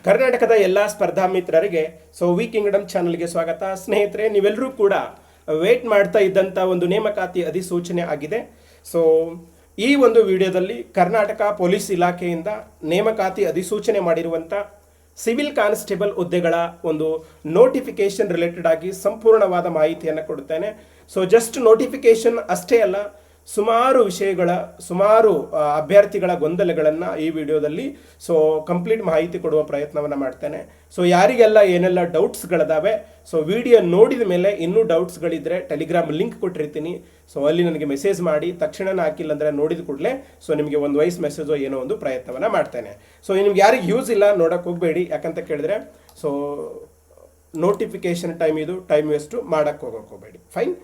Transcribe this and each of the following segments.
ಕರ್ನಾಟಕದ ಎಲ್ಲ ಸ್ಪರ್ಧಾ ಮಿತ್ರರಿಗೆ ವಿ ಕಿಂಗ್ಡಮ್ ಚಾನಲ್ಗೆ ಸ್ವಾಗತ. ಸ್ನೇಹಿತರೆ, ನೀವೆಲ್ಲರೂ ಕೂಡ ವೇಟ್ ಮಾಡ್ತಾ ಇದ್ದಂಥ ಒಂದು ನೇಮಕಾತಿ ಅಧಿಸೂಚನೆ ಆಗಿದೆ. ಸೊ ಈ ಒಂದು ವಿಡಿಯೋದಲ್ಲಿ ಕರ್ನಾಟಕ ಪೊಲೀಸ್ ಇಲಾಖೆಯಿಂದ ನೇಮಕಾತಿ ಅಧಿಸೂಚನೆ ಮಾಡಿರುವಂಥ ಸಿವಿಲ್ ಕಾನ್ಸ್ಟೇಬಲ್ ಹುದ್ದೆಗಳ ಒಂದು ನೋಟಿಫಿಕೇಶನ್ ರಿಲೇಟೆಡ್ ಆಗಿ ಸಂಪೂರ್ಣವಾದ ಮಾಹಿತಿಯನ್ನು ಕೊಡುತ್ತೇನೆ. ಸೊ ಜಸ್ಟ್ ನೋಟಿಫಿಕೇಶನ್ ಅಷ್ಟೇ ಅಲ್ಲ, ಸುಮಾರು ವಿಷಯಗಳ ಅಭ್ಯರ್ಥಿಗಳ ಗೊಂದಲಗಳನ್ನು ಈ ವಿಡಿಯೋದಲ್ಲಿ ಕಂಪ್ಲೀಟ್ ಮಾಹಿತಿ ಕೊಡುವ ಪ್ರಯತ್ನವನ್ನು ಮಾಡ್ತೇನೆ. ಸೊ ಯಾರಿಗೆಲ್ಲ ಏನೆಲ್ಲ ಡೌಟ್ಸ್ಗಳಿದಾವೆ, ವಿಡಿಯೋ ನೋಡಿದ ಮೇಲೆ ಇನ್ನೂ ಡೌಟ್ಸ್ಗಳಿದ್ರೆ ಟೆಲಿಗ್ರಾಮ್ ಲಿಂಕ್ ಕೊಟ್ಟಿರ್ತೀನಿ. ಅಲ್ಲಿ ನನಗೆ ಮೆಸೇಜ್ ಮಾಡಿ, ತಕ್ಷಣ ಹಾಕಿಲ್ಲ ಅಂದರೆ ನೋಡಿದ ಕೂಡಲೇ ನಿಮಗೆ ಒಂದು ವಾಯ್ಸ್ ಮೆಸೇಜೋ ಏನೋ ಒಂದು ಪ್ರಯತ್ನವನ್ನು ಮಾಡ್ತೇನೆ. ನಿಮ್ಗೆ ಯಾರಿಗೆ ಯೂಸ್ ಇಲ್ಲ ನೋಡೋಕೆ ಹೋಗಬೇಡಿ. ಯಾಕಂತ ಕೇಳಿದ್ರೆ ನೋಟಿಫಿಕೇಶನ್ ಟೈಮ್ ವೇಸ್ಟು ಮಾಡೋಕ್ಕೆ ಹೋಗಬೇಡಿ. ಫೈನ್.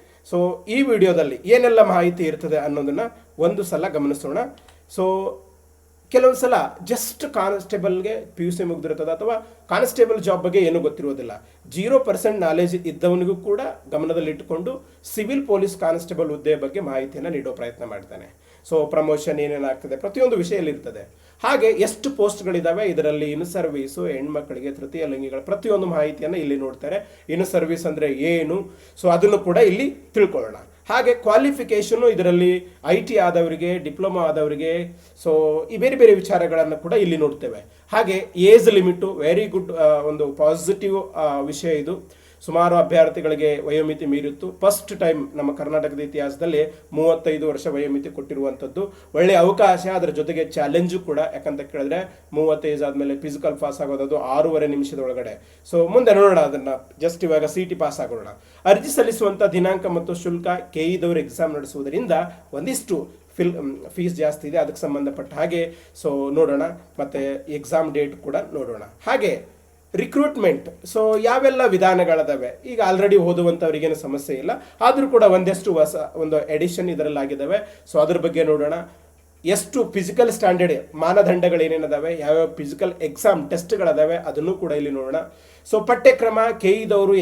ಈ ವಿಡಿಯೋದಲ್ಲಿ ಏನೆಲ್ಲ ಮಾಹಿತಿ ಇರ್ತದೆ ಅನ್ನೋದನ್ನು ಒಂದು ಸಲ ಗಮನಿಸೋಣ. ಕೆಲವೊಂದು ಸಲ ಜಸ್ಟ್ ಕಾನ್ಸ್ಟೇಬಲ್ಗೆ PUC ಮುಗಿದಿರ್ತದೆ ಅಥವಾ ಕಾನ್ಸ್ಟೇಬಲ್ ಜಾಬ್ ಬಗ್ಗೆ ಏನೂ ಗೊತ್ತಿರೋದಿಲ್ಲ. 0% ನಾಲೆಜ್ ಇದ್ದವನಿಗೂ ಕೂಡ ಗಮನದಲ್ಲಿಟ್ಟುಕೊಂಡು ಸಿವಿಲ್ ಪೊಲೀಸ್ ಕಾನ್ಸ್ಟೇಬಲ್ ಹುದ್ದೆ ಬಗ್ಗೆ ಮಾಹಿತಿಯನ್ನು ನೀಡೋ ಪ್ರಯತ್ನ ಮಾಡ್ತಾನೆ. ಪ್ರಮೋಷನ್ ಏನೇನಾಗ್ತದೆ ಪ್ರತಿಯೊಂದು ವಿಷಯಲ್ಲಿ ಇರ್ತದೆ. ಹಾಗೆ ಎಷ್ಟು ಪೋಸ್ಟ್ಗಳಿದ್ದಾವೆ, ಇದರಲ್ಲಿ ಇನ್ ಸರ್ವೀಸು, ಹೆಣ್ಮಕ್ಳಿಗೆ, ತೃತೀಯ ಲಿಂಗಿಗಳ ಪ್ರತಿಯೊಂದು ಮಾಹಿತಿಯನ್ನು ಇಲ್ಲಿ ನೋಡ್ತಾರೆ. ಇನ್ ಸರ್ವೀಸ್ ಅಂದರೆ ಏನು, ಅದನ್ನು ಕೂಡ ಇಲ್ಲಿ ತಿಳ್ಕೊಳ್ಳೋಣ. ಹಾಗೆ ಕ್ವಾಲಿಫಿಕೇಷನು, ಇದರಲ್ಲಿ IT ಆದವರಿಗೆ, ಡಿಪ್ಲೊಮಾ ಆದವರಿಗೆ, ಈ ಬೇರೆ ಬೇರೆ ವಿಚಾರಗಳನ್ನು ಕೂಡ ಇಲ್ಲಿ ನೋಡ್ತೇವೆ. ಹಾಗೆ ಏಜ್ ಲಿಮಿಟು, ವೆರಿ ಗುಡ್, ಒಂದು ಪಾಸಿಟಿವ್ ವಿಷಯ ಇದು. ಸುಮಾರು ಅಭ್ಯರ್ಥಿಗಳಿಗೆ ವಯೋಮಿತಿ ಮೀರಿತ್ತು. ಫಸ್ಟ್ ಟೈಮ್ ನಮ್ಮ ಕರ್ನಾಟಕದ ಇತಿಹಾಸದಲ್ಲಿ 35 ವರ್ಷ ವಯೋಮಿತಿ ಕೊಟ್ಟಿರುವಂಥದ್ದು ಒಳ್ಳೆಯ ಅವಕಾಶ. ಅದರ ಜೊತೆಗೆ ಚಾಲೆಂಜು ಕೂಡ. ಯಾಕಂತ ಕೇಳಿದ್ರೆ 35 ಆದಮೇಲೆ ಫಿಸಿಕಲ್ ಪಾಸ್ ಆಗೋದು 6.5 ನಿಮಿಷದ ಒಳಗಡೆ. ಮುಂದೆ ನೋಡೋಣ, ಅದನ್ನು ಜಸ್ಟ್ ಇವಾಗ CT ಪಾಸ್ ಆಗೋಣ. ಅರ್ಜಿ ಸಲ್ಲಿಸುವಂಥ ದಿನಾಂಕ ಮತ್ತು ಶುಲ್ಕ, KE ಎಕ್ಸಾಮ್ ನಡೆಸುವುದರಿಂದ ಒಂದಿಷ್ಟು ಫೀಸ್ ಜಾಸ್ತಿ ಇದೆ. ಅದಕ್ಕೆ ಸಂಬಂಧಪಟ್ಟ ಹಾಗೆ ನೋಡೋಣ. ಮತ್ತು ಎಕ್ಸಾಮ್ ಡೇಟ್ ಕೂಡ ನೋಡೋಣ. ಹಾಗೆ ರಿಕ್ರೂಟ್ಮೆಂಟ್, ಯಾವೆಲ್ಲ ವಿಧಾನಗಳಿದಾವೆ, ಈಗ ಆಲ್ರೆಡಿ ಓದುವಂಥವ್ರಿಗೇನು ಸಮಸ್ಯೆ ಇಲ್ಲ, ಆದರೂ ಕೂಡ ಒಂದಷ್ಟು ಒಂದು ಎಡಿಷನ್ ಇದರಲ್ಲಾಗಿದ್ದಾವೆ. ಅದ್ರ ಬಗ್ಗೆ ನೋಡೋಣ. ಎಷ್ಟು ಫಿಸಿಕಲ್ ಸ್ಟ್ಯಾಂಡರ್ಡ್ ಮಾನದಂಡಗಳು ಏನೇನಿದಾವೆ, ಯಾವ್ಯಾವ ಫಿಸಿಕಲ್ ಎಕ್ಸಾಮ್ ಟೆಸ್ಟ್ಗಳಿದಾವೆ ಅದನ್ನು ಕೂಡ ಇಲ್ಲಿ ನೋಡೋಣ. ಪಠ್ಯಕ್ರಮ, KE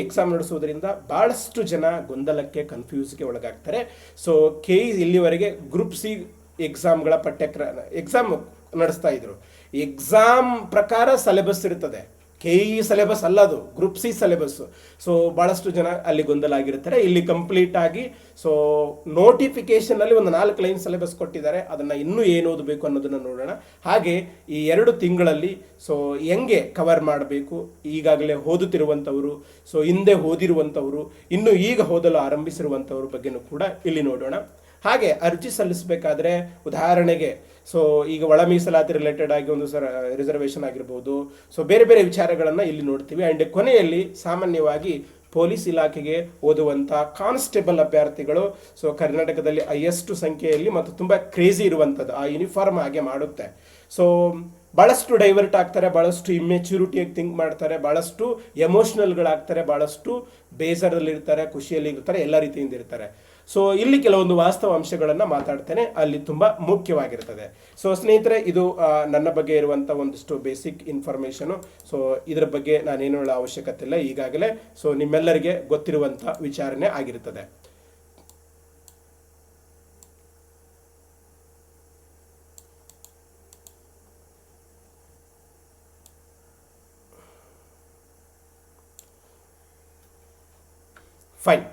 ಎಕ್ಸಾಮ್ ನಡೆಸೋದ್ರಿಂದ ಭಾಳಷ್ಟು ಜನ ಗೊಂದಲಕ್ಕೆ, ಕನ್ಫ್ಯೂಸ್ಗೆ ಒಳಗಾಗ್ತಾರೆ. KE ಇಲ್ಲಿವರೆಗೆ ಗ್ರೂಪ್ C ಎಕ್ಸಾಮ್ಗಳ ಎಕ್ಸಾಮ್ ನಡೆಸ್ತಾ ಇದ್ರು. ಎಕ್ಸಾಮ್ ಪ್ರಕಾರ ಸಿಲೆಬಸ್ ಇರ್ತದೆ. KE ಸಿಲೆಬಸ್ ಅಲ್ಲ, ಅದು ಗ್ರೂಪ್ C ಸಿಲೆಬಸ್. ಭಾಳಷ್ಟು ಜನ ಅಲ್ಲಿ ಗೊಂದಲ ಆಗಿರ್ತಾರೆ. ಇಲ್ಲಿ ಕಂಪ್ಲೀಟ್ ಆಗಿ ನೋಟಿಫಿಕೇಶನಲ್ಲಿ ಒಂದು 4 ಲೈನ್ ಸಿಲೆಬಸ್ ಕೊಟ್ಟಿದ್ದಾರೆ. ಅದನ್ನು ಇನ್ನೂ ಏನು ಓದಬೇಕು ಅನ್ನೋದನ್ನು ನೋಡೋಣ. ಹಾಗೆ ಈ 2 ತಿಂಗಳಲ್ಲಿ ಹೆಂಗೆ ಕವರ್ ಮಾಡಬೇಕು, ಈಗಾಗಲೇ ಓದುತ್ತಿರುವಂಥವರು, ಹಿಂದೆ ಓದಿರುವಂಥವರು, ಇನ್ನು ಈಗ ಓದಲು ಆರಂಭಿಸಿರುವಂಥವ್ರ ಬಗ್ಗೆನೂ ಕೂಡ ಇಲ್ಲಿ ನೋಡೋಣ. ಹಾಗೆ ಅರ್ಜಿ ಸಲ್ಲಿಸಬೇಕಾದ್ರೆ ಉದಾಹರಣೆಗೆ ಈಗ ಒಳ ಮೀಸಲಾತಿ ರಿಲೇಟೆಡ್ ಆಗಿ ಒಂದು ರಿಸರ್ವೇಷನ್ ಆಗಿರ್ಬೋದು, ಬೇರೆ ಬೇರೆ ವಿಚಾರಗಳನ್ನು ಇಲ್ಲಿ ನೋಡ್ತೀವಿ. ಆ್ಯಂಡ್ ಕೊನೆಯಲ್ಲಿ ಸಾಮಾನ್ಯವಾಗಿ ಪೊಲೀಸ್ ಇಲಾಖೆಗೆ ಓದುವಂಥ ಕಾನ್ಸ್ಟೇಬಲ್ ಅಭ್ಯರ್ಥಿಗಳು ಕರ್ನಾಟಕದಲ್ಲಿ ಹೈಯೆಸ್ಟ್ ಸಂಖ್ಯೆಯಲ್ಲಿ ಮತ್ತು ತುಂಬ ಕ್ರೇಜಿ ಇರುವಂಥದ್ದು ಆ ಯೂನಿಫಾರ್ಮ್ ಹಾಗೆ ಮಾಡುತ್ತೆ. ಭಾಳಷ್ಟು ಡೈವರ್ಟ್ ಆಗ್ತಾರೆ, ಭಾಳಷ್ಟು ಇಮ್ಮೆಚ್ಯೂರಿಟಿಯಾಗಿ ಥಿಂಕ್ ಮಾಡ್ತಾರೆ, ಭಾಳಷ್ಟು ಎಮೋಷ್ನಲ್ಗಳಾಗ್ತಾರೆ, ಭಾಳಷ್ಟು ಬೇಜಾರದಲ್ಲಿರ್ತಾರೆ, ಖುಷಿಯಲ್ಲಿ ಇರ್ತಾರೆ, ಎಲ್ಲ ರೀತಿಯಿಂದ ಇರ್ತಾರೆ. ಇಲ್ಲಿ ಕೆಲವೊಂದು ವಾಸ್ತವ ಅಂಶಗಳನ್ನು ಮಾತಾಡ್ತೇನೆ, ಅಲ್ಲಿ ತುಂಬ ಮುಖ್ಯವಾಗಿರ್ತದೆ. ಸ್ನೇಹಿತರೆ, ಇದು ನನ್ನ ಬಗ್ಗೆ ಇರುವಂಥ ಒಂದಿಷ್ಟು ಬೇಸಿಕ್ ಇನ್ಫಾರ್ಮೇಷನು. ಇದರ ಬಗ್ಗೆ ನಾನೇನು ಹೇಳೋ ಅವಶ್ಯಕತೆ ಇಲ್ಲ, ಈಗಾಗಲೇ ನಿಮ್ಮೆಲ್ಲರಿಗೆ ಗೊತ್ತಿರುವಂಥ ವಿಚಾರಣೆ ಆಗಿರ್ತದೆ. ಫೈನ್.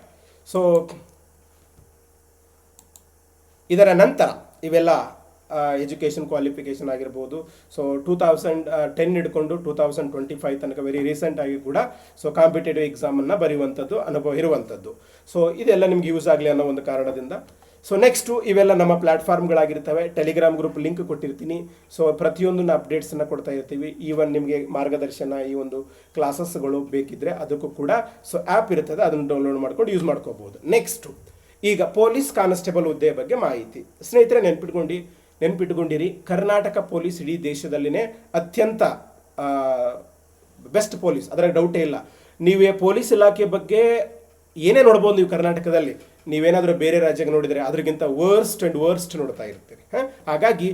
ಇದರ ನಂತರ ಇವೆಲ್ಲ ಎಜುಕೇಷನ್ ಕ್ವಾಲಿಫಿಕೇಷನ್ ಆಗಿರ್ಬೋದು. 2010 ಹಿಡ್ಕೊಂಡು 2025 ತನಕ ವೆರಿ ರೀಸೆಂಟ್ ಆಗಿ ಕೂಡ ಕಾಂಪಿಟೇಟಿವ್ ಎಕ್ಸಾಮನ್ನು ಬರೆಯುವಂಥದ್ದು ಅನುಭವ ಇರುವಂಥದ್ದು. ಇದೆಲ್ಲ ನಿಮ್ಗೆ ಯೂಸ್ ಆಗಲಿ ಅನ್ನೋ ಒಂದು ಕಾರಣದಿಂದ. ನೆಕ್ಸ್ಟು ಇವೆಲ್ಲ ನಮ್ಮ ಪ್ಲ್ಯಾಟ್ಫಾರ್ಮ್ಗಳಾಗಿರ್ತವೆ. ಟೆಲಿಗ್ರಾಮ್ ಗ್ರೂಪ್ ಲಿಂಕ್ ಕೊಟ್ಟಿರ್ತೀನಿ. ಪ್ರತಿಯೊಂದನ್ನು ಅಪ್ಡೇಟ್ಸನ್ನು ಕೊಡ್ತಾ ಇರ್ತೀವಿ. ಈವನ್ ನಿಮಗೆ ಮಾರ್ಗದರ್ಶನ, ಈ ಒಂದು ಕ್ಲಾಸಸ್ಗಳು ಬೇಕಿದ್ರೆ ಅದಕ್ಕೂ ಕೂಡ ಆ್ಯಪ್ ಇರ್ತದೆ, ಅದನ್ನು ಡೌನ್ಲೋಡ್ ಮಾಡ್ಕೊಂಡು ಯೂಸ್ ಮಾಡ್ಕೋಬೋದು. ನೆಕ್ಸ್ಟು ಈಗ ಪೊಲೀಸ್ ಕಾನ್ಸ್ಟೇಬಲ್ ಹುದ್ದೆ ಬಗ್ಗೆ ಮಾಹಿತಿ. ಸ್ನೇಹಿತರೆ, ನೆನ್ಪಿಟ್ಕೊಂಡಿರಿ, ಕರ್ನಾಟಕ ಪೊಲೀಸ್ ಇಡೀ ದೇಶದಲ್ಲಿನೇ ಅತ್ಯಂತ ಬೆಸ್ಟ್ ಪೊಲೀಸ್, ಅದರ ಡೌಟೇ ಇಲ್ಲ. ನೀವೇ ಪೊಲೀಸ್ ಇಲಾಖೆ ಬಗ್ಗೆ ಏನೇ ನೋಡ್ಬೋದು ನೀವು ಕರ್ನಾಟಕದಲ್ಲಿ. ನೀವೇನಾದರೂ ಬೇರೆ ರಾಜ್ಯಕ್ಕೆ ನೋಡಿದರೆ ಅದರಿಗಿಂತ ವರ್ಸ್ಟ್ ನೋಡ್ತಾ ಇರ್ತೀರಿ. ಹಾಗಾಗಿ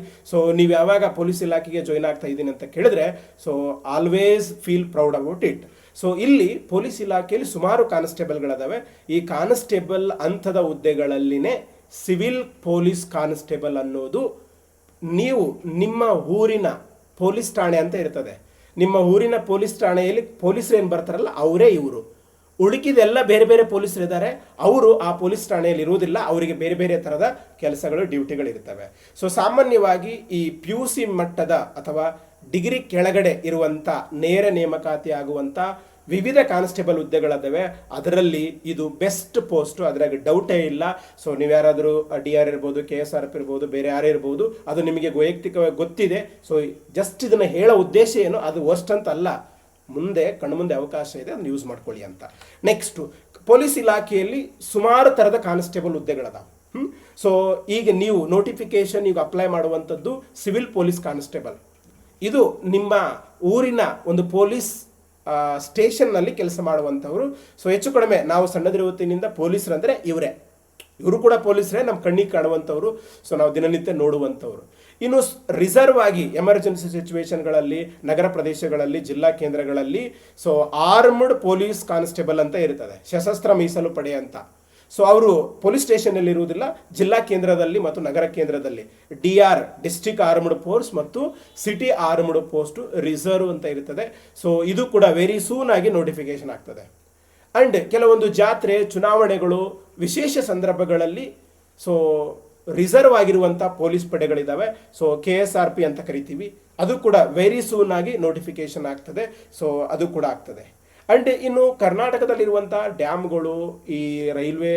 ನೀವು ಯಾವಾಗ ಪೊಲೀಸ್ ಇಲಾಖೆಗೆ ಜಾಯ್ನ್ ಆಗ್ತಾ ಇದ್ದೀನಿ ಅಂತ ಕೇಳಿದ್ರೆ always feel proud about it. ಇಲ್ಲಿ ಪೊಲೀಸ್ ಇಲಾಖೆಯಲ್ಲಿ ಸುಮಾರು ಕಾನ್ಸ್ಟೇಬಲ್ಗಳಿದಾವೆ. ಈ ಕಾನ್ಸ್ಟೇಬಲ್ ಹಂತದ ಹುದ್ದೆಗಳಲ್ಲಿನೇ ಸಿವಿಲ್ ಪೊಲೀಸ್ ಕಾನ್ಸ್ಟೇಬಲ್ ಅನ್ನೋದು ನೀವು ನಿಮ್ಮ ಊರಿನ ಪೊಲೀಸ್ ಠಾಣೆ ಅಂತ ಇರ್ತದೆ. ನಿಮ್ಮ ಊರಿನ ಪೊಲೀಸ್ ಠಾಣೆಯಲ್ಲಿ ಪೊಲೀಸರು ಏನು ಬರ್ತಾರಲ್ಲ ಅವರೇ ಇವರು. ಉಳುಕಿದೆಲ್ಲ ಬೇರೆ ಬೇರೆ ಪೊಲೀಸರು ಇದ್ದಾರೆ, ಅವರು ಆ ಪೊಲೀಸ್ ಠಾಣೆಯಲ್ಲಿ ಇರುವುದಿಲ್ಲ, ಅವರಿಗೆ ಬೇರೆ ಬೇರೆ ಥರದ ಕೆಲಸಗಳು ಡ್ಯೂಟಿಗಳಿರ್ತವೆ. ಸೊ ಸಾಮಾನ್ಯವಾಗಿ ಈ PUC ಮಟ್ಟದ ಅಥವಾ ಡಿಗ್ರಿ ಕೆಳಗಡೆ ಇರುವಂಥ ನೇರ ನೇಮಕಾತಿ ಆಗುವಂಥ ವಿವಿಧ ಕಾನ್ಸ್ಟೇಬಲ್ ಹುದ್ದೆಗಳಿದ್ದಾವೆ. ಅದರಲ್ಲಿ ಇದು ಬೆಸ್ಟ್ ಪೋಸ್ಟು, ಅದ್ರಾಗ ಡೌಟೇ ಇಲ್ಲ. ಸೊ ನೀವು ಯಾರಾದರೂ DR ಇರ್ಬೋದು, KSRP ಇರ್ಬೋದು, ಬೇರೆ ಯಾರೇ ಇರ್ಬೋದು, ಅದು ನಿಮಗೆ ವೈಯಕ್ತಿಕವಾಗಿ ಗೊತ್ತಿದೆ. ಸೊ ಜಸ್ಟ್ ಇದನ್ನು ಹೇಳೋ ಉದ್ದೇಶ ಏನು, ಅದು ವರ್ಸ್ಟ್ ಅಂತ ಅಲ್ಲ, ಮುಂದೆ ಕಣ್ಮುಂದೆ ಅವಕಾಶ ಇದೆ, ಅದನ್ನು ಯೂಸ್ ಮಾಡ್ಕೊಳ್ಳಿ ಅಂತ. ನೆಕ್ಸ್ಟು, ಪೊಲೀಸ್ ಇಲಾಖೆಯಲ್ಲಿ ಸುಮಾರು ಥರದ ಕಾನ್ಸ್ಟೇಬಲ್ ಹುದ್ದೆಗಳದಾವೆ. ಸೊ ಈಗ ನೀವು ನೋಟಿಫಿಕೇಶನ್ ಈಗ ಅಪ್ಲೈ ಮಾಡುವಂಥದ್ದು ಸಿವಿಲ್ ಪೊಲೀಸ್ ಕಾನ್ಸ್ಟೇಬಲ್. ಇದು ನಿಮ್ಮ ಊರಿನ ಒಂದು ಪೊಲೀಸ್ ಸ್ಟೇಷನ್ನಲ್ಲಿ ಕೆಲಸ ಮಾಡುವಂಥವ್ರು. ಸೊ ಹೆಚ್ಚು ಕಡಿಮೆ ನಾವು ಸಣ್ಣದಿರುವತ್ತಿನಿಂದ ಪೊಲೀಸರಂದರೆ ಇವರು ಕೂಡ ಪೊಲೀಸರೇ, ನಮ್ಮ ಕಣ್ಣಿಗೆ ಕಾಣುವಂಥವ್ರು. ಸೊ ನಾವು ದಿನನಿತ್ಯ ನೋಡುವಂಥವ್ರು. ಇನ್ನು ರಿಸರ್ವ್ ಆಗಿ ಎಮರ್ಜೆನ್ಸಿ ಸಿಚುವೇಶನ್ಗಳಲ್ಲಿ, ನಗರ ಪ್ರದೇಶಗಳಲ್ಲಿ, ಜಿಲ್ಲಾ ಕೇಂದ್ರಗಳಲ್ಲಿ ಸೊ ಆರ್ಮ್ಡ್ ಪೊಲೀಸ್ ಕಾನ್ಸ್ಟೇಬಲ್ ಅಂತ ಇರ್ತದೆ, ಸಶಸ್ತ್ರ ಮೀಸಲು ಪಡೆ ಅಂತ. ಸೊ ಅವರು ಪೊಲೀಸ್ ಸ್ಟೇಷನಲ್ಲಿ ಇರುವುದಿಲ್ಲ, ಜಿಲ್ಲಾ ಕೇಂದ್ರದಲ್ಲಿ ಮತ್ತು ನಗರ ಕೇಂದ್ರದಲ್ಲಿ DR ಡಿಸ್ಟ್ರಿಕ್ಟ್ ಆರ್ಮ್ಡ್ ಫೋರ್ಸ್ ಮತ್ತು ಸಿಟಿ ಆರ್ಮ್ಡ್ ಪೋಸ್ಟ್ ರಿಸರ್ವ್ ಅಂತ ಇರ್ತದೆ. ಸೊ ಇದು ಕೂಡ ವೆರಿ ಸೂನ್ ಆಗಿ ನೋಟಿಫಿಕೇಶನ್ ಆಗ್ತದೆ. ಅಂಡ್ ಕೆಲವೊಂದು ಜಾತ್ರೆ, ಚುನಾವಣೆಗಳು, ವಿಶೇಷ ಸಂದರ್ಭಗಳಲ್ಲಿ ಸೊ ರಿಸರ್ವ್ ಆಗಿರುವಂಥ ಪೊಲೀಸ್ ಪಡೆಗಳಿದ್ದಾವೆ. ಸೊ KSRP ಅಂತ ಕರಿತೀವಿ, ಅದು ಕೂಡ ವೆರಿ ಸೂನ್ ಆಗಿ ನೋಟಿಫಿಕೇಶನ್ ಆಗ್ತದೆ. ಸೊ ಅದು ಕೂಡ ಆಗ್ತದೆ. ಅಂಡ್ ಇನ್ನು ಕರ್ನಾಟಕದಲ್ಲಿರುವಂಥ ಡ್ಯಾಮ್ಗಳು, ಈ ರೈಲ್ವೆ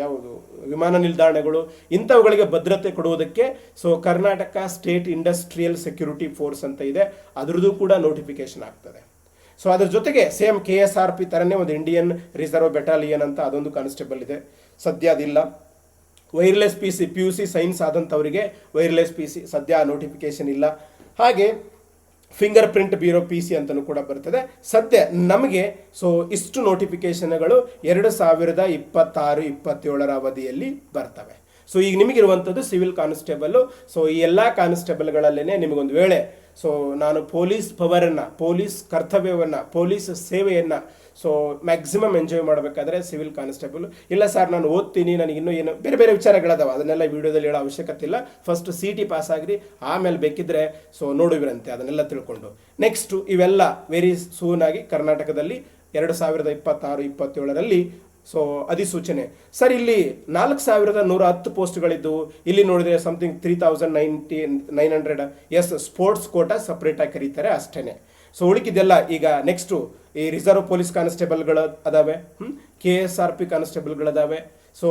ಯಾವುದು ವಿಮಾನ ನಿಲ್ದಾಣಗಳು, ಇಂಥವುಗಳಿಗೆ ಭದ್ರತೆ ಕೊಡುವುದಕ್ಕೆ so Karnataka state industrial security force ಅಂತ ಇದೆ, ಅದರದ್ದು ಕೂಡ ನೋಟಿಫಿಕೇಶನ್ ಆಗ್ತದೆ. ಸೊ ಅದ್ರ ಜೊತೆಗೆ ಸೇಮ್ KSRP ಥರನೇ ಒಂದು ಇಂಡಿಯನ್ ರಿಸರ್ವ್ ಬೆಟಾಲಿಯನ್ ಅಂತ ಅದೊಂದು ಕಾನ್ಸ್ಟೇಬಲ್ ಇದೆ, ಸದ್ಯ ಅದಿಲ್ಲ. ವೈರ್ಲೆಸ್ PUC ಸೈನ್ಸ್ ಆದಂಥವರಿಗೆ ವೈರ್ಲೆಸ್ PC ಸದ್ಯ ನೋಟಿಫಿಕೇಶನ್ ಇಲ್ಲ. ಹಾಗೆ ಫಿಂಗರ್ ಪ್ರಿಂಟ್ ಬ್ಯೂರೋ PC ಅಂತಲೂ ಕೂಡ ಬರ್ತದೆ. ಸದ್ಯ ನಮಗೆ ಸೊ ಇಷ್ಟು ನೋಟಿಫಿಕೇಶನ್ಗಳು 2026-27 ಅವಧಿಯಲ್ಲಿ ಬರ್ತವೆ. ಸೊ ಈಗ ನಿಮಗಿರುವಂಥದ್ದು ಸಿವಿಲ್ ಕಾನ್ಸ್ಟೇಬಲ್ಲು. ಸೊ ಈ ಎಲ್ಲ ಕಾನ್ಸ್ಟೇಬಲ್ಗಳಲ್ಲೇ ನಿಮಗೊಂದು ವೇಳೆ ಸೊ ನಾನು ಪೊಲೀಸ್ ಪವರನ್ನು, ಪೊಲೀಸ್ ಕರ್ತವ್ಯವನ್ನು, ಪೊಲೀಸ್ ಸೇವೆಯನ್ನು ಸೊ ಮ್ಯಾಕ್ಸಿಮಮ್ ಎಂಜಾಯ್ ಮಾಡಬೇಕಾದ್ರೆ ಸಿವಿಲ್ ಕಾನ್ಸ್ಟೇಬಲ್. ಇಲ್ಲ ಸರ್ ನಾನು ಓದ್ತೀನಿ, ನನಗಿನ್ನೂ ಏನು ಬೇರೆ ಬೇರೆ ವಿಚಾರಗಳದಾವೆ, ಅದನ್ನೆಲ್ಲ ವೀಡಿಯೋದಲ್ಲಿ ಹೇಳೋ ಅವಶ್ಯಕತೆ ಇಲ್ಲ. ಫಸ್ಟ್ CT ಪಾಸ್ ಆಗಿರಿ, ಆಮೇಲೆ ಬೇಕಿದ್ರೆ ಸೊ ನೋಡುವಿರಂತೆ ಅದನ್ನೆಲ್ಲ ತಿಳ್ಕೊಂಡು. ನೆಕ್ಸ್ಟು ಇವೆಲ್ಲ ವೆರಿ ಸೂನ್ ಆಗಿ ಕರ್ನಾಟಕದಲ್ಲಿ 2026-27ರಲ್ಲಿ ಸೊ ಅಧಿಸೂಚನೆ. ಸರ್ ಇಲ್ಲಿ 4110 ಪೋಸ್ಟ್ಗಳಿದ್ದು, ಇಲ್ಲಿ ನೋಡಿದರೆ ಸಮಥಿಂಗ್ 3900 ಎಸ್ ಸ್ಪೋರ್ಟ್ಸ್ ಕೋಟಾ ಸಪ್ರೇಟಾಗಿ ಕರೀತಾರೆ ಅಷ್ಟೇ. ಸೊ ಉಳಿಕಿದೆಲ್ಲ ಈಗ ನೆಕ್ಸ್ಟು ಈ ರಿಸರ್ವ್ ಪೊಲೀಸ್ ಕಾನ್ಸ್ಟೇಬಲ್ಗಳು ಅದಾವೆ, KSRP ಕಾನ್ಸ್ಟೇಬಲ್ಗಳದಾವೆ. ಸೊ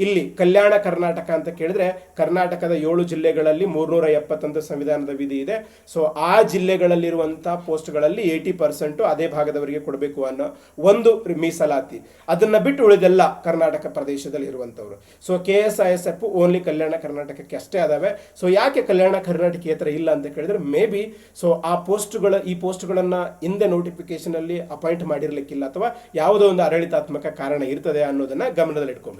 ಇಲ್ಲಿ ಕಲ್ಯಾಣ ಕರ್ನಾಟಕ ಅಂತ ಕೇಳಿದ್ರೆ ಕರ್ನಾಟಕದ 7 ಜಿಲ್ಲೆಗಳಲ್ಲಿ 370 ಸಂವಿಧಾನದ ವಿಧಿ ಇದೆ. ಸೊ ಆ ಜಿಲ್ಲೆಗಳಲ್ಲಿರುವಂಥ ಪೋಸ್ಟ್ಗಳಲ್ಲಿ 80% ಅದೇ ಭಾಗದವರಿಗೆ ಕೊಡಬೇಕು ಅನ್ನೋ ಒಂದು ಮೀಸಲಾತಿ. ಅದನ್ನು ಬಿಟ್ಟು ಉಳಿದೆಲ್ಲ ಕರ್ನಾಟಕ ಪ್ರದೇಶದಲ್ಲಿ ಇರುವಂಥವ್ರು. ಸೊ KSISF ಓನ್ಲಿ ಕಲ್ಯಾಣ ಕರ್ನಾಟಕಕ್ಕೆ ಅಷ್ಟೇ ಅದಾವೆ. ಸೊ ಯಾಕೆ ಕಲ್ಯಾಣ ಕರ್ನಾಟಕೇತರ ಇಲ್ಲ ಅಂತ ಕೇಳಿದ್ರೆ ಮೇ ಬಿ ಸೊ ಈ ಪೋಸ್ಟ್ಗಳನ್ನು ಹಿಂದೆ ನೋಟಿಫಿಕೇಶನಲ್ಲಿ ಅಪಾಯಿಂಟ್ ಮಾಡಿರ್ಲಿಕ್ಕಿಲ್ಲ, ಅಥವಾ ಯಾವುದೋ ಒಂದು ಆಡಳಿತಾತ್ಮಕ ಕಾರಣ ಇರ್ತದೆ ಅನ್ನೋದನ್ನ ಗಮನದಲ್ಲಿ ಇಟ್ಕೊಂಡು.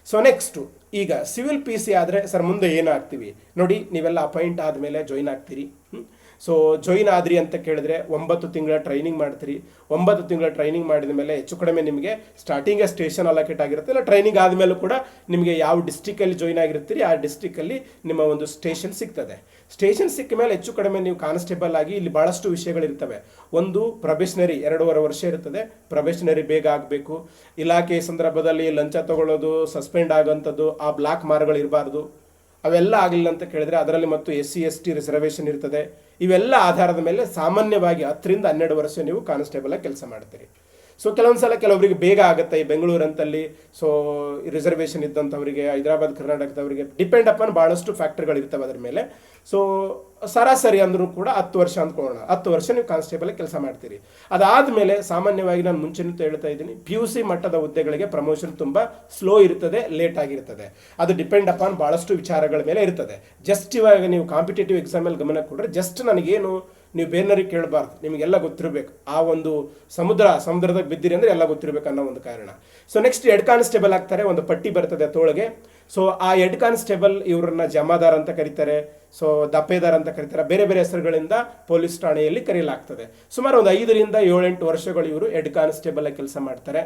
ಸೊ ನೆಕ್ಸ್ಟು ಈಗ ಸಿವಿಲ್ PC ಆದರೆ ಸರ್ ಮುಂದೆ ಏನಾಗ್ತೀವಿ ನೋಡಿ, ನೀವೆಲ್ಲ ಅಪಾಯಿಂಟ್ ಆದಮೇಲೆ ಜಾಯಿನ್ ಆಗ್ತೀರಿ. ಸೊ ಜಾಯಿನ್ ಆದ್ರಿ ಅಂತ ಕೇಳಿದ್ರೆ 9 ತಿಂಗಳ ಟ್ರೈನಿಂಗ್ ಮಾಡ್ತೀರಿ. 9 ತಿಂಗಳ ಟ್ರೈನಿಂಗ್ ಮಾಡಿದ ಮೇಲೆ ಹೆಚ್ಚು ಕಡಿಮೆ ನಿಮಗೆ ಸ್ಟಾರ್ಟಿಂಗ್ ಸ್ಟೇಷನ್ ಅಲೋಕೇಟ್ ಆಗಿರುತ್ತೆ, ಇಲ್ಲ ಟ್ರೈನಿಂಗ್ ಆದಮೇಲೂ ಕೂಡ ನಿಮಗೆ ಯಾವ ಡಿಸ್ಟಿಕಲ್ಲಿ ಜಾಯಿನ್ ಆಗಿರ್ತೀರಿ ಆ ಡಿಸ್ಟಿಕಲ್ಲಿ ನಿಮ್ಮ ಒಂದು ಸ್ಟೇಷನ್ ಸಿಗ್ತದೆ. ಸ್ಟೇಷನ್ ಸಿಕ್ಕ ಮೇಲೆ ಹೆಚ್ಚು ಕಡಿಮೆ ನೀವು ಕಾನ್ಸ್ಟೇಬಲ್ ಆಗಿ ಇಲ್ಲಿ ಭಾಳಷ್ಟು ವಿಷಯಗಳಿರ್ತವೆ. ಒಂದು ಪ್ರೊಬೇಷನರಿ 2.5 ವರ್ಷ ಇರ್ತದೆ, ಪ್ರೊಬೇಷನರಿ ಬೇಗ ಆಗಬೇಕು. ಇಲಾಖೆ ಸಂದರ್ಭದಲ್ಲಿ ಲಂಚ ತಗೊಳ್ಳೋದು, ಸಸ್ಪೆಂಡ್ ಆಗೋಂಥದ್ದು, ಆ ಬ್ಲಾಕ್ ಮಾರ್ಗಳು ಇರಬಾರ್ದು, ಅವೆಲ್ಲ ಆಗಲಿಲ್ಲ ಅಂತ ಕೇಳಿದ್ರೆ ಅದರಲ್ಲಿ ಮತ್ತು SC ST ರಿಸರ್ವೇಷನ್ ಇರ್ತದೆ. ಇವೆಲ್ಲ ಆಧಾರದ ಮೇಲೆ ಸಾಮಾನ್ಯವಾಗಿ 10ರಿಂದ 12 ವರ್ಷ ನೀವು ಕಾನ್ಸ್ಟೇಬಲ್ ಆಗಿ ಕೆಲಸ ಮಾಡ್ತೀರಿ. ಸೊ ಕೆಲವೊಂದು ಸಲ ಕೆಲವರಿಗೆ ಬೇಗ ಆಗುತ್ತೆ. ಈ ಬೆಂಗಳೂರಂತಲ್ಲಿ ಸೊ ರಿಸರ್ವೇಷನ್ ಇದ್ದಂಥವರಿಗೆ, ಹೈದರಾಬಾದ್ ಕರ್ನಾಟಕದವರಿಗೆ ಡಿಪೆಂಡ್ ಅಪಾನ್ ಭಾಳಷ್ಟು ಫ್ಯಾಕ್ಟರ್ಗಳಿರ್ತವೆ ಅದರ ಮೇಲೆ. ಸೊ ಸರಾಸರಿ ಅಂದ್ರೂ ಕೂಡ 10 ವರ್ಷ ಅಂದ್ಕೊಳ್ಳೋಣ, 10 ವರ್ಷ ನೀವು ಕಾನ್ಸ್ಟೇಬಲ್ ಕೆಲಸ ಮಾಡ್ತೀರಿ. ಅದಾದಮೇಲೆ ಸಾಮಾನ್ಯವಾಗಿ ನಾನು ಮುಂಚೆನೂ ಹೇಳ್ತಾ ಇದ್ದೀನಿ, PUC ಮಟ್ಟದ ಹುದ್ದೆಗಳಿಗೆ ಪ್ರಮೋಷನ್ ತುಂಬ ಸ್ಲೋ ಇರ್ತದೆ, ಲೇಟ್ ಆಗಿರ್ತದೆ. ಅದು ಡಿಪೆಂಡ್ ಅಪಾನ್ ಭಾಳಷ್ಟು ವಿಚಾರಗಳ ಮೇಲೆ ಇರ್ತದೆ. ಜಸ್ಟ್ ಇವಾಗ ನೀವು ಕಾಂಪಿಟೇಟಿವ್ ಎಕ್ಸಾಮಲ್ಲಿ ಗಮನ ಕೊಟ್ಟರೆ ಜಸ್ಟ್ ನನಗೇನು ನೀವು ಬೇರೆಯವ್ರಿಗೆ ಕೇಳಬಾರ್ದು, ನಿಮಗೆಲ್ಲ ಗೊತ್ತಿರಬೇಕು. ಆ ಒಂದು ಸಮುದ್ರದಾಗ ಬಿದ್ದಿರಿ ಅಂದರೆ ಎಲ್ಲ ಗೊತ್ತಿರಬೇಕು ಅನ್ನೋ ಒಂದು ಕಾರಣ. ಸೊ ನೆಕ್ಸ್ಟ್ ಹೆಡ್ ಕಾನ್ಸ್ಟೇಬಲ್ ಆಗ್ತಾರೆ, ಒಂದು ಪಟ್ಟಿ ಬರ್ತದೆ ತೋಳಿಗೆ. ಸೊ ಆ ಹೆಡ್ ಕಾನ್ಸ್ಟೇಬಲ್ ಇವ್ರನ್ನ ಜಮಾದಾರ್ ಅಂತ ಕರೀತಾರೆ, ಸೊ ದಪ್ಪೇದಾರ್ ಅಂತ ಕರೀತಾರೆ, ಬೇರೆ ಬೇರೆ ಹೆಸರುಗಳಿಂದ ಪೊಲೀಸ್ ಠಾಣೆಯಲ್ಲಿ ಕರೆಯಲಾಗ್ತದೆ. ಸುಮಾರು ಒಂದು 5ರಿಂದ 7-8 ವರ್ಷಗಳು ಇವರು ಹೆಡ್ ಕಾನ್ಸ್ಟೇಬಲ್ ಆಗಿ ಕೆಲಸ ಮಾಡ್ತಾರೆ.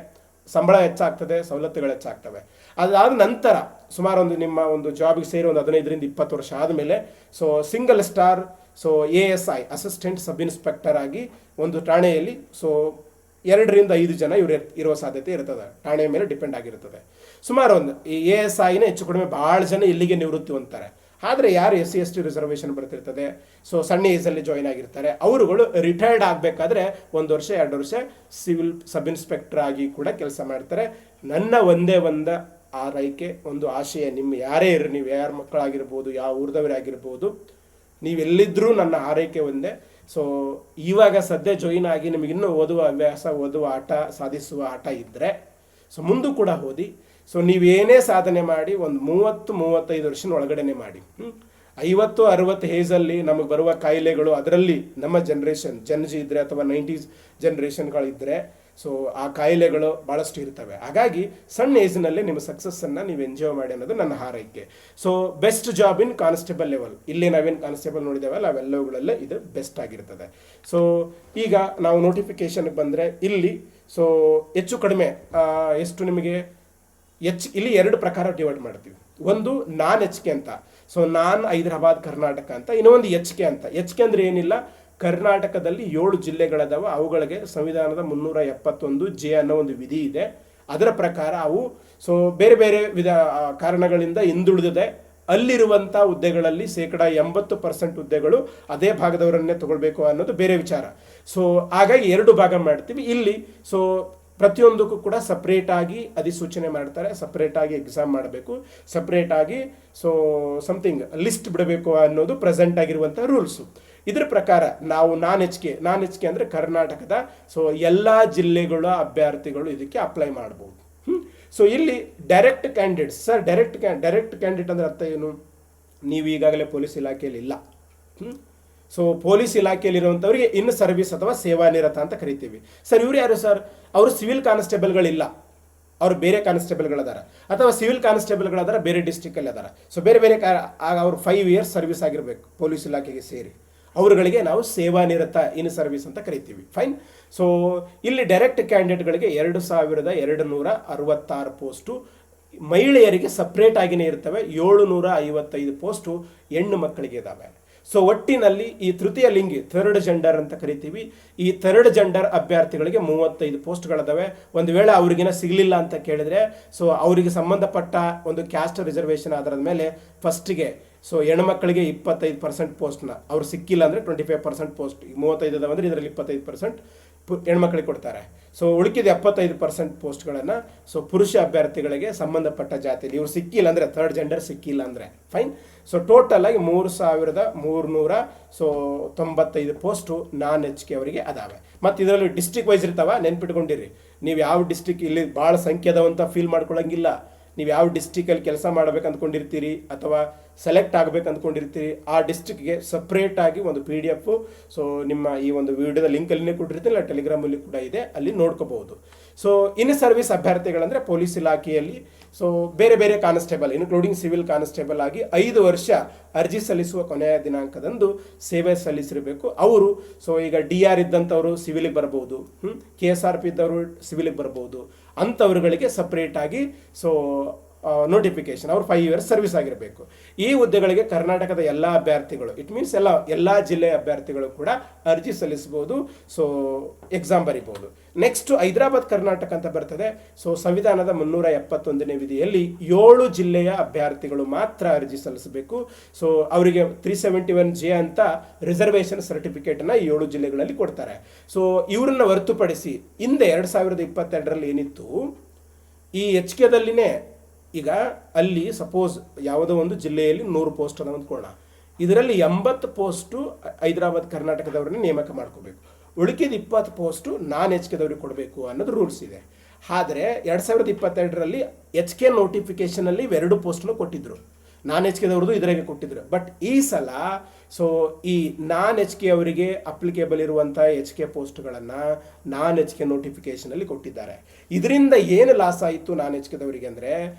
ಸಂಬಳ ಹೆಚ್ಚಾಗ್ತದೆ, ಸವಲತ್ತುಗಳು ಹೆಚ್ಚಾಗ್ತವೆ. ಅದಾದ ನಂತರ ಸುಮಾರು ನಿಮ್ಮ ಒಂದು ಜಾಬಿಗೆ ಸೇರಿ ಒಂದು 15ರಿಂದ 20 ವರ್ಷ ಆದಮೇಲೆ so single star so ASI assistant sub inspector ಆಗಿ ಒಂದು ಠಾಣೆಯಲ್ಲಿ ಸೊ 2 ರಿಂದ 5 ಜನ ಇವರು ಇರುವ ಸಾಧ್ಯತೆ ಇರ್ತದೆ. ಠಾಣೆಯ ಮೇಲೆ ಡಿಪೆಂಡ್ ಆಗಿರ್ತದೆ. ಸುಮಾರು ಒಂದು ಈ ASIನ ಹೆಚ್ಚು ಕಡಿಮೆ ಭಾಳ ಜನ ಇಲ್ಲಿಗೆ ನಿವೃತ್ತಿ ಹೊಂದ್ತಾರೆ. ಆದರೆ ಯಾರು SC/ST ರಿಸರ್ವೇಷನ್ ಬರ್ತಿರ್ತದೆ, ಸೊ ಸಣ್ಣ ಏಜಲ್ಲಿ ಜಾಯ್ನ್ ಆಗಿರ್ತಾರೆ, ಅವರುಗಳು ರಿಟೈರ್ಡ್ ಆಗಬೇಕಾದ್ರೆ 1 ವರ್ಷ 2 ವರ್ಷ ಸಿವಿಲ್ ಸಬ್ ಇನ್ಸ್ಪೆಕ್ಟರ್ ಆಗಿ ಕೂಡ ಕೆಲಸ ಮಾಡ್ತಾರೆ. ನನ್ನ ಒಂದೇ ಆರೈಕೆ, ಒಂದು ಆಶಯ, ನಿಮ್ಮ ಯಾರೇ ಇರ್ರಿ, ನೀವು ಯಾರ ಮಕ್ಕಳಾಗಿರ್ಬೋದು, ಯಾವ ಊರ್ದವರೇ ಆಗಿರ್ಬೋದು, ನೀವೆಲ್ಲಿದ್ದರೂ ನನ್ನ ಆರೈಕೆ ಒಂದೇ. ಸೊ ಇವಾಗ ಸದ್ಯ ಜಾಯಿನ್ ಆಗಿ ನಿಮಗಿನ್ನೂ ಓದುವ ಹವ್ಯಾಸ, ಓದುವ ಆಟ, ಸಾಧಿಸುವ ಆಟ ಇದ್ದರೆ ಸೊ ಮುಂದೂ ಕೂಡ ಓದಿ. ಸೊ ನೀವೇನೇ ಸಾಧನೆ ಮಾಡಿ ಒಂದು 30-35 ವರ್ಷದ ಒಳಗಡೆನೆ ಮಾಡಿ. 50-60 ಏಜಲ್ಲಿ ನಮಗೆ ಬರುವ ಕಾಯಿಲೆಗಳು, ಅದರಲ್ಲಿ ನಮ್ಮ ಜನ್ಜಿ ಇದ್ದರೆ ಅಥವಾ 90s ಜನ್ರೇಷನ್ಗಳಿದ್ದರೆ ಸೊ ಆ ಕಾಯಿಲೆಗಳು ಭಾಳಷ್ಟು ಇರ್ತವೆ. ಹಾಗಾಗಿ ಸಣ್ಣ ಏಜ್ನಲ್ಲೇ ನಿಮ್ಮ ಸಕ್ಸಸ್ಸನ್ನು ನೀವು ಎಂಜಾಯ್ ಮಾಡಿ ಅನ್ನೋದು ನನ್ನ ಹಾರೈಕೆ. So best job in constable level, ಇಲ್ಲಿ ನಾವೇನು ಕಾನ್ಸ್ಟೇಬಲ್ ನೋಡಿದ್ದೇವಲ್ಲ ಅವೆಲ್ಲವುಗಳಲ್ಲೇ ಇದು ಬೆಸ್ಟ್ ಆಗಿರ್ತದೆ. ಸೊ ಈಗ ನಾವು ನೋಟಿಫಿಕೇಶನ್ಗೆ ಬಂದರೆ ಇಲ್ಲಿ ಸೊ ಹೆಚ್ಚು ಕಡಿಮೆ ಎಷ್ಟು ನಿಮಗೆ ಇಲ್ಲಿ 2 ಪ್ರಕಾರ ಡಿವೈಡ್ ಮಾಡ್ತೀವಿ. ಒಂದು ನಾನ್ HK ಅಂತ, ಸೊ ನಾನ್ ಹೈದರಾಬಾದ್ ಕರ್ನಾಟಕ ಅಂತ, ಇನ್ನೊಂದು HK ಅಂತ. HK ಅಂದರೆ ಏನಿಲ್ಲ, ಕರ್ನಾಟಕದಲ್ಲಿ 7 ಜಿಲ್ಲೆಗಳದಾವ, ಅವುಗಳಿಗೆ ಸಂವಿಧಾನದ 371J ಅನ್ನೋ ಒಂದು ವಿಧಿ ಇದೆ. ಅದರ ಪ್ರಕಾರ ಅವು ಸೊ ಬೇರೆ ಬೇರೆ ಕಾರಣಗಳಿಂದ ಹಿಂದುಳಿದಿದೆ. ಅಲ್ಲಿರುವಂಥ ಹುದ್ದೆಗಳಲ್ಲಿ 80% ಹುದ್ದೆಗಳು ಅದೇ ಭಾಗದವರನ್ನೇ ತಗೊಳ್ಬೇಕು ಅನ್ನೋದು ಬೇರೆ ವಿಚಾರ. ಸೊ ಹಾಗಾಗಿ 2 ಭಾಗ ಮಾಡ್ತೀವಿ ಇಲ್ಲಿ. ಸೊ ಪ್ರತಿಯೊಂದಕ್ಕೂ ಕೂಡ ಸಪ್ರೇಟಾಗಿ ಅಧಿಸೂಚನೆ ಮಾಡ್ತಾರೆ, ಸಪ್ರೇಟಾಗಿ ಎಕ್ಸಾಮ್ ಮಾಡಬೇಕು, ಸಪ್ರೇಟಾಗಿ ಸೊ ಸಮಥಿಂಗ್ ಲಿಸ್ಟ್ ಬಿಡಬೇಕು ಅನ್ನೋದು ಪ್ರೆಸೆಂಟ್ ಆಗಿರುವಂಥ ರೂಲ್ಸು. ಇದರ ಪ್ರಕಾರ ನಾವು ನಾನ್ HK ಅಂದರೆ ಕರ್ನಾಟಕದ ಸೊ ಎಲ್ಲ ಜಿಲ್ಲೆಗಳ ಅಭ್ಯರ್ಥಿಗಳು ಇದಕ್ಕೆ ಅಪ್ಲೈ ಮಾಡ್ಬೋದು. ಸೊ ಇಲ್ಲಿ direct candidates, sir direct candidate ಅಂದರೆ ಅರ್ಥ ಏನು? ನೀವು ಈಗಾಗಲೇ ಪೊಲೀಸ್ ಇಲಾಖೆಯಲ್ಲಿ ಇಲ್ಲ. ಸೊ ಪೊಲೀಸ್ ಇಲಾಖೆಯಲ್ಲಿರುವಂಥವ್ರಿಗೆ ಇನ್ ಸರ್ವಿಸ್ ಅಥವಾ ಸೇವಾ ನಿರತ ಅಂತ ಕರಿತೀವಿ. ಸರ್ ಇವ್ರು ಯಾರು ಸರ್? ಅವರು ಸಿವಿಲ್ ಕಾನ್ಸ್ಟೇಬಲ್ಗಳಿಲ್ಲ, ಅವರು ಬೇರೆ ಕಾನ್ಸ್ಟೇಬಲ್ಗಳದಾರ, ಅಥವಾ ಸಿವಿಲ್ ಕಾನ್ಸ್ಟೇಬಲ್ಗಳದಾರ ಬೇರೆ ಡಿಸ್ಟಿಕಲ್ಲಿ ಅದಾರ. ಸೊ ಬೇರೆ ಬೇರೆ ಅವ್ರು 5 years ಸರ್ವಿಸ್ ಆಗಿರಬೇಕು ಪೊಲೀಸ್ ಇಲಾಖೆಗೆ ಸೇರಿ. ಅವರುಗಳಿಗೆ ನಾವು ಸೇವಾ ನಿರತ ಇನ್ ಸರ್ವಿಸ್ ಅಂತ ಕರಿತೀವಿ. ಫೈನ್. ಸೊ ಇಲ್ಲಿ ಡೈರೆಕ್ಟ್ ಕ್ಯಾಂಡಿಡೇಟ್ಗಳಿಗೆ 2266 ಪೋಸ್ಟು, ಮಹಿಳೆಯರಿಗೆ ಸಪ್ರೇಟ್ ಆಗಿನೇ ಇರ್ತವೆ. 755 ಪೋಸ್ಟು ಹೆಣ್ಣು ಮಕ್ಕಳಿಗೆ ಇದ್ದಾವೆ. ಸೊ ಒಟ್ಟಿನಲ್ಲಿ ಈ ತೃತೀಯ ಲಿಂಗಿ, ಥರ್ಡ್ ಜೆಂಡರ್ ಅಂತ ಕರಿತೀವಿ, ಈ ಥರ್ಡ್ ಜೆಂಡರ್ ಅಭ್ಯರ್ಥಿಗಳಿಗೆ 35 ಪೋಸ್ಟ್ಗಳಿದಾವೆ. ಒಂದು ವೇಳೆ ಅವ್ರಿಗೇನ ಸಿಗಲಿಲ್ಲ ಅಂತ ಕೇಳಿದ್ರೆ ಸೊ ಅವರಿಗೆ ಸಂಬಂಧಪಟ್ಟ ಒಂದು ಕ್ಯಾಸ್ಟ್ ರಿಸರ್ವೇಷನ್ ಆಧಾರದ ಮೇಲೆ ಫಸ್ಟಿಗೆ ಸೊ ಹೆಣ್ಮಕ್ಕಳಿಗೆ 25% ಪೋಸ್ಟ್ನ, ಅವ್ರು ಸಿಕ್ಕಿಲ್ಲ ಅಂದರೆ 25% ಪೋಸ್ಟ್, 35 ಅದಾವ ಅಂದರೆ ಇದರಲ್ಲಿ 25% ಹೆಣ್ಮಕ್ಳಿಗೆ ಕೊಡ್ತಾರೆ. ಸೊ ಉಳಿಕಿದ 75% ಪೋಸ್ಟ್ಗಳನ್ನು ಸೊ ಪುರುಷ ಅಭ್ಯರ್ಥಿಗಳಿಗೆ ಸಂಬಂಧಪಟ್ಟ ಜಾತಿಯಲ್ಲಿ ಇವ್ರು ಸಿಕ್ಕಿಲ್ಲ ಅಂದರೆ, ಥರ್ಡ್ ಜೆಂಡರ್ ಸಿಕ್ಕಿಲ್ಲ ಅಂದರೆ. ಫೈನ್. ಸೊ ಟೋಟಲ್ ಆಗಿ 3395 ಪೋಸ್ಟು ನಾನ್ HK ಅವರಿಗೆ ಅದಾವೆ. ಮತ್ತು ಇದರಲ್ಲಿ ಡಿಸ್ಟ್ರಿಕ್ಟ್ ವೈಸ್ ಇರ್ತಾವ, ನೆನ್ಪಿಟ್ಕೊಂಡಿರಿ. ನೀವು ಯಾವ ಡಿಸ್ಟ್ರಿಕ್ಟ್ ಇಲ್ಲಿ ಭಾಳ ಸಂಖ್ಯೆ ಅದಾವಂತ ಫೀಲ್ ಮಾಡ್ಕೊಳ್ಳೋಂಗಿಲ್ಲ. ನೀವು ಯಾವ ಡಿಸ್ಟ್ರಿಕ್ಟಲ್ಲಿ ಕೆಲಸ ಮಾಡಬೇಕು ಅಂದ್ಕೊಂಡಿರ್ತೀರಿ ಅಥವಾ ಸೆಲೆಕ್ಟ್ ಆಗಬೇಕು ಅಂದ್ಕೊಂಡಿರ್ತೀರಿ, ಆ ಡಿಸ್ಟ್ರಿಕ್ಗೆ ಸಪ್ರೇಟಾಗಿ ಒಂದು PDF ಸೊ ನಿಮ್ಮ ಈ ಒಂದು ವಿಡಿಯೋದ ಲಿಂಕಲ್ಲಿನೇ ಕೊಟ್ಟಿರ್ತೀನಿ, ಟೆಲಿಗ್ರಾಮಲ್ಲಿ ಕೂಡ ಇದೆ, ಅಲ್ಲಿ ನೋಡ್ಕೋಬಹುದು. ಸೊ ಇನ್ ಸರ್ವಿಸ್ ಅಭ್ಯರ್ಥಿಗಳಂದರೆ ಪೊಲೀಸ್ ಇಲಾಖೆಯಲ್ಲಿ ಸೊ ಬೇರೆ ಬೇರೆ ಕಾನ್ಸ್ಟೇಬಲ್ ಇನ್ಕ್ಲೂಡಿಂಗ್ ಸಿವಿಲ್ ಕಾನ್ಸ್ಟೇಬಲ್ ಆಗಿ 5 ವರ್ಷ ಅರ್ಜಿ ಸಲ್ಲಿಸುವ ಕೊನೆಯ ದಿನಾಂಕದಂದು ಸೇವೆ ಸಲ್ಲಿಸಿರಬೇಕು. ಅವರು ಸೊ ಈಗ DR ಇದ್ದಂಥವರು ಸಿವಿಲಿಗೆ ಬರ್ಬೋದು, KSRP ಇದ್ದವರು ಸಿವಿಲಿಗೆ ಬರ್ಬೋದು. ಅಂಥವ್ರುಗಳಿಗೆ ಸಪ್ರೇಟಾಗಿ ಸೊ ನೋಟಿಫಿಕೇಶನ್, ಅವ್ರು 5 years ಸರ್ವಿಸ್ ಆಗಿರಬೇಕು. ಈ ಹುದ್ದೆಗಳಿಗೆ ಕರ್ನಾಟಕದ ಎಲ್ಲ ಅಭ್ಯರ್ಥಿಗಳು, ಇಟ್ ಮೀನ್ಸ್ ಎಲ್ಲ ಜಿಲ್ಲೆಯ ಅಭ್ಯರ್ಥಿಗಳು ಕೂಡ ಅರ್ಜಿ ಸಲ್ಲಿಸಬಹುದು. ಸೊ ಎಕ್ಸಾಮ್ ಬರಿಬಹುದು. ನೆಕ್ಸ್ಟ್ ಹೈದರಾಬಾದ್ ಕರ್ನಾಟಕ ಅಂತ ಬರ್ತದೆ. ಸೊ ಸಂವಿಧಾನದ 371ನೇ ವಿಧಿಯಲ್ಲಿ 7 ಜಿಲ್ಲೆಯ ಅಭ್ಯರ್ಥಿಗಳು ಮಾತ್ರ ಅರ್ಜಿ ಸಲ್ಲಿಸಬೇಕು. ಸೊ ಅವರಿಗೆ 371J ಅಂತ ರಿಸರ್ವೇಷನ್ ಸರ್ಟಿಫಿಕೇಟನ್ನು 7 ಜಿಲ್ಲೆಗಳಲ್ಲಿ ಕೊಡ್ತಾರೆ. ಸೊ ಇವರನ್ನ ಹೊರತುಪಡಿಸಿ ಹಿಂದೆ 2022ರಲ್ಲಿ ಏನಿತ್ತು, ಈ HKದಲ್ಲಿನೇ ಈಗ ಅಲ್ಲಿ ಸಪೋಸ್ ಯಾವುದೋ ಒಂದು ಜಿಲ್ಲೆಯಲ್ಲಿ 100 ಪೋಸ್ಟ್ ಅದ ಅಂದ್ಕೊಳ್ಳೋಣ, ಇದರಲ್ಲಿ 80 ಪೋಸ್ಟು ಹೈದರಾಬಾದ್ ಕರ್ನಾಟಕದವ್ರನ್ನ ನೇಮಕ ಮಾಡ್ಕೋಬೇಕು, ಉಳಿಕೆದ 20 ಪೋಸ್ಟು ನಾನ್ HKದವ್ರಿಗೆ ಕೊಡಬೇಕು ಅನ್ನೋದು ರೂಲ್ಸ್ ಇದೆ. ಆದರೆ 2022ರಲ್ಲಿ HK ನೋಟಿಫಿಕೇಶನಲ್ಲಿ 2 ಪೋಸ್ಟ್ನು ಕೊಟ್ಟಿದ್ರು, ನಾನ್ HKದವ್ರದ್ದು ಇದರಾಗೆ ಕೊಟ್ಟಿದ್ರು. ಬಟ್ ಈ ಸಲ ಸೊ ಈ ನಾನ್ HK ಅವರಿಗೆ ಅಪ್ಲಿಕೇಬಲ್ ಇರುವಂಥ HK ಪೋಸ್ಟ್ಗಳನ್ನು ನಾನ್ HK ನೋಟಿಫಿಕೇಶನಲ್ಲಿ ಕೊಟ್ಟಿದ್ದಾರೆ. ಇದರಿಂದ ಏನು ಲಾಸ್ ಆಯಿತು ನಾನ್ HKದವರಿಗೆ ಅಂದರೆ,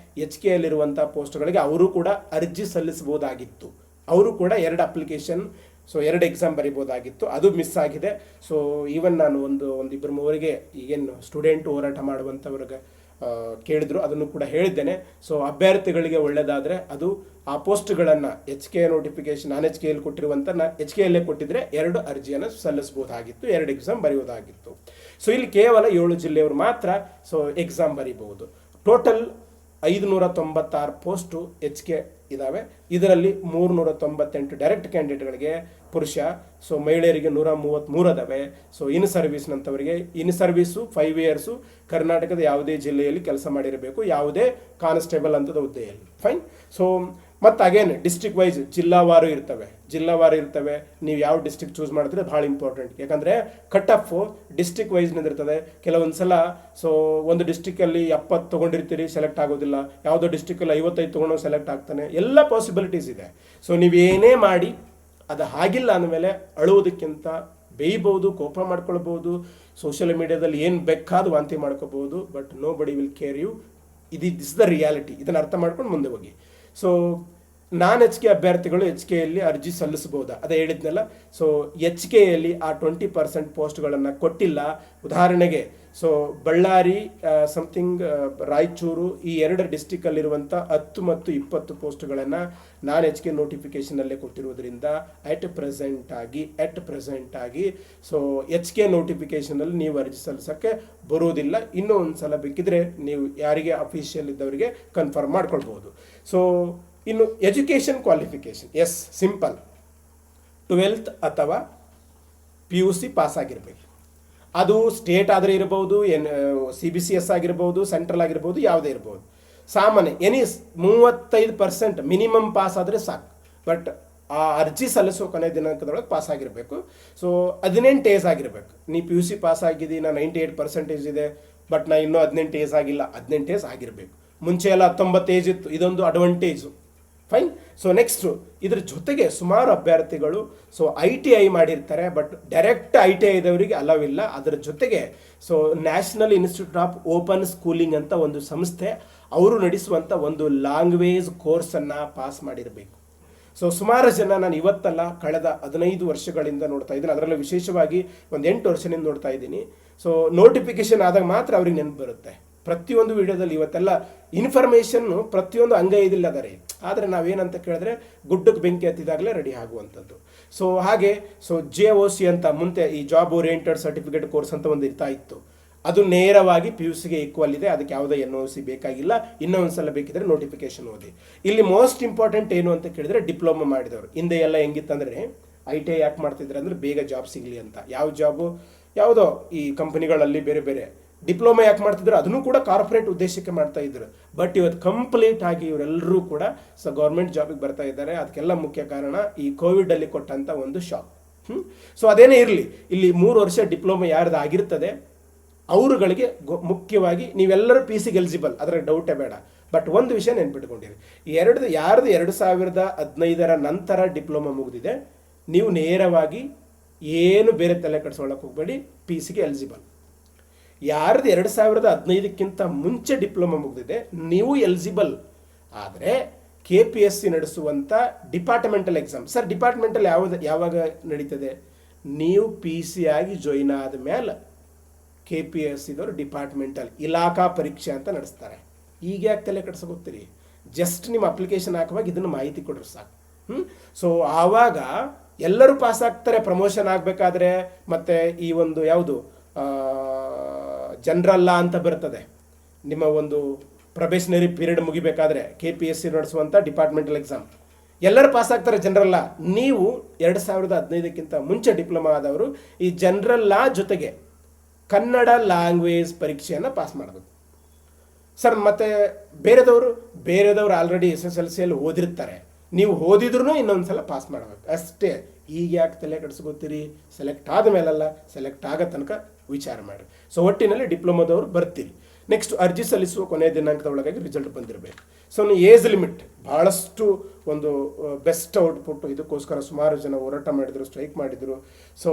HKಯಲ್ಲಿರುವಂಥ ಪೋಸ್ಟ್ಗಳಿಗೆ ಅವರು ಕೂಡ ಅರ್ಜಿ ಸಲ್ಲಿಸಬಹುದಾಗಿತ್ತು, ಅವರು ಕೂಡ 2 ಅಪ್ಲಿಕೇಶನ್ ಸೊ 2 ಎಕ್ಸಾಮ್ ಬರಿಬೋದಾಗಿತ್ತು, ಅದು ಮಿಸ್ ಆಗಿದೆ. ಸೊ ಈವನ್ ನಾನು ಒಂದು 2-3 ಈಗೇನು ಸ್ಟೂಡೆಂಟ್ ಹೋರಾಟ ಮಾಡುವಂಥವ್ರಿಗೆ ಕೇಳಿದ್ರು, ಅದನ್ನು ಕೂಡ ಹೇಳಿದ್ದೇನೆ. ಸೊ ಅಭ್ಯರ್ಥಿಗಳಿಗೆ ಒಳ್ಳೆಯದಾದರೆ ಅದು ಆ ಪೋಸ್ಟ್ಗಳನ್ನು ಎಚ್ ಕೆ ನೋಟಿಫಿಕೇಶನ್ ನಾನ್ ಎಚ್ ಕೆ ಎಲ್ಲಿ ಕೊಟ್ಟಿರುವಂಥ ಎಚ್ ಕೆ ಎಲ್ಲೇ ಕೊಟ್ಟಿದ್ರೆ 2 ಅರ್ಜಿಯನ್ನು ಸಲ್ಲಿಸಬಹುದಾಗಿತ್ತು, 2 ಎಕ್ಸಾಮ್ ಬರೆಯೋದಾಗಿತ್ತು. ಸೊ ಇಲ್ಲಿ ಕೇವಲ 7 ಜಿಲ್ಲೆಯವರು ಮಾತ್ರ ಸೊ ಎಕ್ಸಾಮ್ ಬರೀಬಹುದು. ಟೋಟಲ್ 596 ಪೋಸ್ಟು ಎಚ್ ಕೆ ಇದ್ದಾವೆ. ಇದರಲ್ಲಿ 398 ಡೈರೆಕ್ಟ್ ಕ್ಯಾಂಡಿಡೇಟ್ಗಳಿಗೆ ಪುರುಷ, ಸೊ ಮಹಿಳೆಯರಿಗೆ 133 ಅದಾವೆ. ಸೊ ಇನ್ ಸರ್ವಿಸ್ನಂಥವರಿಗೆ ಇನ್ ಸರ್ವಿಸು 5 ಇಯರ್ಸು ಕರ್ನಾಟಕದ ಯಾವುದೇ ಜಿಲ್ಲೆಯಲ್ಲಿ ಕೆಲಸ ಮಾಡಿರಬೇಕು, ಯಾವುದೇ ಕಾನ್ಸ್ಟೇಬಲ್ ಅಂತದ ಹುದ್ದೆಯಲ್ಲಿ. ಫೈನ್. ಸೊ ಮತ್ತು ಅಗೇನ್ ಡಿಸ್ಟ್ರಿಕ್ಟ್ ವೈಸ್ ಜಿಲ್ಲಾವಾರು ಇರ್ತವೆ. ನೀವು ಯಾವ ಡಿಸ್ಟ್ರಿಕ್ಟ್ ಚೂಸ್ ಮಾಡಿದ್ರೆ ಭಾಳ ಇಂಪಾರ್ಟೆಂಟ್. ಯಾಕಂದರೆ ಕಟ್ ಆಫ್ ಡಿಸ್ಟ್ರಿಕ್ಟ್ ವೈಸ್ನಿಂದ ಇರ್ತದೆ. ಕೆಲವೊಂದು ಸಲ ಸೊ ಒಂದು ಡಿಸ್ಟ್ರಿಕ್ಕಲ್ಲಿ 70 ತೊಗೊಂಡಿರ್ತೀರಿ, ಸೆಲೆಕ್ಟ್ ಆಗೋದಿಲ್ಲ. ಯಾವುದೋ ಡಿಸ್ಟ್ರಿಕ್ಕಲ್ಲಿ 55 ತೊಗೊಂಡು ಸೆಲೆಕ್ಟ್ ಆಗ್ತಾನೆ. ಎಲ್ಲ ಪಾಸಿಬಿಲಿಟೀಸ್ ಇದೆ. ಸೊ ನೀವೇನೇ ಮಾಡಿ ಅದು ಆಗಿಲ್ಲ ಅಂದಮೇಲೆ ಅಳುವುದಕ್ಕಿಂತ ಬೇಯ್ಬೋದು, ಕೋಪ ಮಾಡ್ಕೊಳ್ಬೋದು, ಸೋಷಿಯಲ್ ಮೀಡಿಯಾದಲ್ಲಿ ಏನು ಬೇಕಾದ ವಾಂತಿ ಮಾಡ್ಕೋಬೋದು. But nobody will care you. This the reality. ಇದನ್ನು ಅರ್ಥ ಮಾಡ್ಕೊಂಡು ಮುಂದೆ ಹೋಗಿ. ಸೊ ನಾನ್ ಎಚ್ ಕೆ ಅಭ್ಯರ್ಥಿಗಳು ಎಚ್ ಕೆಯಲ್ಲಿ ಅರ್ಜಿ ಸಲ್ಲಿಸಬಹುದಾ ಅದೇ ಹೇಳಿದ್ನಲ್ಲ. ಸೊ ಎಚ್ ಕೆಯಲ್ಲಿ ಆ 20% ಪೋಸ್ಟ್ಗಳನ್ನು ಕೊಟ್ಟಿಲ್ಲ. ಉದಾಹರಣೆಗೆ ಸೊ ಬಳ್ಳಾರಿ, ಸಮಥಿಂಗ್ ರಾಯಚೂರು, ಈ 2 ಡಿಸ್ಟಿಕಲ್ಲಿರುವಂಥ 10 ಮತ್ತು 20 ಪೋಸ್ಟ್ಗಳನ್ನು ನಾನ್ ಎಚ್ ಕೆ ನೋಟಿಫಿಕೇಷನಲ್ಲೇ ಕೊಟ್ಟಿರುವುದರಿಂದ ಎಟ್ ಪ್ರೆಸೆಂಟ್ ಆಗಿ ಸೊ ಎಚ್ ಕೆ ನೋಟಿಫಿಕೇಷನಲ್ಲಿ ನೀವು ಅರ್ಜಿ ಸಲ್ಲಿಸೋಕ್ಕೆ ಬರೋದಿಲ್ಲ. ಇನ್ನೂ ಒಂದು ಸಲ ಬೇಕಿದ್ರೆ ನೀವು ಯಾರಿಗೆ ಅಫಿಷಿಯಲ್ ಇದ್ದವರಿಗೆ ಕನ್ಫರ್ಮ್ ಮಾಡ್ಕೊಳ್ಬೋದು. ಸೊ ಇನ್ನು education qualification, S simple, 12th ಅಥವಾ PUC ಪಾಸ್ ಆಗಿರಬೇಕು. ಅದು ಸ್ಟೇಟ್ ಆದರೆ ಇರ್ಬೋದು, CBCS ಆಗಿರ್ಬೋದು, ಸೆಂಟ್ರಲ್ ಆಗಿರ್ಬೋದು, ಯಾವುದೇ ಇರ್ಬೋದು. ಸಾಮಾನ್ಯ 35% ಮಿನಿಮಮ್ ಪಾಸ್ ಆದರೆ ಸಾಕು. ಬಟ್ ಆ ಅರ್ಜಿ ಸಲ್ಲಿಸೋ ಕೊನೆ ದಿನಾಂಕದೊಳಗೆ ಪಾಸ್ ಆಗಿರಬೇಕು. ಸೊ 18 ಏಜ್ ಆಗಿರಬೇಕು. ನೀ PUC ಪಾಸ್ ಆಗಿದ್ದೀನಿ, ನಾನು 98% ಇದೆ, ಬಟ್ ನಾ ಇನ್ನೂ 18 ಏಜ್ ಆಗಿಲ್ಲ, 18 ಏಜ್ ಆಗಿರಬೇಕು. ಮುಂಚೆ ಎಲ್ಲ 19 ಏಜ್ ಇತ್ತು, ಇದೊಂದು ಅಡ್ವಾಂಟೇಜು. ಫೈನ್. ಸೊ ನೆಕ್ಸ್ಟು ಇದ್ರ ಜೊತೆಗೆ ಸುಮಾರು ಅಭ್ಯರ್ಥಿಗಳು ಸೊ ITI ಮಾಡಿರ್ತಾರೆ, ಬಟ್ ಡೈರೆಕ್ಟ್ ITI ಇದ್ದವರಿಗೆ ಅಲವಿಲ್ಲ. ಅದರ ಜೊತೆಗೆ so national institute of open schooling ಅಂತ ಒಂದು ಸಂಸ್ಥೆ, ಅವರು ನಡೆಸುವಂಥ ಒಂದು ಲ್ಯಾಂಗ್ವೇಜ್ ಕೋರ್ಸನ್ನು ಪಾಸ್ ಮಾಡಿರಬೇಕು. ಸೊ ಸುಮಾರು ಜನ ನಾನು ಇವತ್ತಲ್ಲ ಕಳೆದ 15 ವರ್ಷಗಳಿಂದ ನೋಡ್ತಾ ಇದ್ದೀನಿ. ಅದರಲ್ಲೂ ವಿಶೇಷವಾಗಿ ಒಂದು 8 ವರ್ಷದಿಂದ ನೋಡ್ತಾ ಇದ್ದೀನಿ. ಸೊ ನೋಟಿಫಿಕೇಶನ್ ಆದಾಗ ಮಾತ್ರ ಅವ್ರಿಗೆ ನೆನಪು ಬರುತ್ತೆ. ಪ್ರತಿಯೊಂದು ವಿಡಿಯೋದಲ್ಲಿ ಇವತ್ತೆಲ್ಲ ಇನ್ಫಾರ್ಮೇಷನ್ನು ಪ್ರತಿಯೊಂದು ಅಂಗೈದಿಲ್ಲ ಅದರೇ. ಆದರೆ ನಾವೇನಂತ ಕೇಳಿದ್ರೆ ಗುಡ್ಡಕ್ಕೆ ಬೆಂಕಿ ಹತ್ತಿದಾಗಲೇ ರೆಡಿ ಆಗುವಂಥದ್ದು. ಸೊ ಹಾಗೆ ಸೊ JOC ಅಂತ ಮುಂದೆ ಈ ಜಾಬ್ ಓರಿಯೆಂಟೆಡ್ ಸರ್ಟಿಫಿಕೇಟ್ ಕೋರ್ಸ್ ಅಂತ ಒಂದು ಇರ್ತಾ ಇತ್ತು. ಅದು ನೇರವಾಗಿ PUCಗೆ ಈಕ್ವಲ್ ಇದೆ. ಅದಕ್ಕೆ ಯಾವುದೇ NOC ಬೇಕಾಗಿಲ್ಲ. ಇನ್ನೂ ಒಂದು ಸಲ ಬೇಕಿದ್ರೆ ನೋಟಿಫಿಕೇಶನ್ ಓದಿ. ಇಲ್ಲಿ ಮೋಸ್ಟ್ ಇಂಪಾರ್ಟೆಂಟ್ ಏನು ಅಂತ ಕೇಳಿದ್ರೆ ಡಿಪ್ಲೊಮಾ ಮಾಡಿದವರು. ಹಿಂದೆ ಎಲ್ಲ ಹೆಂಗಿತ್ತಂದರೆ ITI ಯಾಕೆ ಮಾಡ್ತಿದ್ರೆ ಅಂದರೆ ಬೇಗ ಜಾಬ್ ಸಿಗಲಿ ಅಂತ. ಯಾವ ಜಾಬು ಯಾವುದೋ ಈ ಕಂಪನಿಗಳಲ್ಲಿ ಬೇರೆ ಬೇರೆ. ಡಿಪ್ಲೊಮಾ ಯಾಕೆ ಮಾಡ್ತಿದ್ರು, ಅದನ್ನು ಕೂಡ ಕಾರ್ಪೊರೇಟ್ ಉದ್ದೇಶಕ್ಕೆ ಮಾಡ್ತಾ ಇದ್ರು. ಬಟ್ ಇವತ್ತು ಕಂಪ್ಲೀಟ್ ಆಗಿ ಇವರೆಲ್ಲರೂ ಕೂಡ ಸೊ ಗೌರ್ಮೆಂಟ್ ಜಾಬಿಗೆ ಬರ್ತಾ ಇದ್ದಾರೆ. ಅದಕ್ಕೆಲ್ಲ ಮುಖ್ಯ ಕಾರಣ ಈ ಕೋವಿಡಲ್ಲಿ ಕೊಟ್ಟಂಥ ಒಂದು ಶಾಕ್. ಸೊ ಅದೇನೇ ಇರಲಿ, ಇಲ್ಲಿ 3 ವರ್ಷ ಡಿಪ್ಲೊಮಾ ಯಾರ್ದು ಆಗಿರ್ತದೆ ಅವರುಗಳಿಗೆ ಮುಖ್ಯವಾಗಿ ನೀವೆಲ್ಲರೂ PCಗೆ ಎಲಿಜಿಬಲ್, ಅದರ ಡೌಟೇ ಬೇಡ. ಬಟ್ ಒಂದು ವಿಷಯ ನೆನ್ಪಿಟ್ಕೊಂಡಿರಿ, ಯಾರ್ದು 2015 ನಂತರ ಡಿಪ್ಲೊಮಾ ಮುಗಿದಿದೆ, ನೀವು ನೇರವಾಗಿ ಏನು ಬೇರೆ ತಲೆ ಕಟ್ಸ್ಕೊಳ್ಳೋಕೆ ಹೋಗಬೇಡಿ, PCಗೆ ಎಲಿಜಿಬಲ್. ಯಾರ್ದು 2015ಕ್ಕಿಂತ ಮುಂಚೆ ಡಿಪ್ಲೊಮಾ ಮುಗಿದಿದೆ ನೀವು ಎಲಿಜಿಬಲ್. ಆದರೆ KPSC ನಡೆಸುವಂಥ ಡಿಪಾರ್ಟ್ಮೆಂಟಲ್ ಎಕ್ಸಾಮ್, ಸರ್ ಡಿಪಾರ್ಟ್ಮೆಂಟಲ್ ಯಾವಾಗ ನಡೀತದೆ, ನೀವು PC ಆಗಿ ಜಾಯಿನ್ ಆದ ಮೇಲೆ KPSCದವರು ಡಿಪಾರ್ಟ್ಮೆಂಟಲ್ ಇಲಾಖಾ ಪರೀಕ್ಷೆ ಅಂತ ನಡೆಸ್ತಾರೆ. ಈಗ ಯಾಕೆ ತಲೆ ಕಟ್ಸೋಗೋಗ್ತೀರಿ, ಜಸ್ಟ್ ನಿಮ್ಮ ಅಪ್ಲಿಕೇಶನ್ ಹಾಕುವಾಗ ಇದನ್ನು ಮಾಹಿತಿ ಕೊಡ್ರಿ ಸಾಕು. ಸೊ ಆವಾಗ ಎಲ್ಲರೂ ಪಾಸ್ ಆಗ್ತಾರೆ ಪ್ರಮೋಷನ್ ಆಗಬೇಕಾದ್ರೆ. ಮತ್ತು ಈ ಒಂದು ಯಾವುದು ಜನರಲ್ಲ ಅಂತ ಬರ್ತದೆ, ನಿಮ್ಮ ಒಂದು ಪ್ರೊಬೇಷನರಿ ಪೀರಿಯಡ್ ಮುಗಿಬೇಕಾದ್ರೆ KPSC ನಡೆಸುವಂಥ ಡಿಪಾರ್ಟ್ಮೆಂಟಲ್ ಎಕ್ಸಾಮ್ ಎಲ್ಲರೂ ಪಾಸ್ ಆಗ್ತಾರೆ ಜನರಲ್ಲ. ನೀವು 2015ಕ್ಕಿಂತ ಮುಂಚೆ ಡಿಪ್ಲೊಮಾ ಆದವರು ಈ ಜನರಲ್ ಲಾ ಜೊತೆಗೆ ಕನ್ನಡ ಲ್ಯಾಂಗ್ವೇಜ್ ಪರೀಕ್ಷೆಯನ್ನು ಪಾಸ್ ಮಾಡಬೇಕು ಸರ್. ಮತ್ತು ಬೇರೆದವರು ಆಲ್ರೆಡಿ SSLCಯಲ್ಲಿ ಓದಿರ್ತಾರೆ, ನೀವು ಓದಿದ್ರೂ ಇನ್ನೊಂದು ಸಲ ಪಾಸ್ ಮಾಡಬೇಕು ಅಷ್ಟೇ. ಈಗ ಯಾಕೆ ತಲೆ ಕೆಡಿಸ್ಕೋತೀರಿ, ಸೆಲೆಕ್ಟ್ ಆದ ಮೇಲಲ್ಲ, ಸೆಲೆಕ್ಟ್ ಆಗೋ ತನಕ ವಿಚಾರ ಮಾಡಿ. ಸೊ ಒಟ್ಟಿನಲ್ಲಿ ಡಿಪ್ಲೊಮಾದವರು ಬರ್ತೀರಿ. ನೆಕ್ಸ್ಟ್ ಅರ್ಜಿ ಸಲ್ಲಿಸುವ ಕೊನೆಯ ದಿನಾಂಕದ ಒಳಗಾಗಿ ರಿಸಲ್ಟ್ ಬಂದಿರಬೇಕು. ಸೊ ಏಜ್ ಲಿಮಿಟ್ ಭಾಳಷ್ಟು ಒಂದು ಬೆಸ್ಟ್ ಔಟ್ಪುಟ್. ಇದಕ್ಕೋಸ್ಕರ ಸುಮಾರು ಜನ ಹೋರಾಟ ಮಾಡಿದರು, ಸ್ಟ್ರೈಕ್ ಮಾಡಿದರು. ಸೊ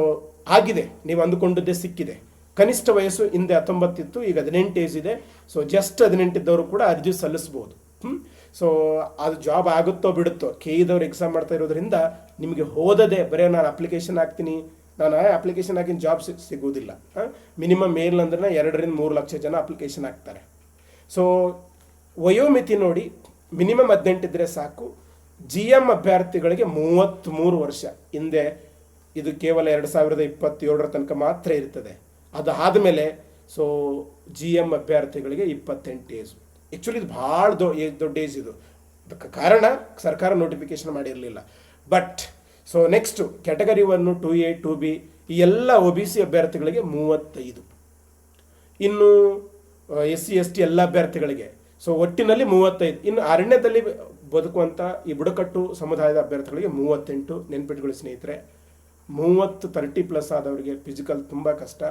ಆಗಿದೆ, ನೀವು ಅಂದುಕೊಂಡದ್ದೇ ಸಿಕ್ಕಿದೆ. ಕನಿಷ್ಠ ವಯಸ್ಸು ಹಿಂದೆ 19 ಇತ್ತು, ಈಗ 18 ಏಜ್ ಇದೆ. ಸೊ ಜಸ್ಟ್ 18 ಇದ್ದವರು ಕೂಡ ಅರ್ಜಿ ಸಲ್ಲಿಸ್ಬೋದು. ಸೊ ಅದು ಜಾಬ್ ಆಗುತ್ತೋ ಬಿಡುತ್ತೋ, KEದವ್ರು ಎಕ್ಸಾಮ್ ಮಾಡ್ತಾ ಇರೋದ್ರಿಂದ ನಿಮಗೆ ಹೋದದೆ ಬರೀ ನಾನು ಅಪ್ಲಿಕೇಶನ್ ಹಾಕ್ತೀನಿ, ನಾನು ಅಪ್ಲಿಕೇಶನ್ ಹಾಕಿನ ಜಾಬ್ ಸಿಗೋದಿಲ್ಲ. ಮಿನಿಮಮ್ ಏನಿಲ್ಲ ಅಂದ್ರೆ 2 ರಿಂದ 3 ಲಕ್ಷ ಜನ ಅಪ್ಲಿಕೇಶನ್ ಹಾಕ್ತಾರೆ. ಸೊ ವಯೋಮಿತಿ ನೋಡಿ ಮಿನಿಮಮ್ 18 ಇದ್ದರೆ ಸಾಕು. GM ಅಭ್ಯರ್ಥಿಗಳಿಗೆ 33 ವರ್ಷ. ಹಿಂದೆ ಇದು ಕೇವಲ 2027 ತನಕ ಮಾತ್ರ ಇರ್ತದೆ. ಅದಾದ ಮೇಲೆ ಸೊ GM ಅಭ್ಯರ್ಥಿಗಳಿಗೆ 28 ಏಜ್. ಆ್ಯಕ್ಚುಲಿ ಇದು ಭಾಳ ದೊಡ್ಡ ಏಜ್ ಇದು. ಅದಕ್ಕೆ ಕಾರಣ ಸರ್ಕಾರ ನೋಟಿಫಿಕೇಶನ್ ಮಾಡಿರಲಿಲ್ಲ. But so next category 1, 2A, 2B ಈ ಎಲ್ಲ OBC ಅಭ್ಯರ್ಥಿಗಳಿಗೆ 35. ಇನ್ನು SC ST ಎಲ್ಲ ಅಭ್ಯರ್ಥಿಗಳಿಗೆ ಸೊ ಒಟ್ಟಿನಲ್ಲಿ 35. ಇನ್ನು ಅರಣ್ಯದಲ್ಲಿ ಬದುಕುವಂಥ ಈ ಬುಡಕಟ್ಟು ಸಮುದಾಯದ ಅಭ್ಯರ್ಥಿಗಳಿಗೆ 38. ನೆನ್ಪಿಟ್ಕೊಳ್ಳಿ ಸ್ನೇಹಿತರೆ, 30+ ಆದವರಿಗೆ ಫಿಸಿಕಲ್ ತುಂಬ ಕಷ್ಟ.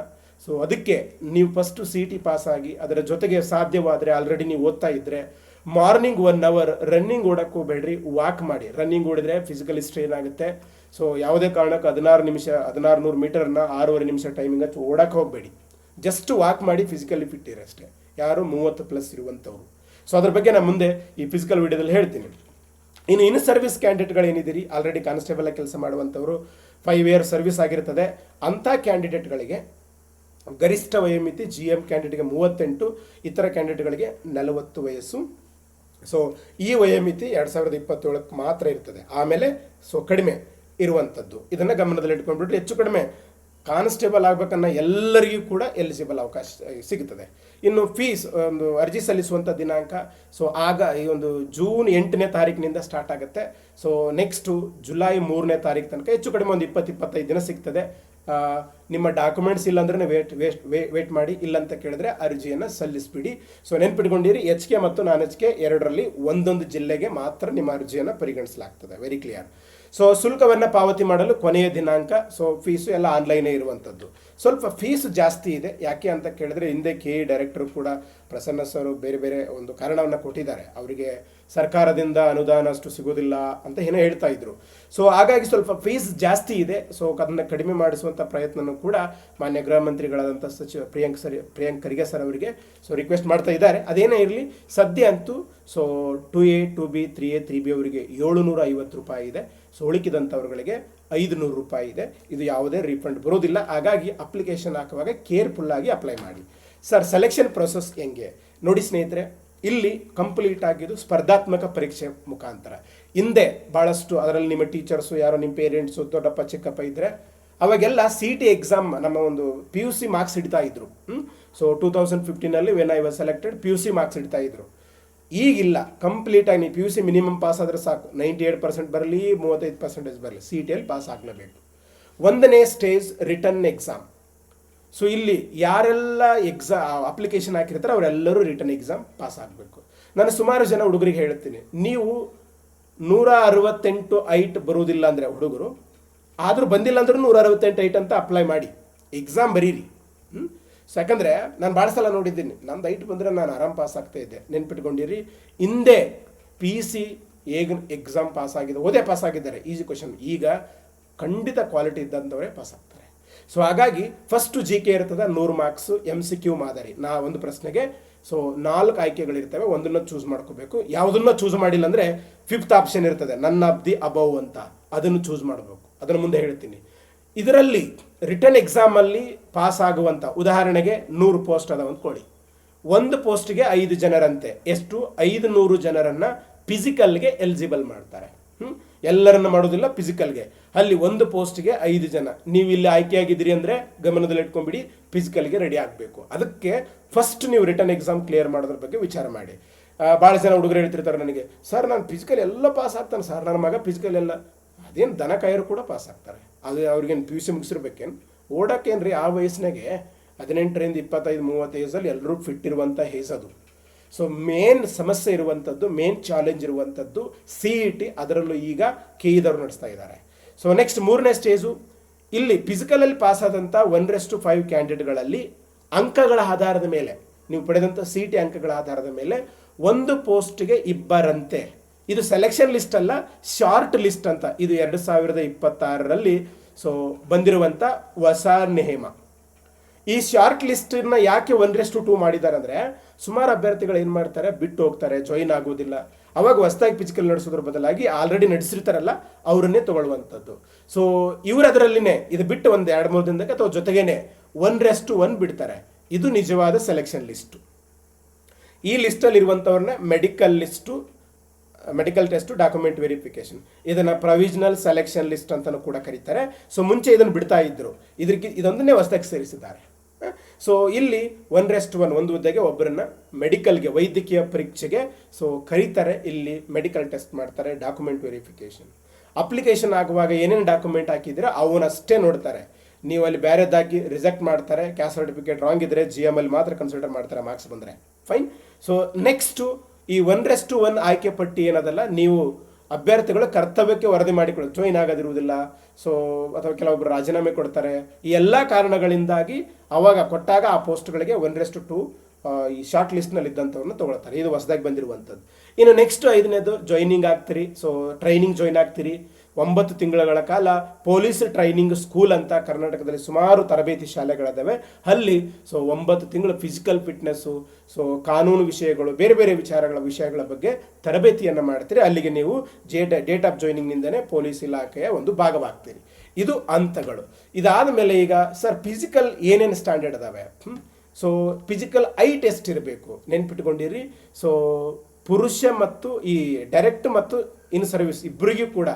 ಸೊ ಅದಕ್ಕೆ ನೀವು ಫಸ್ಟು CT ಪಾಸ್ ಆಗಿ ಅದರ ಜೊತೆಗೆ ಸಾಧ್ಯವಾದರೆ ಆಲ್ರೆಡಿ ನೀವು ಓದ್ತಾ ಇದ್ದರೆ ಮಾರ್ನಿಂಗ್ 1 ಅವರ್ ರನ್ನಿಂಗ್ ಓಡಕ್ಕೆ ಹೋಗ್ಬೇಡ್ರಿ, ವಾಕ್ ಮಾಡಿ. ರನ್ನಿಂಗ್ ಓಡಿದ್ರೆ ಫಿಸಿಕಲಿ ಸ್ಟ್ರೈನ್ ಆಗುತ್ತೆ. ಸೊ ಯಾವುದೇ ಕಾರಣಕ್ಕೆ 1600 ಮೀಟರ್ನ 6.5 ನಿಮಿಷ ಟೈಮಿಂಗ್ ಹಚ್ಚಿ ಓಡಕ್ಕೆ ಹೋಗಬೇಡಿ. ಜಸ್ಟ್ ವಾಕ್ ಮಾಡಿ, ಫಿಸಿಕಲಿ ಫಿಟ್ ಇರಿ ಅಷ್ಟೇ. ಯಾರು 30+ ಇರುವಂಥವ್ರು. ಸೊ ಅದ್ರ ಬಗ್ಗೆ ನಾನು ಮುಂದೆ ಈ ಫಿಸಿಕಲ್ ವಿಡಿಯೋದಲ್ಲಿ ಹೇಳ್ತೀನಿ. ಇನ್ನು ಸರ್ವಿಸ್ ಕ್ಯಾಂಡಿಡೇಟ್ಗಳು ಏನಿದ್ದೀರಿ, ಆಲ್ರೆಡಿ ಕಾನ್ಸ್ಟೇಬಲ್ ಕೆಲಸ ಮಾಡುವಂಥವ್ರು, 5 ಇಯರ್ ಸರ್ವಿಸ್ ಆಗಿರ್ತದೆ, ಅಂಥ ಕ್ಯಾಂಡಿಡೇಟ್ಗಳಿಗೆ ಗರಿಷ್ಠ ವಯೋಮಿತಿ GM ಕ್ಯಾಂಡಿಡೇಟ್ಗೆ 38, ಇತರ ಕ್ಯಾಂಡಿಡೇಟ್ಗಳಿಗೆ 40 ವಯಸ್ಸು. ಸೊ ಈ ವಯೋಮಿತಿ 2027 ಮಾತ್ರ ಇರ್ತದೆ. ಆಮೇಲೆ ಸೊ ಕಡಿಮೆ ಇರುವಂಥದ್ದು, ಇದನ್ನು ಗಮನದಲ್ಲಿ ಇಟ್ಕೊಂಡ್ಬಿಟ್ರೆ ಹೆಚ್ಚು ಕಡಿಮೆ ಕಾನ್ಸ್ಟೇಬಲ್ ಆಗ್ಬೇಕನ್ನ ಎಲ್ಲರಿಗೂ ಕೂಡ ಎಲಿಜಿಬಲ್ ಅವಕಾಶ ಸಿಗುತ್ತದೆ. ಇನ್ನು ಫೀಸ್ ಒಂದು ಅರ್ಜಿ ಸಲ್ಲಿಸುವಂಥ ದಿನಾಂಕ ಸೊ ಆಗ ಈ ಒಂದು ಜೂನ್ 8ನೇ ತಾರೀಕಿನಿಂದ ಸ್ಟಾರ್ಟ್ ಆಗುತ್ತೆ. ಸೊ ನೆಕ್ಸ್ಟು ಜುಲೈ 3ನೇ ತಾರೀಕು ತನಕ ಹೆಚ್ಚು ಕಡಿಮೆ ಒಂದು 20-25 ದಿನ ಸಿಗ್ತದೆ. ನಿಮ್ಮ ಡಾಕ್ಯುಮೆಂಟ್ಸ್ ಇಲ್ಲಾಂದ್ರೆ ವೇಟ್ ಮಾಡಿ, ಇಲ್ಲಂತ ಕೇಳಿದ್ರೆ ಅರ್ಜಿಯನ್ನು ಸಲ್ಲಿಸ್ಬಿಡಿ. ಸೊ ನೆನ್ಪಿಟ್ಕೊಂಡಿರಿ, HK ಮತ್ತು ನಾನ್ HK ಎರಡರಲ್ಲಿ ಒಂದೊಂದು ಜಿಲ್ಲೆಗೆ ಮಾತ್ರ ನಿಮ್ಮ ಅರ್ಜಿಯನ್ನು ಪರಿಗಣಿಸಲಾಗ್ತದೆ. Very clear. ಸೊ ಶುಲ್ಕವನ್ನು ಪಾವತಿ ಮಾಡಲು ಕೊನೆಯ ದಿನಾಂಕ. ಸೊ ಫೀಸು ಎಲ್ಲ ಆನ್ಲೈನೇ ಇರುವಂಥದ್ದು. ಸ್ವಲ್ಪ ಫೀಸು ಜಾಸ್ತಿ ಇದೆ. ಯಾಕೆ ಅಂತ ಕೇಳಿದ್ರೆ ಹಿಂದೆ KE ಡೈರೆಕ್ಟರ್ ಕೂಡ ಪ್ರಸನ್ನ ಸರ್ ಬೇರೆ ಬೇರೆ ಒಂದು ಕಾರಣವನ್ನು ಕೊಟ್ಟಿದ್ದಾರೆ. ಅವರಿಗೆ ಸರ್ಕಾರದಿಂದ ಅನುದಾನ ಅಷ್ಟು ಸಿಗೋದಿಲ್ಲ ಅಂತ ಏನೋ ಹೇಳ್ತಾ ಇದ್ರು. ಸೊ ಹಾಗಾಗಿ ಸ್ವಲ್ಪ ಫೀಸ್ ಜಾಸ್ತಿ ಇದೆ. ಸೊ ಅದನ್ನು ಕಡಿಮೆ ಮಾಡಿಸುವಂಥ ಪ್ರಯತ್ನನೂ ಕೂಡ ಮಾನ್ಯ ಗೃಹ ಮಂತ್ರಿಗಳಾದಂಥ ಸಚಿವ ಪ್ರಿಯಾಂಕ್ ಖರ್ಗೆ ಸರ್ ಅವರಿಗೆ ಸೊ ರಿಕ್ವೆಸ್ಟ್ ಮಾಡ್ತಾ ಇದ್ದಾರೆ. ಅದೇನೇ ಇರಲಿ, ಸದ್ಯ ಅಂತೂ so 2A, 2B, 3A, 3B ಅವರಿಗೆ 750 ರೂಪಾಯಿ ಇದೆ. ಸೊ ಉಳಿಕಿದಂಥವ್ರುಗಳಿಗೆ 500 ರೂಪಾಯಿ ಇದೆ. ಇದು ಯಾವುದೇ ರೀಫಂಡ್ ಬರೋದಿಲ್ಲ. ಹಾಗಾಗಿ ಅಪ್ಲಿಕೇಶನ್ ಹಾಕುವಾಗ ಕೇರ್ಫುಲ್ಲಾಗಿ ಅಪ್ಲೈ ಮಾಡಿ. ಸರ್ ಸೆಲೆಕ್ಷನ್ ಪ್ರೊಸೆಸ್ ಹೆಂಗೆ ನೋಡಿ ಸ್ನೇಹಿತರೆ, ಇಲ್ಲಿ ಕಂಪ್ಲೀಟ್ ಆಗಿದ್ದು ಸ್ಪರ್ಧಾತ್ಮಕ ಪರೀಕ್ಷೆ ಮುಖಾಂತರ. ಹಿಂದೆ ಭಾಳಷ್ಟು ಅದರಲ್ಲಿ ನಿಮ್ಮ ಟೀಚರ್ಸು, ಯಾರೋ ನಿಮ್ಮ ಪೇರೆಂಟ್ಸು, ದೊಡ್ಡಪ್ಪ ಚಿಕ್ಕಪ್ಪ ಇದ್ದರೆ ಅವಾಗೆಲ್ಲ CT ಎಕ್ಸಾಮ್ ನಮ್ಮ ಒಂದು PUC ಮಾರ್ಕ್ಸ್ ಇಡ್ತಾ ಇದ್ರು. So 2015 when I was selected PUC marks ಇಡ್ತಾ ಇದ್ರು. ಈಗಿಲ್ಲ, ಕಂಪ್ಲೀಟಾಗಿ ನೀವು PUC ಮಿನಿಮಮ್ ಪಾಸ್ ಆದರೆ ಸಾಕು. 98% ಬರಲಿ, 35% ಬರಲಿ, CTಯಲ್ಲಿ ಪಾಸ್ ಆಗಲೇಬೇಕು. 1ನೇ ಸ್ಟೇಜ್ ರಿಟರ್ನ್ ಎಕ್ಸಾಮ್. ಸೊ ಇಲ್ಲಿ ಯಾರೆಲ್ಲ ಅಪ್ಲಿಕೇಶನ್ ಹಾಕಿರ್ತಾರೆ ಅವರೆಲ್ಲರೂ ರಿಟರ್ನ್ ಎಕ್ಸಾಮ್ ಪಾಸ್ ಆಗಬೇಕು. ನಾನು ಸುಮಾರು ಜನ ಹುಡುಗರಿಗೆ ಹೇಳ್ತೀನಿ, ನೀವು 168 ಐಟ್ ಬರುವುದಿಲ್ಲ ಅಂದರೆ ಹುಡುಗರು, ಆದರೂ ಬಂದಿಲ್ಲ ಅಂದ್ರೂ 168 ಐಟ್ ಅಂತ ಅಪ್ಲೈ ಮಾಡಿ ಎಕ್ಸಾಮ್ ಬರೀರಿ. ಸೊ ಯಾಕಂದರೆ ನಾನು ಭಾಳ ಸಲ ನೋಡಿದ್ದೀನಿ, ನಂದು ಐಟ್ ಬಂದರೆ ನಾನು ಆರಾಮ್ ಪಾಸ್ ಆಗ್ತಾ ಇದ್ದೆ. ನೆನ್ಪಿಟ್ಕೊಂಡಿರಿ, ಹಿಂದೆ PC ಹೇಗೆ ಎಕ್ಸಾಮ್ ಪಾಸ್ ಆಗಿದೆ, ಓದೇ ಪಾಸ್ ಆಗಿದ್ದಾರೆ, ಈಸಿ ಕ್ವಶನ್. ಈಗ ಖಂಡಿತ ಕ್ವಾಲಿಟಿ ಇದ್ದಂಥವರೇ ಪಾಸ್ ಆಗ್ತಾರೆ. ಸೊ ಹಾಗಾಗಿ ಫಸ್ಟು GK ಇರ್ತದೆ 100 ಮಾರ್ಕ್ಸು, MCQ ಮಾದರಿ. ಒಂದು ಪ್ರಶ್ನೆಗೆ ಸೊ 4 ಆಯ್ಕೆಗಳಿರ್ತವೆ, ಒಂದನ್ನು ಚೂಸ್ ಮಾಡ್ಕೋಬೇಕು. ಯಾವುದನ್ನು ಚೂಸ್ ಮಾಡಿಲ್ಲ ಅಂದರೆ 5th ಆಪ್ಷನ್ ಇರ್ತದೆ, ನನ್ ಆಫ್ ದಿ ಅಬೌವ್ ಅಂತ, ಅದನ್ನು ಚೂಸ್ ಮಾಡಬೇಕು. ಅದನ್ನು ಮುಂದೆ ಹೇಳ್ತೀನಿ. ಇದರಲ್ಲಿ ರಿಟರ್ನ್ ಎಕ್ಸಾಮಲ್ಲಿ ಪಾಸ್ ಆಗುವಂಥ, ಉದಾಹರಣೆಗೆ 100 ಪೋಸ್ಟ್ ಅದಾವ ಅಂದ್ಕೊಳ್ಳಿ. ಒಂದು ಪೋಸ್ಟ್ಗೆ 5 ಜನರಂತೆ, ಎಷ್ಟು 500 ಜನರನ್ನು ಫಿಸಿಕಲ್ಗೆ ಎಲಿಜಿಬಲ್ ಮಾಡ್ತಾರೆ. ಎಲ್ಲರನ್ನ ಮಾಡೋದಿಲ್ಲ, ಫಿಸಿಕಲ್ಗೆ. ಅಲ್ಲಿ ಒಂದು ಪೋಸ್ಟ್ಗೆ 5 ಜನ. ನೀವು ಇಲ್ಲಿ ಆಯ್ಕೆಯಾಗಿದ್ದೀರಿ ಅಂದರೆ ಗಮನದಲ್ಲಿ ಇಟ್ಕೊಂಡ್ಬಿಡಿ, ಫಿಸಿಕಲ್ಗೆ ರೆಡಿ ಆಗಬೇಕು. ಅದಕ್ಕೆ ಫಸ್ಟ್ ನೀವು ರಿಟರ್ನ್ ಎಕ್ಸಾಮ್ ಕ್ಲಿಯರ್ ಮಾಡೋದ್ರ ಬಗ್ಗೆ ವಿಚಾರ ಮಾಡಿ. ಭಾಳ ಜನ ಹುಡುಗರು ಹೇಳ್ತಿರ್ತಾರೆ ನನಗೆ, ಸರ್ ನಾನು ಫಿಸಿಕಲ್ ಎಲ್ಲ ಪಾಸ್ ಆಗ್ತಾನೆ ಸರ್, ನನ್ನ ಮಗ ಫಿಸಿಕಲ್ ಎಲ್ಲ. ಅದೇನು ದನ ಕಾಯರು ಕೂಡ ಪಾಸ್ ಆಗ್ತಾರೆ. ಅದು ಅವ್ರಿಗೇನು PUC ಮುಗಿಸಿರ್ಬೇಕೇನು, ಓಡೋಕ್ಕೇನು ರೀ. ಆ ವಯಸ್ಸಿನಾಗೆ 18ರಿಂದ 25-30 ಏಜಲ್ಲಿ ಎಲ್ಲರೂ ಫಿಟ್ ಇರುವಂಥ ಏಜ್ ಅದು. ಸೊ ಮೇನ್ ಸಮಸ್ಯೆ ಇರುವಂಥದ್ದು, ಮೇನ್ ಚಾಲೆಂಜ್ ಇರುವಂಥದ್ದು CET. ಅದರಲ್ಲೂ ಈಗ KE ನಡೆಸ್ತಾ ಇದ್ದಾರೆ. ಸೊ ನೆಕ್ಸ್ಟ್ 3ನೇ ಸ್ಟೇಜು, ಇಲ್ಲಿ ಫಿಸಿಕಲಲ್ಲಿ ಪಾಸ್ ಆದಂಥ 1:5 ಕ್ಯಾಂಡಿಡೇಟ್ಗಳಲ್ಲಿ ಅಂಕಗಳ ಆಧಾರದ ಮೇಲೆ, ನೀವು ಪಡೆದಂಥ CET ಅಂಕಗಳ ಆಧಾರದ ಮೇಲೆ ಒಂದು ಪೋಸ್ಟ್ಗೆ 2 ಇದು ಸೆಲೆಕ್ಷನ್ ಲಿಸ್ಟ್ ಅಲ್ಲ, ಶಾರ್ಟ್ ಲಿಸ್ಟ್ ಅಂತ. ಇದು 2026ರಲ್ಲಿ ಸೊ ಬಂದಿರುವಂಥ ಹೊಸ ನಿಯಮ. ಈ ಶಾರ್ಟ್ ಲಿಸ್ಟನ್ನ ಯಾಕೆ 1:2 ಮಾಡಿದ್ದಾರೆ ಅಂದರೆ, ಸುಮಾರು ಅಭ್ಯರ್ಥಿಗಳು ಏನು ಮಾಡ್ತಾರೆ, ಬಿಟ್ಟು ಹೋಗ್ತಾರೆ, ಜಾಯಿನ್ ಆಗೋದಿಲ್ಲ. ಅವಾಗ ಹೊಸದಾಗಿ ಫಿಸಿಕಲ್ ನಡೆಸೋದ್ರ ಬದಲಾಗಿ ಆಲ್ರೆಡಿ ನಡೆಸಿರ್ತಾರಲ್ಲ ಅವರನ್ನೇ ತಗೊಳ್ಳುವಂಥದ್ದು. ಸೊ ಇವರು ಅದರಲ್ಲಿನೇ ಇದು ಬಿಟ್ಟು ಒಂದು 2-3 ದಿನಕ್ಕೆ ಅಥವಾ ಜೊತೆಗೇನೆ 1:1 ಬಿಡ್ತಾರೆ. ಇದು ನಿಜವಾದ ಸೆಲೆಕ್ಷನ್ ಲಿಸ್ಟು. ಈ ಲಿಸ್ಟಲ್ಲಿ ಇರುವಂಥವ್ರನ್ನ ಮೆಡಿಕಲ್ ಟೆಸ್ಟು ಡಾಕ್ಯುಮೆಂಟ್ ವೆರಿಫಿಕೇಶನ್, ಇದನ್ನು ಪ್ರೊವಿಷನಲ್ ಸೆಲೆಕ್ಷನ್ ಲಿಸ್ಟ್ ಅಂತಲೂ ಕೂಡ ಕರೀತಾರೆ. ಸೊ ಮುಂಚೆ ಇದನ್ನು ಬಿಡ್ತಾ ಇದ್ರು, ಇದೊಂದನ್ನೇ ಹೊಸದಾಗಿ ಸೇರಿಸಿದ್ದಾರೆ. ಸೊ ಇಲ್ಲಿ 1:1 ಒಂದು ಹುದ್ದೆಗೆ ಒಬ್ಬರನ್ನ ಮೆಡಿಕಲ್ಗೆ, ವೈದ್ಯಕೀಯ ಪರೀಕ್ಷೆಗೆ ಸೊ ಕರೀತಾರೆ. ಇಲ್ಲಿ ಮೆಡಿಕಲ್ ಟೆಸ್ಟ್ ಮಾಡ್ತಾರೆ, ಡಾಕ್ಯುಮೆಂಟ್ ವೆರಿಫಿಕೇಶನ್. ಅಪ್ಲಿಕೇಶನ್ ಆಗುವಾಗ ಏನೇನು ಡಾಕ್ಯುಮೆಂಟ್ ಹಾಕಿದ್ರೆ ಅವನಷ್ಟೇ ನೋಡ್ತಾರೆ. ನೀವು ಅಲ್ಲಿ ಬೇರೆದಾಗಿ ರಿಜೆಕ್ಟ್ ಮಾಡ್ತಾರೆ. ಕ್ಯಾಸ್ಟ್ ಸರ್ಟಿಫಿಕೇಟ್ ರಾಂಗ್ ಇದ್ರೆ GML ಮಾತ್ರ ಕನ್ಸಿಡರ್ ಮಾಡ್ತಾರೆ, ಮಾರ್ಕ್ಸ್ ಬಂದರೆ ಫೈನ್. ಸೊ ನೆಕ್ಸ್ಟು ಈ 1:1 ಆಯ್ಕೆ ಪಟ್ಟಿ ಏನದಲ್ಲ, ನೀವು ಅಭ್ಯರ್ಥಿಗಳು ಕರ್ತವ್ಯಕ್ಕೆ ವರದಿ ಮಾಡಿಕೊಳ್ಳೋದು, ಜಾಯಿನ್ ಆಗೋದಿರುವುದಿಲ್ಲ, ಸೊ ಅಥವಾ ಕೆಲವೊಬ್ಬರು ರಾಜೀನಾಮೆ ಕೊಡ್ತಾರೆ. ಈ ಎಲ್ಲ ಕಾರಣಗಳಿಂದಾಗಿ ಅವಾಗ ಕೊಟ್ಟಾಗ ಆ ಪೋಸ್ಟ್ಗಳಿಗೆ 1:2 ಈ ಶಾರ್ಟ್ ಲಿಸ್ಟ್ನಲ್ಲಿ ಇದ್ದಂಥವ್ರನ್ನ ತೊಗೊಳ್ತಾರೆ. ಇದು ಹೊಸದಾಗಿ ಬಂದಿರುವಂಥದ್ದು. ಇನ್ನು ನೆಕ್ಸ್ಟ್ 5ನೇದು ಜಾಯ್ನಿಂಗ್ ಆಗ್ತೀರಿ. ಸೊ ಟ್ರೈನಿಂಗ್ ಜಾಯ್ನ್ ಆಗ್ತೀರಿ. 9 ತಿಂಗಳ ಕಾಲ ಪೊಲೀಸ್ ಟ್ರೈನಿಂಗ್ ಸ್ಕೂಲ್ ಅಂತ ಕರ್ನಾಟಕದಲ್ಲಿ ಸುಮಾರು ತರಬೇತಿ ಶಾಲೆಗಳಿದ್ದಾವೆ. ಅಲ್ಲಿ ಸೊ 9 ತಿಂಗಳು ಫಿಸಿಕಲ್ ಫಿಟ್ನೆಸ್ಸು, ಸೊ ಕಾನೂನು ವಿಷಯಗಳು, ಬೇರೆ ಬೇರೆ ವಿಷಯಗಳ ಬಗ್ಗೆ ತರಬೇತಿಯನ್ನು ಮಾಡ್ತೀರಿ. ಅಲ್ಲಿಗೆ ನೀವು ಡೇಟ್ ಆಫ್ ಜಾಯ್ನಿಂಗ್ನಿಂದನೇ ಪೊಲೀಸ್ ಇಲಾಖೆಯ ಒಂದು ಭಾಗವಾಗ್ತೀರಿ. ಇದು ಹಂತಗಳು. ಇದಾದ ಮೇಲೆ ಈಗ ಸರ್ ಫಿಸಿಕಲ್ ಏನೇನು ಸ್ಟ್ಯಾಂಡರ್ಡ್ ಅದಾವೆ? ಸೊ ಫಿಸಿಕಲ್ ಐ ಟೆಸ್ಟ್ ಇರಬೇಕು, ನೆನ್ಪಿಟ್ಕೊಂಡಿರಿ. ಸೊ ಪುರುಷ ಮತ್ತು ಈ ಡೈರೆಕ್ಟ್ ಮತ್ತು ಇನ್ ಸರ್ವಿಸ್ ಇಬ್ಬರಿಗೂ ಕೂಡ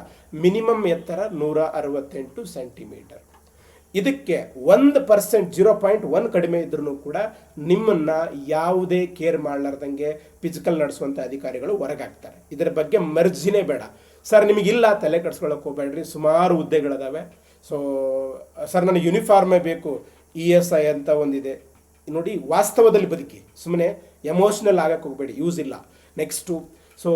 ಮಿನಿಮಮ್ ಎತ್ತರ 168 ಸೆಂಟಿಮೀಟರ್. ಇದಕ್ಕೆ 1% 0.1 ಕಡಿಮೆ ಇದ್ರೂ ಕೂಡ ನಿಮ್ಮನ್ನ ಯಾವುದೇ ಕೇರ್ ಮಾಡಲಾರ್ದಂಗೆ ಫಿಸಿಕಲ್ ನಡೆಸುವಂಥ ಅಧಿಕಾರಿಗಳು ಹೊರಗಾಗ್ತಾರೆ. ಇದರ ಬಗ್ಗೆ ಮರ್ಜಿನೇ ಬೇಡ. ಸರ್ ನಿಮಗಿಲ್ಲ, ತಲೆ ಕೆಡಿಸ್ಕೊಳ್ಳೋಕೆ ಹೋಗ್ಬೇಡ್ರಿ, ಸುಮಾರು ಹುದ್ದೆಗಳಿದಾವೆ. ಸೊ ಸರ್ ನನಗೆ ಯೂನಿಫಾರ್ಮೇ ಬೇಕು, ESI ಅಂತ ಒಂದಿದೆ ನೋಡಿ. ವಾಸ್ತವದಲ್ಲಿ ಬದುಕಿ, ಸುಮ್ಮನೆ ಎಮೋಷ್ನಲ್ ಆಗಕ್ಕೆ ಹೋಗಬೇಡಿ, ಯೂಸ್ ಇಲ್ಲ. ನೆಕ್ಸ್ಟು ಸೊ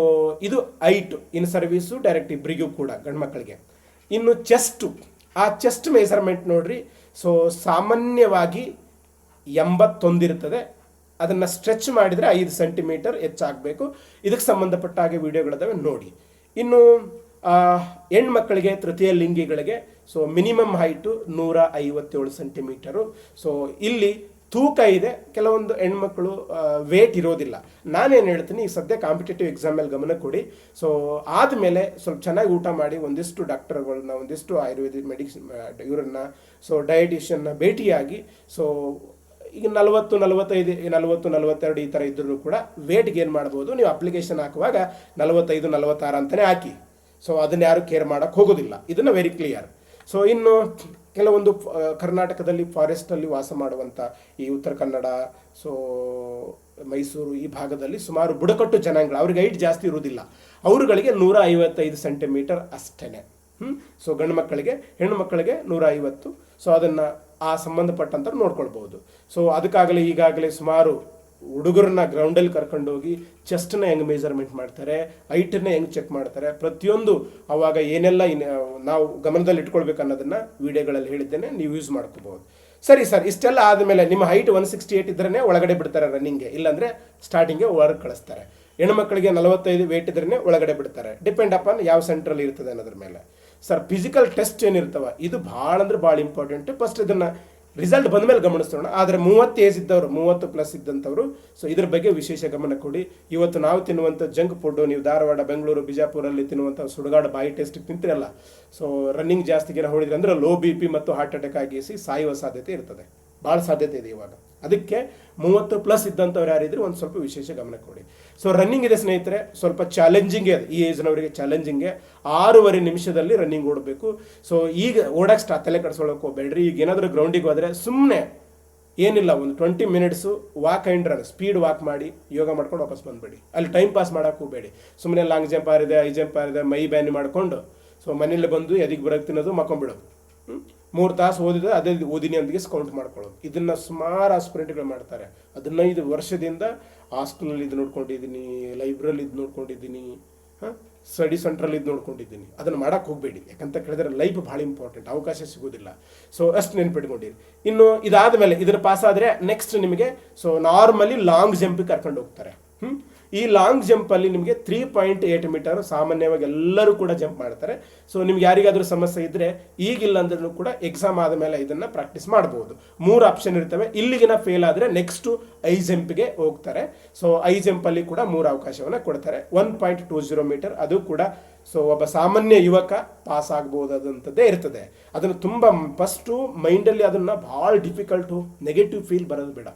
ಇದು ಐಟು ಇನ್ ಸರ್ವೀಸು ಡೈರೆಕ್ಟ್ ಇಬ್ಬರಿಗೂ ಕೂಡ ಗಂಡು ಮಕ್ಕಳಿಗೆ. ಇನ್ನು ಆ ಚೆಸ್ಟ್ ಮೆಜರ್ಮೆಂಟ್ ನೋಡ್ರಿ. ಸೊ ಸಾಮಾನ್ಯವಾಗಿ 81 ಇರ್ತದೆ. ಅದನ್ನು ಸ್ಟ್ರೆಚ್ ಮಾಡಿದರೆ 5 ಸೆಂಟಿಮೀಟರ್ ಹೆಚ್ಚಾಗಬೇಕು. ಇದಕ್ಕೆ ಸಂಬಂಧಪಟ್ಟ ಹಾಗೆ ವಿಡಿಯೋಗಳಿದ್ದಾವೆ ನೋಡಿ. ಇನ್ನು ಹೆಣ್ಮಕ್ಕಳಿಗೆ, ತೃತೀಯ ಲಿಂಗಿಗಳಿಗೆ so minimum height 157 centimetre. So ಇಲ್ಲಿ ತೂಕ ಇದೆ. ಕೆಲವೊಂದು ಹೆಣ್ಮಕ್ಳು ವೇಟ್ ಇರೋದಿಲ್ಲ. ನಾನೇನು ಹೇಳ್ತೀನಿ, ಈ ಸದ್ಯ ಕಾಂಪಿಟೇಟಿವ್ ಎಕ್ಸಾಮಲ್ಲಿ ಗಮನ ಕೊಡಿ. ಸೊ ಆದಮೇಲೆ ಸ್ವಲ್ಪ ಚೆನ್ನಾಗಿ ಊಟ ಮಾಡಿ, ಒಂದಿಷ್ಟು ಡಾಕ್ಟರ್ಗಳನ್ನ, ಒಂದಿಷ್ಟು ಆಯುರ್ವೇದಿಕ್ ಇವರನ್ನ, ಸೊ ಡಯಟಿಷಿಯನ್ನ ಭೇಟಿಯಾಗಿ, ಸೊ ಈಗ 40, 45, 40, 42 ಈ ಥರ ಇದ್ರೂ ಕೂಡ ವೇಟ್ ಗೇನ್ ಮಾಡ್ಬೋದು. ನೀವು ಅಪ್ಲಿಕೇಶನ್ ಹಾಕುವಾಗ 45, 46 ಅಂತಲೇ ಹಾಕಿ. ಸೊ ಅದನ್ನ ಯಾರು ಕೇರ್ ಮಾಡೋಕ್ಕೆ ಹೋಗೋದಿಲ್ಲ. ಇದನ್ನು ವೆರಿ ಕ್ಲಿಯರ್. ಸೊ ಇನ್ನು ಕೆಲವೊಂದು ಕರ್ನಾಟಕದಲ್ಲಿ ಫಾರೆಸ್ಟಲ್ಲಿ ವಾಸ ಮಾಡುವಂಥ ಈ ಉತ್ತರ ಕನ್ನಡ, ಸೊ ಮೈಸೂರು ಈ ಭಾಗದಲ್ಲಿ ಸುಮಾರು ಬುಡಕಟ್ಟು ಜನಾಂಗಗಳು, ಅವ್ರಿಗೆ ಹೈಟ್ ಜಾಸ್ತಿ ಇರುವುದಿಲ್ಲ. ಅವರುಗಳಿಗೆ 155 ಸೆಂಟಿಮೀಟರ್ ಅಷ್ಟೇ. ಸೊ ಗಂಡು ಮಕ್ಕಳಿಗೆ, ಹೆಣ್ಣು ಮಕ್ಕಳಿಗೆ 150. ಸೊ ಅದನ್ನು ಆ ಸಂಬಂಧಪಟ್ಟಂತ ನೋಡ್ಕೊಳ್ಬೋದು. ಸೊ ಅದಕ್ಕಾಗಲೇ ಈಗಾಗಲೇ ಸುಮಾರು ಹುಡುಗರನ್ನ ಗ್ರೌಂಡಲ್ಲಿ ಕರ್ಕೊಂಡೋಗಿ ಚೆಸ್ಟನ್ನ ಹೆಂಗೆ ಮೆಜರ್ಮೆಂಟ್ ಮಾಡ್ತಾರೆ, ಹೈಟನ್ನ ಹೆಂಗೆ ಚೆಕ್ ಮಾಡ್ತಾರೆ, ಪ್ರತಿಯೊಂದು ಅವಾಗ ಏನೆಲ್ಲ ನಾವು ಗಮನದಲ್ಲಿ ಇಟ್ಕೊಳ್ಬೇಕು ಅನ್ನೋದನ್ನು ವಿಡಿಯೋಗಳಲ್ಲಿ ಹೇಳಿದ್ದೇನೆ, ನೀವು ಯೂಸ್ ಮಾಡ್ಕೋಬಹುದು. ಸರಿ ಸರ್, ಇಷ್ಟೆಲ್ಲ ಆದಮೇಲೆ ನಿಮ್ಮ ಹೈಟ್ 168 ಇದ್ರೇ ಒಳಗಡೆ ಬಿಡ್ತಾರೆ ರನ್ನಿಂಗ್ಗೆ, ಇಲ್ಲಾಂದರೆ ಸ್ಟಾರ್ಟಿಂಗ್ಗೆ ಹೊರಗೆ ಕಳಿಸ್ತಾರೆ. ಹೆಣ್ಮಕ್ಳಿಗೆ 45 ವೇಟ್ ಇದ್ರೇ ಒಳಗಡೆ ಬಿಡ್ತಾರೆ. ಡಿಪೆಂಡ್ ಅಪಾನ್ ಯಾವ ಸೆಂಟ್ರಲ್ಲಿ ಇರ್ತದೆ ಅನ್ನೋದ್ರ ಮೇಲೆ. ಸರ್ ಫಿಸಿಕಲ್ ಟೆಸ್ಟ್ ಏನಿರ್ತವ ಇದು ಭಾಳ ಅಂದ್ರೆ ಭಾಳ ಇಂಪಾರ್ಟೆಂಟ್. ಫಸ್ಟ್ ಇದನ್ನು ರಿಸಲ್ಟ್ ಬಂದ ಮೇಲೆ ಗಮನಿಸೋಣ. ಆದರೆ 30 ಏಜ್ ಇದ್ದವರು, 30+ ಇದ್ದಂಥವ್ರು ಸೊ ಇದ್ರ ಬಗ್ಗೆ ವಿಶೇಷ ಗಮನ ಕೊಡಿ. ಇವತ್ತು ನಾವು ತಿನ್ನುವಂಥ ಜಂಕ್ ಫುಡ್ಡು, ನೀವು ಧಾರವಾಡ, ಬೆಂಗಳೂರು, ಬಿಜಾಪುರಲ್ಲಿ ತಿನ್ನುವಂಥ ಸುಡುಗಾಡು ಬಾಯಿ ಟೆಸ್ಟ್ ತಿಂತಿರಲ್ಲ, ಸೊ ರನ್ನಿಂಗ್ ಜಾಸ್ತಿಗೆ ಹೊಡಿದ್ರೆ ಅಂದರೆ ಲೋ BP ಮತ್ತು ಹಾರ್ಟ್ ಅಟ್ಯಾಕ್ ಆಗಿಸಿ ಸಾಯುವ ಸಾಧ್ಯತೆ ಇರ್ತದೆ. ಭಾಳ ಸಾಧ್ಯತೆ ಇದೆ ಇವಾಗ. ಅದಕ್ಕೆ 30+ ಇದ್ದಂಥವ್ರು ಯಾರಿದ್ರೆ ಒಂದು ಸ್ವಲ್ಪ ವಿಶೇಷ ಗಮನ ಕೊಡಿ. ಸೊ ರನ್ನಿಂಗ್ ಇದೆ ಸ್ನೇಹಿತರೆ, ಸ್ವಲ್ಪ ಚಾಲೆಂಜಿಂಗೇ ಅದು. ಈ ಏಜ್ನವರಿಗೆ ಚಾಲೆಂಜಿಂಗೇ. 6.5 ನಿಮಿಷದಲ್ಲಿ ರನ್ನಿಂಗ್ ಓಡಬೇಕು. ಸೊ ಈಗ ಓಡಕ್ಕೆ ತಲೆ ಕಡಿಸ್ಕೊಳ್ಳೋಕೆ ಹೋಗ್ಬೇಡ್ರಿ. ಈಗ ಏನಾದರೂ ಗ್ರೌಂಡಿಗೆ ಹೋದರೆ ಸುಮ್ಮನೆ ಏನಿಲ್ಲ, ಒಂದು 20 minutes walk and run, speed walk ಮಾಡಿ ಯೋಗ ಮಾಡ್ಕೊಂಡು ವಾಪಸ್ ಬಂದುಬೇಡಿ. ಅಲ್ಲಿ ಟೈಮ್ ಪಾಸ್ ಮಾಡೋಕೆ ಹೋಗಬೇಡಿ. ಸುಮ್ಮನೆ ಲಾಂಗ್ ಜಂಪ್ ಆರಿದೆ, ಹೈ ಜಂಪ್ ಆರಿದೆ, ಮೈ ಬ್ಯಾನಿ ಮಾಡಿಕೊಂಡು ಸೊ ಮನೇಲಿ ಬಂದು ಎದಿಗೆ ಬರೋಕ್ಕೆ ತಿನ್ನೋದು, ಮಕ್ಕೊಂಬಿಡೋದು. 3 ತಾಸು ಓದಿದೆ, ಅದೇ ಓದಿನಿ ಅಂದಿಗೆ ಕೌಂಟ್ ಮಾಡ್ಕೊಳ್ಳೋದು. ಇದನ್ನು ಸುಮಾರು ಆಸ್ಪಿರೆಂಟ್ಗಳು ಮಾಡ್ತಾರೆ. 15 ವರ್ಷದಿಂದ ಹಾಸ್ಟೆಲಲ್ಲಿ ಇದು ನೋಡ್ಕೊಂಡಿದ್ದೀನಿ, ಲೈಬ್ರರಿ ಇದು ನೋಡ್ಕೊಂಡಿದ್ದೀನಿ, ಸ್ಟಡಿ ಸೆಂಟ್ರಲ್ಲಿ ಇದು ನೋಡ್ಕೊಂಡಿದ್ದೀನಿ. ಅದನ್ನು ಮಾಡೋಕ್ಕೆ ಹೋಗಬೇಡಿ. ಯಾಕಂತ ಕೇಳಿದ್ರೆ ಲೈಫ್ ಭಾಳ ಇಂಪಾರ್ಟೆಂಟ್, ಅವಕಾಶ ಸಿಗೋದಿಲ್ಲ. ಸೊ ಅಷ್ಟು ನೆನ್ಪಿಟ್ಕೊಂಡಿರಿ. ಇನ್ನು ಇದಾದ ಮೇಲೆ ಇದನ್ನು ಪಾಸ್ ಆದರೆ ನೆಕ್ಸ್ಟ್ ನಿಮಗೆ ಸೊ ನಾರ್ಮಲಿ ಲಾಂಗ್ ಜಂಪಿಗೆ ಕರ್ಕೊಂಡು ಹೋಗ್ತಾರೆ. ಈ ಲಾಂಗ್ ಜಂಪಲ್ಲಿ ನಿಮಗೆ 3.8 ಮೀಟರ್ ಸಾಮಾನ್ಯವಾಗಿ ಎಲ್ಲರೂ ಕೂಡ ಜಂಪ್ ಮಾಡ್ತಾರೆ. ಸೊ ನಿಮ್ಗೆ ಯಾರಿಗಾದರೂ ಸಮಸ್ಯೆ ಇದ್ದರೆ ಈಗಿಲ್ಲ ಅಂದ್ರೂ ಕೂಡ ಎಕ್ಸಾಮ್ ಆದಮೇಲೆ ಇದನ್ನು ಪ್ರಾಕ್ಟೀಸ್ ಮಾಡ್ಬೋದು. 3 ಆಪ್ಷನ್ ಇರ್ತವೆ. ಇಲ್ಲಿಗಿನ ಫೇಲ್ ಆದರೆ ನೆಕ್ಸ್ಟು ಐ ಜಂಪ್ಗೆ ಹೋಗ್ತಾರೆ. ಸೊ ಐ ಜಂಪಲ್ಲಿ ಕೂಡ 3 ಅವಕಾಶವನ್ನು ಕೊಡ್ತಾರೆ. 1.20 ಮೀಟರ್, ಅದು ಕೂಡ ಸೊ ಒಬ್ಬ ಸಾಮಾನ್ಯ ಯುವಕ ಪಾಸ್ ಆಗ್ಬೋದಾದಂಥದ್ದೇ ಇರ್ತದೆ. ಅದನ್ನು ತುಂಬ ಫಸ್ಟು ಮೈಂಡಲ್ಲಿ ಅದನ್ನು ಭಾಳ ಡಿಫಿಕಲ್ಟು, ನೆಗೆಟಿವ್ ಫೀಲ್ ಬರೋದು ಬೇಡ.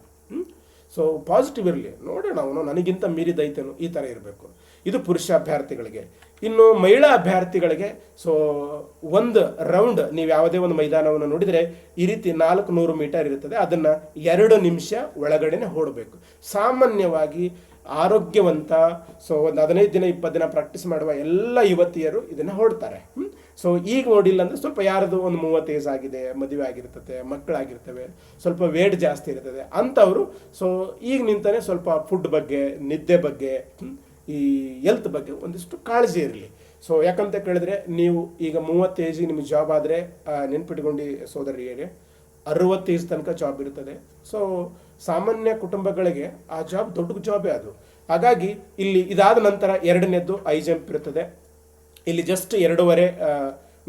ಸೊ ಪಾಸಿಟಿವ್ ಇರಲಿ, ನೋಡೋಣ ಅವನು ನನಗಿಂತ ಮೀರಿದೈತೇನು, ಈ ಥರ ಇರಬೇಕು. ಇದು ಪುರುಷ ಅಭ್ಯರ್ಥಿಗಳಿಗೆ. ಇನ್ನು ಮಹಿಳಾ ಅಭ್ಯರ್ಥಿಗಳಿಗೆ ಸೊ ಒಂದು ರೌಂಡ್ ನೀವು ಯಾವುದೇ ಒಂದು ಮೈದಾನವನ್ನು ನೋಡಿದರೆ ಈ ರೀತಿ 400 ಮೀಟರ್ ಇರುತ್ತದೆ, ಅದನ್ನು 2 ನಿಮಿಷ ಒಳಗಡೆನೆ ಓಡಬೇಕು. ಸಾಮಾನ್ಯವಾಗಿ ಆರೋಗ್ಯವಂತ ಸೊ ಒಂದು 15 ದಿನ 20 ದಿನ ಪ್ರಾಕ್ಟೀಸ್ ಮಾಡುವ ಎಲ್ಲ ಯುವತಿಯರು ಇದನ್ನು ಹೊಡ್ತಾರೆ. ಸೊ ಈಗ ನೋಡಿಲ್ಲ ಅಂದರೆ ಸ್ವಲ್ಪ ಯಾರದು ಒಂದು 30 ಏಜ್ ಆಗಿದೆ, ಮದುವೆ ಆಗಿರ್ತದೆ, ಮಕ್ಕಳಾಗಿರ್ತವೆ, ಸ್ವಲ್ಪ ವೇಟ್ ಜಾಸ್ತಿ ಇರ್ತದೆ ಅಂಥವರು ಸೊ ಈಗ ನಿಂತಾನೆ ಸ್ವಲ್ಪ ಫುಡ್ ಬಗ್ಗೆ, ನಿದ್ದೆ ಬಗ್ಗೆ, ಈ ಹೆಲ್ತ್ ಬಗ್ಗೆ ಒಂದಿಷ್ಟು ಕಾಳಜಿ ಇರಲಿ. ಸೊ ಯಾಕಂತ ಕೇಳಿದ್ರೆ ನೀವು ಈಗ 30 ಏಜಿಗೆ ನಿಮಗೆ ಜಾಬ್ ಆದರೆ ನೆನ್ಪಿಟ್ಕೊಂಡು ಸೋದರಿಯರಿಗೆ 60 ಏಜ್ ತನಕ ಜಾಬ್ ಇರ್ತದೆ. ಸೊ ಸಾಮಾನ್ಯ ಕುಟುಂಬಗಳಿಗೆ ಆ ಜಾಬ್ ದೊಡ್ಡ ಜಾಬೇ ಅದು. ಹಾಗಾಗಿ ಇಲ್ಲಿ ಇದಾದ ನಂತರ 2ನೇದ್ದು ಹೈ ಜಂಪ್ ಇರ್ತದೆ. ಇಲ್ಲಿ ಜಸ್ಟ್ 2.5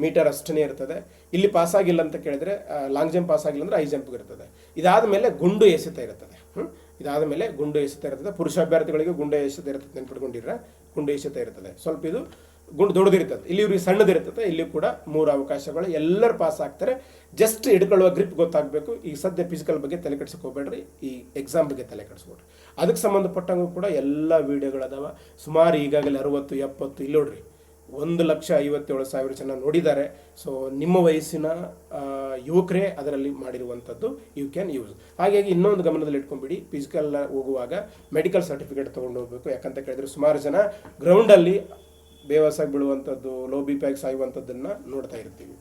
ಮೀಟರ್ ಅಷ್ಟೇ ಇರ್ತದೆ. ಇಲ್ಲಿ ಪಾಸ್ ಆಗಿಲ್ಲ ಅಂತ ಕೇಳಿದ್ರೆ ಲಾಂಗ್ ಜಂಪ್ ಪಾಸ್ ಆಗಿಲ್ಲ ಅಂದರೆ ಹೈ ಜಂಪ್ ಇರ್ತದೆ. ಇದಾದ ಮೇಲೆ ಗುಂಡು ಎಸೆತ ಇರ್ತದೆ. ಇದಾದ ಮೇಲೆ ಗುಂಡು ಎಸೆತ ಇರ್ತದೆ. ಪುರುಷ ಅಭ್ಯರ್ಥಿಗಳಿಗೆ ಗುಂಡು ಎಸೆತ ಇರ್ತದೆ, ನೆನ್ಪಿಟ್ಕೊಂಡಿರ ಗುಂಡು ಎಸೆತ ಇರ್ತದೆ. ಸ್ವಲ್ಪ ಇದು ಗುಂಡು ದೊಡ್ಡದಿರ್ತದೆ, ಇಲ್ಲಿ ಇವ್ರಿಗೆ ಸಣ್ಣದಿರ್ತದೆ. ಇಲ್ಲಿ ಕೂಡ 3 ಅವಕಾಶಗಳು, ಎಲ್ಲರೂ ಪಾಸ್ ಆಗ್ತಾರೆ. ಜಸ್ಟ್ ಹಿಡ್ಕೊಳ್ಳುವ ಗ್ರಿಪ್ ಗೊತ್ತಾಗಬೇಕು. ಈಗ ಸದ್ಯ ಫಿಸಿಕಲ್ ಬಗ್ಗೆ ತಲೆ ಕೆಡ್ಸಕ್ಕೆ ಹೋಗ್ಬೇಡ್ರಿ, ಈ ಎಕ್ಸಾಮ್ ಬಗ್ಗೆ ತಲೆ ಕೆಡಿಸ್ಕೊಡ್ರಿ. ಅದಕ್ಕೆ ಸಂಬಂಧಪಟ್ಟಂಗೂ ಕೂಡ ಎಲ್ಲ ವೀಡಿಯೋಗಳದಾವ ಸುಮಾರು. ಈಗಾಗಲೇ 60 70 ಇಲ್ಲಿ ನೋಡ್ರಿ 1,57,000 ಜನ ನೋಡಿದ್ದಾರೆ. ಸೊ ನಿಮ್ಮ ವಯಸ್ಸಿನ ಯುವಕರೇ ಅದರಲ್ಲಿ ಮಾಡಿರುವಂಥದ್ದು, ಯು ಕ್ಯಾನ್ ಯೂಸ್. ಹಾಗಾಗಿ ಇನ್ನೊಂದು ಗಮನದಲ್ಲಿ ಇಟ್ಕೊಂಡ್ಬಿಡಿ, ಫಿಸಿಕಲ್ ಹೋಗುವಾಗ ಮೆಡಿಕಲ್ ಸರ್ಟಿಫಿಕೇಟ್ ತೊಗೊಂಡು ಹೋಗಬೇಕು. ಯಾಕಂತ ಕೇಳಿದ್ರೆ ಸುಮಾರು ಜನ ಗ್ರೌಂಡಲ್ಲಿ ಬೇವಸಾಗಿ ಬೀಳುವಂಥದ್ದು, ಲೋ ಬಿ ಪ್ಯಾಕ್ ಸಾಯುವಂಥದ್ದನ್ನು ನೋಡ್ತಾ ಇರ್ತೀವಿ.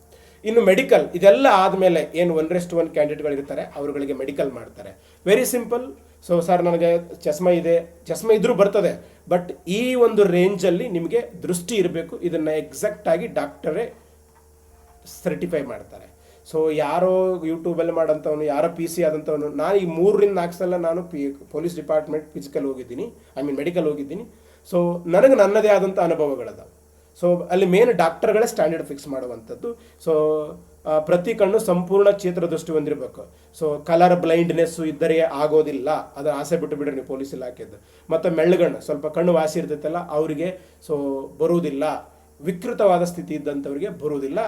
ಇನ್ನು ಮೆಡಿಕಲ್ ಇದೆಲ್ಲ ಆದಮೇಲೆ ಏನು 1:1 ಕ್ಯಾಂಡಿಡೇಟ್ಗಳಿರ್ತಾರೆ ಅವ್ರುಗಳಿಗೆ ಮೆಡಿಕಲ್ ಮಾಡ್ತಾರೆ. Very simple. ಸೊ ಸರ್ ನನಗೆ ಚಸ್ಮಾ ಇದೆ, ಚಸ್ಮಾ ಇದ್ರೂ ಬರ್ತದೆ, ಬಟ್ ಈ ಒಂದು ರೇಂಜಲ್ಲಿ ನಿಮಗೆ ದೃಷ್ಟಿ ಇರಬೇಕು. ಇದನ್ನು ಎಕ್ಸಾಕ್ಟಾಗಿ ಡಾಕ್ಟರೇ ಸರ್ಟಿಫೈ ಮಾಡ್ತಾರೆ. ಸೊ ಯಾರೋ ಯೂಟ್ಯೂಬಲ್ಲಿ ಮಾಡೋಂಥವನು, ಯಾರೋ PC ಆದಂಥವನು, ನಾನು ಈ 3-4 ಸಲ ನಾನು ಪೊಲೀಸ್ ಡಿಪಾರ್ಟ್ಮೆಂಟ್ ಫಿಸಿಕಲ್ ಹೋಗಿದ್ದೀನಿ, ಮೆಡಿಕಲ್ ಹೋಗಿದ್ದೀನಿ. ಸೊ ನನಗೆ ನನ್ನದೇ ಆದಂಥ ಅನುಭವಗಳದ. ಸೊ ಅಲ್ಲಿ ಮೇನ್ ಡಾಕ್ಟರ್ಗಳೇ ಸ್ಟ್ಯಾಂಡರ್ಡ್ ಫಿಕ್ಸ್ ಮಾಡುವಂಥದ್ದು. ಸೊ ಪ್ರತಿ ಕಣ್ಣು ಸಂಪೂರ್ಣ ಚೇತ್ರ ದೃಷ್ಟಿ ಹೊಂದಿರಬೇಕು. ಸೊ ಕಲರ್ ಬ್ಲೈಂಡ್ನೆಸ್ಸು ಇದ್ದರೆ ಆಗೋದಿಲ್ಲ, ಅದರ ಆಸೆ ಬಿಟ್ಟು ಬಿಡ್ರಿ ನೀವು ಪೊಲೀಸ್ ಇಲಾಖೆದ್ದು. ಮತ್ತು ಮೆಳ್ಳಗಣ್ಣು ಸ್ವಲ್ಪ ಕಣ್ಣು ವಾಸಿ ಇರ್ತೈತಲ್ಲ ಅವರಿಗೆ ಸೊ ಬರುವುದಿಲ್ಲ, ವಿಕೃತವಾದ ಸ್ಥಿತಿ ಇದ್ದಂಥವ್ರಿಗೆ ಬರುವುದಿಲ್ಲ.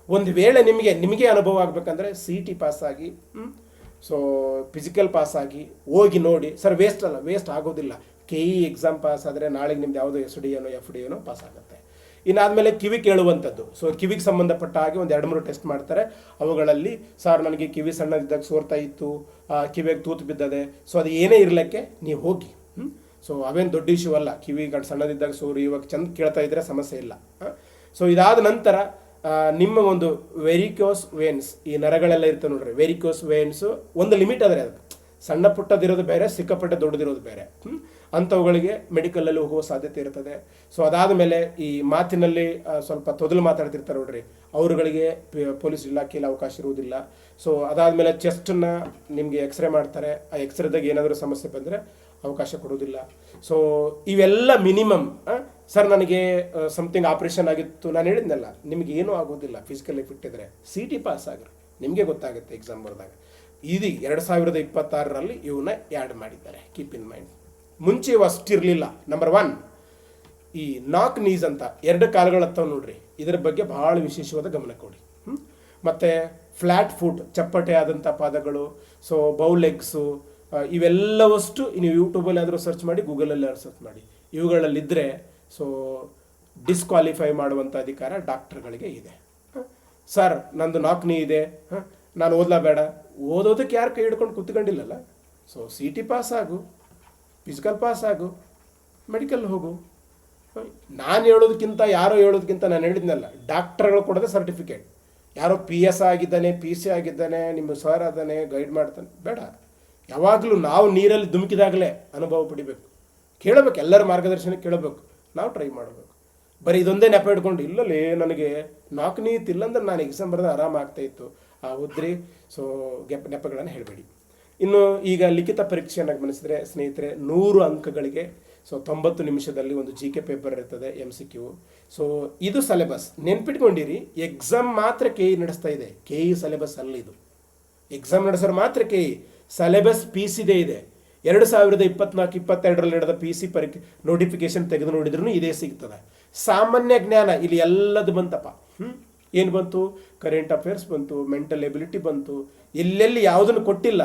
ಒಂದು ವೇಳೆ ನಿಮಗೆ ಅನುಭವ ಆಗಬೇಕಂದ್ರೆ CT ಪಾಸಾಗಿ ಸೊ ಫಿಸಿಕಲ್ ಪಾಸಾಗಿ ಹೋಗಿ ನೋಡಿ. ಸರ್ ವೇಸ್ಟ್ ಅಲ್ಲ, ವೇಸ್ಟ್ ಆಗೋದಿಲ್ಲ. KE ಎಕ್ಸಾಮ್ ಪಾಸ್ ಆದರೆ ನಾಳೆಗೆ ನಿಮ್ದು ಯಾವುದೋ SDO FDO ಪಾಸ್ ಆಗುತ್ತೆ. ಇನ್ನಾದಮೇಲೆ ಕಿವಿ ಕೇಳುವಂಥದ್ದು. ಸೊ ಕಿವಿಗೆ ಸಂಬಂಧಪಟ್ಟ ಹಾಗೆ ಒಂದು 2-3 ಟೆಸ್ಟ್ ಮಾಡ್ತಾರೆ. ಅವುಗಳಲ್ಲಿ ಸರ್ ನನಗೆ ಕಿವಿ ಸಣ್ಣದಿದ್ದಾಗ ಸೋರ್ತಾ ಇತ್ತು, ಕಿವಿಗೆ ತೂತು ಬಿದ್ದದೆ, ಸೊ ಅದು ಏನೇ ಇರಲಿಕ್ಕೆ ನೀವು ಹೋಗಿ. ಸೊ ಅವೇನು ದೊಡ್ಡ ಇಶ್ಯೂ ಅಲ್ಲ. ಕಿವಿ ಸಣ್ಣದಿದ್ದಾಗ ಸೋರು ಇವಾಗ ಚಂದ ಕೇಳ್ತಾ ಇದ್ರೆ ಸಮಸ್ಯೆ ಇಲ್ಲ. ಸೊ ಇದಾದ ನಂತರ ನಿಮ್ಮ ಒಂದು ವೆರಿಕೋಸ್ ವೇನ್ಸ್, ಈ ನರಗಳೆಲ್ಲ ಇರ್ತವೆ ನೋಡ್ರಿ, ವೆರಿಕೋಸ್ ವೇನ್ಸು ಒಂದು ಲಿಮಿಟ್ ಆದರೆ ಅದಕ್ಕೆ ಸಣ್ಣ ಪುಟ್ಟದಿರೋದು ಬೇರೆ, ಸಿಕ್ಕಾಪಟ್ಟೆ ದೊಡ್ಡದಿರೋದು ಬೇರೆ. ಅಂಥವುಗಳಿಗೆ ಮೆಡಿಕಲಲ್ಲಿ ಹೋಗುವ ಸಾಧ್ಯತೆ ಇರ್ತದೆ. ಸೊ ಅದಾದ ಮೇಲೆ ಈ ಮಾತಿನಲ್ಲಿ ಸ್ವಲ್ಪ ತೊದಲು ಮಾತಾಡ್ತಿರ್ತಾರೆ ನೋಡ್ರಿ, ಅವರುಗಳಿಗೆ ಪೊಲೀಸ್ ಇಲಾಖೆಯಲ್ಲಿ ಅವಕಾಶ ಇರುವುದಿಲ್ಲ. ಸೊ ಅದಾದಮೇಲೆ ಚೆಸ್ಟನ್ನು ನಿಮಗೆ ಎಕ್ಸ್ರೇ ಮಾಡ್ತಾರೆ, ಆ ಎಕ್ಸ್ರೇದಾಗ ಏನಾದರೂ ಸಮಸ್ಯೆ ಬಂದರೆ ಅವಕಾಶ ಕೊಡೋದಿಲ್ಲ. ಸೊ ಇವೆಲ್ಲ ಮಿನಿಮಮ್. ಸರ್ ನನಗೆ ಸಮಥಿಂಗ್ ಆಪ್ರೇಷನ್ ಆಗಿತ್ತು, ನಾನು ಹೇಳಿದ್ನಲ್ಲ ನಿಮಗೆ ಏನೂ ಆಗೋದಿಲ್ಲ ಫಿಸಿಕಲಿ ಫಿಟ್ ಇದ್ದರೆ. CT ಪಾಸ್ ಆಗ್ರಿ, ನಿಮಗೆ ಗೊತ್ತಾಗುತ್ತೆ ಎಕ್ಸಾಮ್ ಬರೆದಾಗ. ಇದು 2026ರಲ್ಲಿ ಇವನ್ನ ಆ್ಯಡ್ ಮಾಡಿದ್ದಾರೆ, ಕೀಪ್ ಇನ್ ಮೈಂಡ್. ಮುಂಚೆ ಇವು ಅಷ್ಟಿರಲಿಲ್ಲ. ನಂಬರ್ 1 ಈ ನಾಕ್ ನೀಸ್ ಅಂತ 2 ಕಾಲುಗಳತ್ತವ ನೋಡ್ರಿ, ಇದರ ಬಗ್ಗೆ ಭಾಳ ವಿಶೇಷವಾದ ಗಮನ ಕೊಡಿ. ಮತ್ತು ಫ್ಲ್ಯಾಟ್ ಫುಟ್, ಚಪ್ಪಟೆ ಆದಂಥ ಪಾದಗಳು, ಸೊ ಬೌಲೆಗ್ಸು, ಇವೆಲ್ಲವಷ್ಟು ನೀವು ಯೂಟ್ಯೂಬಲ್ಲಿ ಆದರೂ ಸರ್ಚ್ ಮಾಡಿ, ಗೂಗಲಲ್ಲಿ ಆದರೂ ಸರ್ಚ್ ಮಾಡಿ. ಇವುಗಳಲ್ಲಿದ್ದರೆ ಸೊ ಡಿಸ್ಕ್ವಾಲಿಫೈ ಮಾಡುವಂಥ ಅಧಿಕಾರ ಡಾಕ್ಟರ್ಗಳಿಗೆ ಇದೆ. ಸರ್ ನಂದು ನಾಕ್ ನೀ ಇದೆ, ನಾನು ಓದಲೇಬೇಡ, ಓದೋದಕ್ಕೆ ಯಾರು ಕೈ ಹಿಡ್ಕೊಂಡು ಕೂತ್ಕೊಂಡಿಲ್ಲಲ್ಲ. ಸೊ CT ಪಾಸ್ ಆಗು, ಫಿಸಿಕಲ್ ಪಾಸ್ ಆಗು, ಮೆಡಿಕಲ್ ಹೋಗು. ನಾನು ಹೇಳೋದಕ್ಕಿಂತ ಯಾರೋ ಹೇಳೋದಕ್ಕಿಂತ ನಾನು ಹೇಳಿದ್ನಲ್ಲ, ಡಾಕ್ಟರ್ಗಳು ಕೊಡೋದೇ ಸರ್ಟಿಫಿಕೇಟ್. ಯಾರೋ PS ಆಗಿದ್ದಾನೆ, PC ಆಗಿದ್ದಾನೆ, ನಿಮ್ಮ ಸರ್ ಆದಾನೆ, ಗೈಡ್ ಮಾಡ್ತಾನೆ, ಬೇಡ. ಯಾವಾಗಲೂ ನಾವು ನೀರಲ್ಲಿ ಧುಮುಕಿದಾಗಲೇ ಅನುಭವ ಪಡಿಬೇಕು, ಕೇಳಬೇಕು, ಎಲ್ಲರ ಮಾರ್ಗದರ್ಶನ ಕೇಳಬೇಕು, ನಾವು ಟ್ರೈ ಮಾಡಬೇಕು. ಬರೀ ಇದೊಂದೇ ನೆಪ ಹಿಡ್ಕೊಂಡು ಇಲ್ಲಲೇ ನನಗೆ ನಾಲ್ಕು ನೀತಿ ಇಲ್ಲಂದ್ರೆ ನಾನು ಎಕ್ಸಾಮ್ ಬರೆದ ಆರಾಮ ಆಗ್ತಾಯಿತ್ತು, ಆ ಉದ್ರಿ. ಸೊ ನೆಪಗಳನ್ನು ಹೇಳಬೇಡಿ. ಇನ್ನು ಈಗ ಲಿಖಿತ ಪರೀಕ್ಷೆಯನ್ನು ಗಮನಿಸಿದ್ರೆ ಸ್ನೇಹಿತರೆ, 100 ಅಂಕಗಳಿಗೆ ಸೊ 90 ನಿಮಿಷದಲ್ಲಿ ಒಂದು GK ಪೇಪರ್ ಇರ್ತದೆ, MCQ. ಸೊ ಇದು ಸಿಲೆಬಸ್ ನೆನ್ಪಿಟ್ಕೊಂಡಿರಿ. ಎಕ್ಸಾಮ್ ಮಾತ್ರ KE ನಡೆಸ್ತಾ ಇದೆ, KE ಸಿಲೆಬಸ್ ಅಲ್ಲ ಇದು. ಎಕ್ಸಾಮ್ ನಡೆಸೋರು ಮಾತ್ರ KE ಸಿಲೆಬಸ್ PC ಇದೆ. 2024-22ರಲ್ಲಿ ನಡೆದ PC ಪರೀಕ್ಷೆ ನೋಟಿಫಿಕೇಶನ್ ತೆಗೆದು ನೋಡಿದ್ರೂ ಇದೇ ಸಿಗ್ತದೆ. ಸಾಮಾನ್ಯ ಜ್ಞಾನ ಇಲ್ಲಿ ಎಲ್ಲದು ಬಂತಪ್ಪ. ಏನು ಬಂತು? ಕರೆಂಟ್ ಅಫೇರ್ಸ್ ಬಂತು, ಮೆಂಟಲ್ ಎಬಿಲಿಟಿ ಬಂತು, ಎಲ್ಲೆಲ್ಲಿ ಯಾವುದನ್ನು ಕೊಟ್ಟಿಲ್ಲ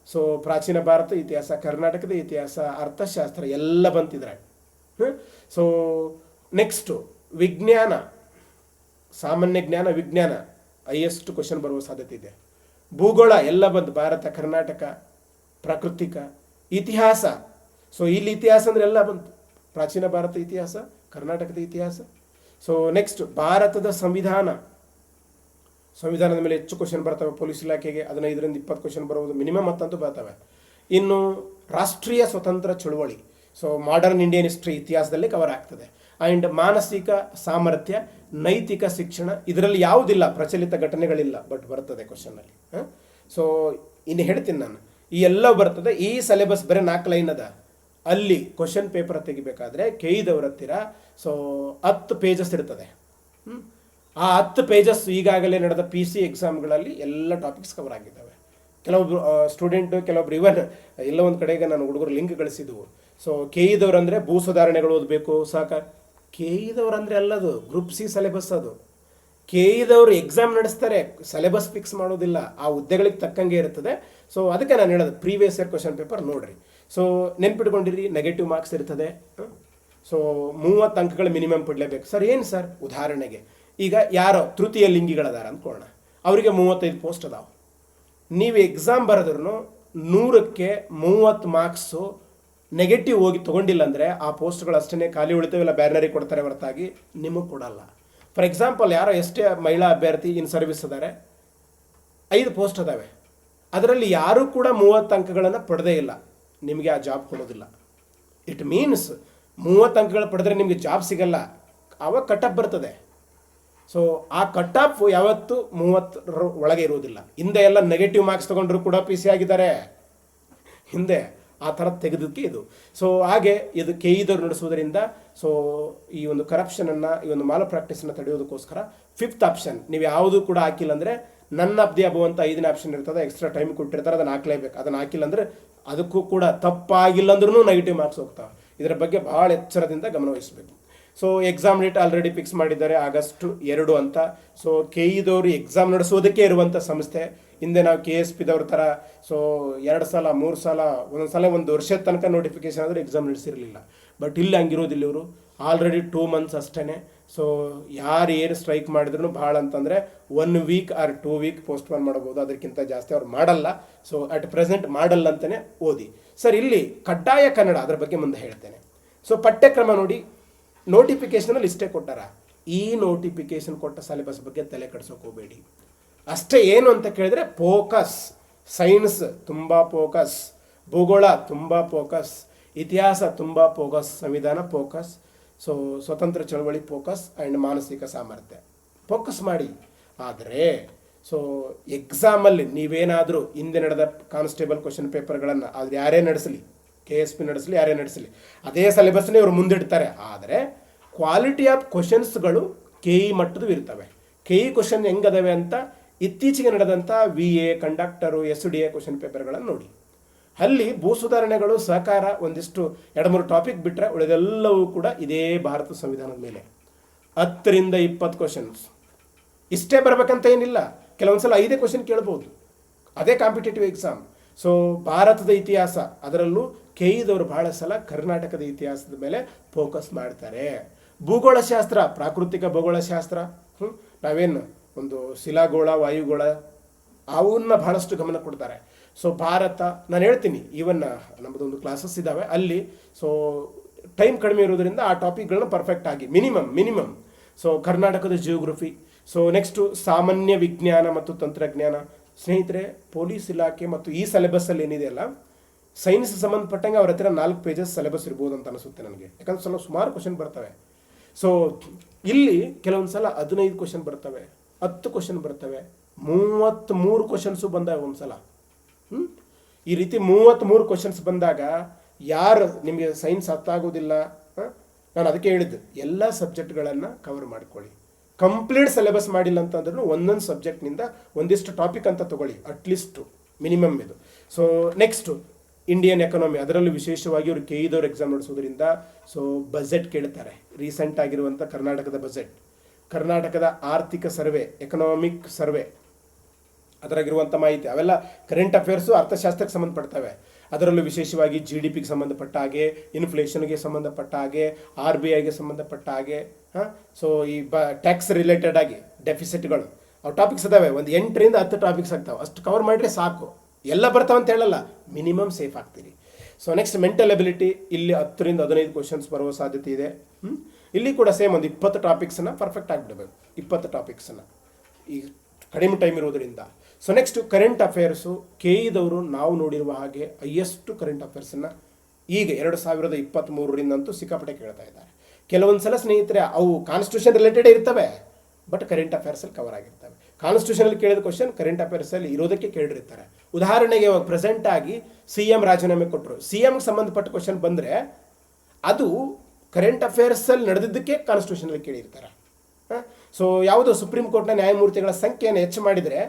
ಸೊ ಪ್ರಾಚೀನ ಭಾರತ ಇತಿಹಾಸ, ಕರ್ನಾಟಕದ ಇತಿಹಾಸ, ಅರ್ಥಶಾಸ್ತ್ರ ಎಲ್ಲ ಬಂತಿದ್ರೆ. ಸೊ ನೆಕ್ಸ್ಟು ವಿಜ್ಞಾನ, ಸಾಮಾನ್ಯ ಜ್ಞಾನ, ವಿಜ್ಞಾನ ಹೈಯೆಸ್ಟ್ ಕ್ವಶನ್ ಬರುವ ಸಾಧ್ಯತೆ ಇದೆ. ಭೂಗೋಳ ಎಲ್ಲ ಬಂತು, ಭಾರತ, ಕರ್ನಾಟಕ, ಪ್ರಾಕೃತಿಕ, ಇತಿಹಾಸ. ಸೊ ಇಲ್ಲಿ ಇತಿಹಾಸ ಅಂದರೆ ಎಲ್ಲ ಬಂತು, ಪ್ರಾಚೀನ ಭಾರತ ಇತಿಹಾಸ, ಕರ್ನಾಟಕದ ಇತಿಹಾಸ. ಸೊ ನೆಕ್ಸ್ಟ್ ಭಾರತದ ಸಂವಿಧಾನದ ಮೇಲೆ ಹೆಚ್ಚು ಕ್ವಶನ್ ಬರ್ತವೆ. ಪೊಲೀಸ್ ಇಲಾಖೆಗೆ 15ರಿಂದ 20 ಕ್ವಶನ್ ಬರುವುದು ಮಿನಿಮಮ್ ಅಂತಂತೂ ಬರ್ತವೆ. ಇನ್ನು ರಾಷ್ಟ್ರೀಯ ಸ್ವತಂತ್ರ ಚಳುವಳಿ, ಸೊ ಮಾಡರ್ನ್ ಇಂಡಿಯನ್ ಹಿಸ್ಟ್ರಿ ಇತಿಹಾಸದಲ್ಲಿ ಕವರ್ ಆಗ್ತದೆ. ಆ್ಯಂಡ್ ಮಾನಸಿಕ ಸಾಮರ್ಥ್ಯ, ನೈತಿಕ ಶಿಕ್ಷಣ, ಇದರಲ್ಲಿ ಯಾವುದಿಲ್ಲ, ಪ್ರಚಲಿತ ಘಟನೆಗಳಿಲ್ಲ, ಬಟ್ ಬರ್ತದೆ ಕ್ವಶನಲ್ಲಿ. ಸೊ ಇನ್ನು ಹೇಳ್ತೀನಿ ನಾನು, ಈ ಎಲ್ಲ ಬರ್ತದೆ. ಈ ಸಿಲೆಬಸ್ ಬರೀ 4 ಲೈನ್ ಅದ. ಅಲ್ಲಿ ಕ್ವಶನ್ ಪೇಪರ್ ತೆಗಿಬೇಕಾದ್ರೆ ಕೆಇದವ್ರ ಹತ್ತಿರ ಸೊ 10 ಪೇಜಸ್ ಇರ್ತದೆ. ಆ 10 ಪೇಜಸ್ ಈಗಾಗಲೇ ನಡೆದ PC ಎಕ್ಸಾಮ್ಗಳಲ್ಲಿ ಎಲ್ಲ ಟಾಪಿಕ್ಸ್ ಕವರ್ ಆಗಿದ್ದಾವೆ. ಕೆಲವೊಬ್ರು ಸ್ಟೂಡೆಂಟು, ಕೆಲವೊಬ್ರು ಇವನ್ ಎಲ್ಲ ಒಂದು ಕಡೆಗೆ ನಾನು ಹುಡುಗರು ಲಿಂಕ್ ಗಳಿಸಿದ್ವು. ಸೊ ಕೆಇದವ್ರು ಅಂದರೆ ಭೂ ಸುಧಾರಣೆಗಳು ಓದಬೇಕು ಸಾಕ. ಕೆಇದವ್ರು ಅಂದರೆ ಅಲ್ಲದು, ಗ್ರೂಪ್ C ಸಿಲೆಬಸ್ ಅದು. ಕೆಇದವ್ರು ಎಕ್ಸಾಮ್ ನಡೆಸ್ತಾರೆ, ಸಿಲೆಬಸ್ ಫಿಕ್ಸ್ ಮಾಡೋದಿಲ್ಲ, ಆ ಹುದ್ದೆಗಳಿಗೆ ತಕ್ಕಂಗೆ ಇರ್ತದೆ. ಸೊ ಅದಕ್ಕೆ ನಾನು ಹೇಳೋದು ಪ್ರೀವಿಯಸ್ ಇಯರ್ ಕ್ವಶನ್ ಪೇಪರ್ ನೋಡ್ರಿ. ಸೊ ನೆನ್ಪಿಟ್ಕೊಂಡಿರಿ, ನೆಗೆಟಿವ್ ಮಾರ್ಕ್ಸ್ ಇರ್ತದೆ. ಸೊ 30 ಅಂಕಗಳು ಮಿನಿಮಮ್ ಕೊಡಲೇಬೇಕು. ಸರ್ ಏನು ಸರ್? ಉದಾಹರಣೆಗೆ ಈಗ ಯಾರೋ ತೃತೀಯ ಲಿಂಗಿಗಳದಾರ ಅಂದ್ಕೊಳ್ಳೋಣ, ಅವರಿಗೆ 35 ಪೋಸ್ಟ್ ಅದಾವೆ. ನೀವು ಎಕ್ಸಾಮ್ ಬರೆದ್ರೂ 100ಕ್ಕೆ 30 ಮಾರ್ಕ್ಸು ನೆಗೆಟಿವ್ ಹೋಗಿ ತೊಗೊಂಡಿಲ್ಲ ಅಂದರೆ ಆ ಪೋಸ್ಟ್ಗಳು ಅಷ್ಟೇ ಖಾಲಿ ಉಳಿತವೆಲ್ಲ ಬೇರೆಯವರಿಗೆ ಕೊಡ್ತಾರೆ ಹೊರತಾಗಿ ನಿಮಗೆ ಕೊಡಲ್ಲ. ಫಾರ್ ಎಕ್ಸಾಂಪಲ್, ಯಾರೋ ಎಷ್ಟೇ ಮಹಿಳಾ ಅಭ್ಯರ್ಥಿ ಇನ್ ಸರ್ವಿಸ್ ಅದಾರೆ, 5 ಪೋಸ್ಟ್ ಅದಾವೆ, ಅದರಲ್ಲಿ ಯಾರೂ ಕೂಡ 30 ಅಂಕಗಳನ್ನು ಪಡೆದೇ ಇಲ್ಲ, ನಿಮಗೆ ಆ ಜಾಬ್ ಕೊಡೋದಿಲ್ಲ. ಇಟ್ ಮೀನ್ಸ್ 30 ಅಂಕಗಳು ಪಡೆದ್ರೆ ನಿಮಗೆ ಜಾಬ್ ಸಿಗಲ್ಲ, ಆವಾಗ ಕಟ್ ಆಫ್ ಬರ್ತದೆ. ಸೊ ಆ ಕಟ್ ಆಫ್ ಯಾವತ್ತು 30 ಒಳಗೆ ಇರುವುದಿಲ್ಲ. ಹಿಂದೆ ಎಲ್ಲ ನೆಗೆಟಿವ್ ಮಾರ್ಕ್ಸ್ ತೊಗೊಂಡ್ರು ಕೂಡ PC ಆಗಿದ್ದಾರೆ ಹಿಂದೆ, ಆ ಥರ ತೆಗೆದಕ್ಕೆ ಇದು. ಸೊ ಹಾಗೆ ಇದು ಕೆಇದವ್ರು ನಡೆಸುವುದರಿಂದ ಸೊ ಈ ಒಂದು ಕರಪ್ಷನನ್ನು, ಈ ಒಂದು ಮಾಲ್ ಪ್ರಾಕ್ಟೀಸನ್ನು ತಡೆಯೋದಕ್ಕೋಸ್ಕರ 5th ಆಪ್ಷನ್ ನೀವು ಯಾವುದು ಕೂಡ ಹಾಕಿಲ್ಲ ಅಂದರೆ ನನ್ ಆಫ್ ದಿ ಅಬೋ ಅಂತ 5ನೇ ಆಪ್ಷನ್ ಇರ್ತದೆ. ಎಕ್ಸ್ಟ್ರಾ ಟೈಮ್ ಕೊಟ್ಟಿರ್ತಾರೆ, ಅದನ್ನು ಹಾಕ್ಲೇಬೇಕು. ಅದನ್ನು ಹಾಕಿಲ್ಲ ಅಂದರೆ ಅದಕ್ಕೂ ಕೂಡ ತಪ್ಪಾಗಿಲ್ಲ ಅಂದ್ರೂ ನೆಗೆಟಿವ್ ಮಾರ್ಕ್ಸ್ ಹೋಗ್ತಾವೆ. ಇದರ ಬಗ್ಗೆ ಭಾಳ ಎಚ್ಚರದಿಂದ ಗಮನವಹಿಸಬೇಕು. So exam date already fix ಮಾಡಿದ್ದಾರೆ, August 2 ಅಂತ. ಸೊ ಕೆಇದವರು ಎಕ್ಸಾಮ್ ನಡೆಸೋದಕ್ಕೆ ಇರುವಂಥ ಸಂಸ್ಥೆ. ಹಿಂದೆ ನಾವು KSPದವ್ರ ಥರ ಸೊ 2 ಸಲ 3 ಸಲ ಒಂದೊಂದು ಸಲ 1 ವರ್ಷದ ತನಕ ನೋಟಿಫಿಕೇಶನ್ ಆದರೆ ಎಕ್ಸಾಮ್ ನಡೆಸಿರಲಿಲ್ಲ. ಬಟ್ ಇಲ್ಲಿ ಹಂಗಿರೋದಿಲ್ಲ, ಇವರು ಆಲ್ರೆಡಿ 2 ಮಂತ್ಸ್ ಅಷ್ಟೇ. ಸೊ ಯಾರು ಏನು ಸ್ಟ್ರೈಕ್ ಮಾಡಿದ್ರು ಭಾಳ ಅಂತಂದರೆ 1 ವೀಕ್ ಆರ್ 2 ವೀಕ್ ಪೋಸ್ಟ್ಪೋನ್ ಮಾಡ್ಬೋದು, ಅದಕ್ಕಿಂತ ಜಾಸ್ತಿ ಅವ್ರು ಮಾಡಲ್ಲ. ಸೊ ಅಟ್ ಪ್ರೆಸೆಂಟ್ ಮಾಡಲ್ಲ ಅಂತಲೇ ಓದಿ. ಸರ್ ಇಲ್ಲಿ ಕಡ್ಡಾಯ ಕನ್ನಡ, ಅದರ ಬಗ್ಗೆ ಮುಂದೆ ಹೇಳ್ತೇನೆ. ಸೊ ಪಠ್ಯಕ್ರಮ ನೋಡಿ, ನೋಟಿಫಿಕೇಶನಲ್ಲಿ ಇಷ್ಟೇ ಕೊಟ್ಟಾರ. ಈ ನೋಟಿಫಿಕೇಶನ್ ಕೊಟ್ಟ ಸಿಲೆಬಸ್ ಬಗ್ಗೆ ತಲೆ ಕೆಡಿಸೋಕೆ ಹೋಗಬೇಡಿ. ಅಷ್ಟೇ. ಏನು ಅಂತ ಕೇಳಿದ್ರೆ ಫೋಕಸ್, ಸೈನ್ಸ್ ತುಂಬ ಫೋಕಸ್, ಭೂಗೋಳ ತುಂಬ ಫೋಕಸ್, ಇತಿಹಾಸ ತುಂಬ ಫೋಕಸ್, ಸಂವಿಧಾನ ಫೋಕಸ್, ಸೊ ಸ್ವತಂತ್ರ ಚಳವಳಿ ಫೋಕಸ್, ಆ್ಯಂಡ್ ಮಾನಸಿಕ ಸಾಮರ್ಥ್ಯ ಫೋಕಸ್ ಮಾಡಿ. ಆದರೆ ಸೊ ಎಕ್ಸಾಮಲ್ಲಿ ನೀವೇನಾದರೂ ಹಿಂದೆ ನಡೆದ ಕಾನ್ಸ್ಟೇಬಲ್ ಕ್ವಶನ್ ಪೇಪರ್ಗಳನ್ನು ಅದು ಯಾರೇ ನಡೆಸಲಿ, KSP ನಡೆಸಲಿ, ಯಾರೇ ನಡೆಸಲಿ, ಅದೇ ಸಿಲೆಬಸ್ನೇ ಇವರು ಮುಂದಿಡ್ತಾರೆ. ಆದರೆ ಕ್ವಾಲಿಟಿ ಆಫ್ ಕ್ವಶನ್ಸ್ಗಳು KE ಮಟ್ಟದ್ದು ಇರ್ತವೆ. KE ಕ್ವಶನ್ ಹೆಂಗದವೆ ಅಂತ ಇತ್ತೀಚೆಗೆ ನಡೆದಂಥ VA, ಕಂಡಕ್ಟರು, SDA ಕ್ವಶನ್ ಪೇಪರ್ಗಳನ್ನು ನೋಡಿ. ಅಲ್ಲಿ ಭೂ ಸುಧಾರಣೆಗಳು, ಸಹಕಾರ, ಒಂದಿಷ್ಟು 2-3 ಟಾಪಿಕ್ ಬಿಟ್ಟರೆ ಉಳಿದೆಲ್ಲವೂ ಕೂಡ ಇದೇ ಭಾರತ ಸಂವಿಧಾನದ ಮೇಲೆ 10ರಿಂದ 20 ಕ್ವಶನ್ಸ್. ಇಷ್ಟೇ ಬರಬೇಕಂತ ಏನಿಲ್ಲ, ಕೆಲವೊಂದು ಸಲ 5 ಕ್ವಶನ್ ಕೇಳ್ಬೋದು, ಅದೇ ಕಾಂಪಿಟೇಟಿವ್ ಎಕ್ಸಾಮ್. ಸೊ ಭಾರತದ ಇತಿಹಾಸ, ಅದರಲ್ಲೂ KEದವರು ಬಹಳ ಸಲ ಕರ್ನಾಟಕದ ಇತಿಹಾಸದ ಮೇಲೆ ಫೋಕಸ್ ಮಾಡ್ತಾರೆ. ಭೂಗೋಳಶಾಸ್ತ್ರ, ಪ್ರಾಕೃತಿಕ ಭೂಗೋಳಶಾಸ್ತ್ರ, ನಾವೇನು ಒಂದು ಶಿಲಾಗೋಳ, ವಾಯುಗೋಳ, ಅವನ್ನ ಬಹಳಷ್ಟು ಗಮನ ಕೊಡ್ತಾರೆ. ಸೊ ಭಾರತ, ನಾನು ಹೇಳ್ತೀನಿ, ಈವನ್ ನಮ್ಮದೊಂದು ಕ್ಲಾಸಸ್ ಇದ್ದಾವೆ ಅಲ್ಲಿ. ಸೊ ಟೈಮ್ ಕಡಿಮೆ ಇರೋದ್ರಿಂದ ಆ ಟಾಪಿಕ್ಗಳನ್ನ ಪರ್ಫೆಕ್ಟ್ ಆಗಿ ಮಿನಿಮಮ್. ಸೊ ಕರ್ನಾಟಕದ ಜಿಯೋಗ್ರಫಿ, ಸೊ ನೆಕ್ಸ್ಟು ಸಾಮಾನ್ಯ ವಿಜ್ಞಾನ ಮತ್ತು ತಂತ್ರಜ್ಞಾನ. ಸ್ನೇಹಿತರೆ, ಪೊಲೀಸ್ ಇಲಾಖೆ ಮತ್ತು ಈ ಸಿಲೆಬಸ್ಸಲ್ಲಿ ಏನಿದೆಯಲ್ಲ, ಸೈನ್ಸ್ ಸಂಬಂಧಪಟ್ಟಂಗೆ ಅವ್ರ ಹತ್ರ 4 ಪೇಜಸ್ ಸಿಲೆಬಸ್ ಇರ್ಬೋದು ಅಂತ ಅನಿಸುತ್ತೆ ನನಗೆ. ಯಾಕಂದ್ರೆ ಸುಮಾರು ಕ್ವಶನ್ ಬರ್ತವೆ. ಸೊ ಇಲ್ಲಿ ಕೆಲವೊಂದು ಸಲ 15 ಕ್ವಶನ್ ಬರ್ತವೆ, 10 ಕ್ವಶನ್ ಬರ್ತವೆ, 33 ಕ್ವಶನ್ಸು ಬಂದಾವೆ ಒಂದು ಸಲ. ಈ ರೀತಿ 33 ಕ್ವಶನ್ಸ್ ಬಂದಾಗ ಯಾರು ನಿಮಗೆ ಸೈನ್ಸ್ ಅರ್ಥ ಆಗೋದಿಲ್ಲ, ನಾನು ಅದಕ್ಕೆ ಹೇಳಿದ್ದು ಎಲ್ಲ ಸಬ್ಜೆಕ್ಟ್ಗಳನ್ನು ಕವರ್ ಮಾಡ್ಕೊಳ್ಳಿ. ಕಂಪ್ಲೀಟ್ ಸಿಲೆಬಸ್ ಮಾಡಿಲ್ಲ ಅಂತಂದ್ರೂ ಒಂದೊಂದು ಸಬ್ಜೆಕ್ಟ್ನಿಂದ ಒಂದಿಷ್ಟು ಟಾಪಿಕ್ ಅಂತ ತಗೊಳ್ಳಿ, ಅಟ್ಲೀಸ್ಟು ಮಿನಿಮಮ್ ಇದು. ಸೊ ನೆಕ್ಸ್ಟು ಇಂಡಿಯನ್ ಎಕಾನಮಿ, ಅದರಲ್ಲೂ ವಿಶೇಷವಾಗಿ ಅವರು KEದವ್ರು ಎಕ್ಸಾಮ್ ನಡೆಸೋದ್ರಿಂದ ಸೊ ಬಜೆಟ್ ಕೇಳ್ತಾರೆ. ರೀಸೆಂಟ್ ಆಗಿರುವಂಥ ಕರ್ನಾಟಕದ ಬಜೆಟ್, ಕರ್ನಾಟಕದ ಆರ್ಥಿಕ ಸರ್ವೆ, ಎಕನಾಮಿಕ್ ಸರ್ವೆ, ಅದರಾಗಿರುವಂಥ ಮಾಹಿತಿ ಅವೆಲ್ಲ ಕರೆಂಟ್ ಅಫೇರ್ಸು ಅರ್ಥಶಾಸ್ತ್ರಕ್ಕೆ ಸಂಬಂಧಪಡ್ತವೆ. ಅದರಲ್ಲೂ ವಿಶೇಷವಾಗಿ GDPಗೆ ಸಂಬಂಧಪಟ್ಟ ಹಾಗೆ, ಇನ್ಫ್ಲೇಷನ್ಗೆ ಸಂಬಂಧಪಟ್ಟ ಹಾಗೆ, RBIಗೆ ಸಂಬಂಧಪಟ್ಟ ಹಾಗೆ, ಸೊ ಈ ಟ್ಯಾಕ್ಸ್ ರಿಲೇಟೆಡ್ ಆಗಿ ಡೆಫಿಸಿಟ್ಗಳು ಅವು ಟಾಪಿಕ್ಸ್ ಅದಾವೆ. ಒಂದು 8ರಿಂದ 10 ಟಾಪಿಕ್ಸ್ ಆಗ್ತಾವೆ. ಅಷ್ಟು ಕವರ್ ಮಾಡಿದ್ರೆ ಸಾಕು. ಎಲ್ಲ ಬರ್ತಾವೆ ಅಂತ ಹೇಳಲ್ಲ, ಮಿನಿಮಮ್ ಸೇಫ್ ಆಗ್ತೀರಿ. ಸೊ ನೆಕ್ಸ್ಟ್ ಮೆಂಟಲ್ ಎಬಿಲಿಟಿ, ಇಲ್ಲಿ 10ರಿಂದ 15 ಕ್ವಶನ್ಸ್ ಬರುವ ಸಾಧ್ಯತೆ ಇದೆ. ಇಲ್ಲಿ ಕೂಡ ಸೇಮ್ ಒಂದು 20 ಟಾಪಿಕ್ಸನ್ನು ಪರ್ಫೆಕ್ಟ್ ಆಗಿಬಿಡಬೇಕು. 20 ಟಾಪಿಕ್ಸನ್ನು ಈ ಕಡಿಮೆ ಟೈಮ್ ಇರೋದರಿಂದ. So next current affairs KE ನಾವು ನೋಡಿರುವ ಹಾಗೆ ಹೈಯೆಸ್ಟ್ ಕರೆಂಟ್ ಅಫೇರ್ಸನ್ನು ಈಗ 2023ರಿಂದಂತೂ ಸಿಕ್ಕಾಪಟ್ಟೆ ಕೇಳ್ತಾ ಇದ್ದಾರೆ. ಕೆಲವೊಂದು ಸಲ ಸ್ನೇಹಿತರೆ ಅವು ಕಾನ್ಸ್ಟಿಟ್ಯೂಷನ್ ರಿಲೇಟೆಡ್ ಇರ್ತವೆ, ಬಟ್ ಕರೆಂಟ್ ಅಫೇರ್ಸಲ್ಲಿ ಕವರ್ ಆಗಿರ್ತವೆ. ಕಾನ್ಸ್ಟಿಟ್ಯೂಷನಲ್ಲಿ ಕೇಳಿದ ಕ್ವಶನ್ ಕರೆಂಟ್ ಅಫೇರ್ಸಲ್ಲಿ ಇರೋದಕ್ಕೆ ಕೇಳಿರ್ತಾರೆ. ಉದಾಹರಣೆಗೆ ಇವಾಗ ಪ್ರೆಸೆಂಟ್ ಆಗಿ CM ರಾಜೀನಾಮೆ ಕೊಟ್ಟರು, CMಗೆ ಸಂಬಂಧಪಟ್ಟ ಕ್ವಶನ್ ಬಂದರೆ ಅದು ಕರೆಂಟ್ ಅಫೇರ್ಸಲ್ಲಿ ನಡೆದಿದ್ದಕ್ಕೆ ಕಾನ್ಸ್ಟಿಟ್ಯೂಷನಲ್ಲಿ ಕೇಳಿರ್ತಾರೆ. ಸೊ ಯಾವುದು ಸುಪ್ರೀಂ ಕೋರ್ಟ್ನ ನ್ಯಾಯಮೂರ್ತಿಗಳ ಸಂಖ್ಯೆಯನ್ನು ಹೆಚ್ಚು ಮಾಡಿದರೆ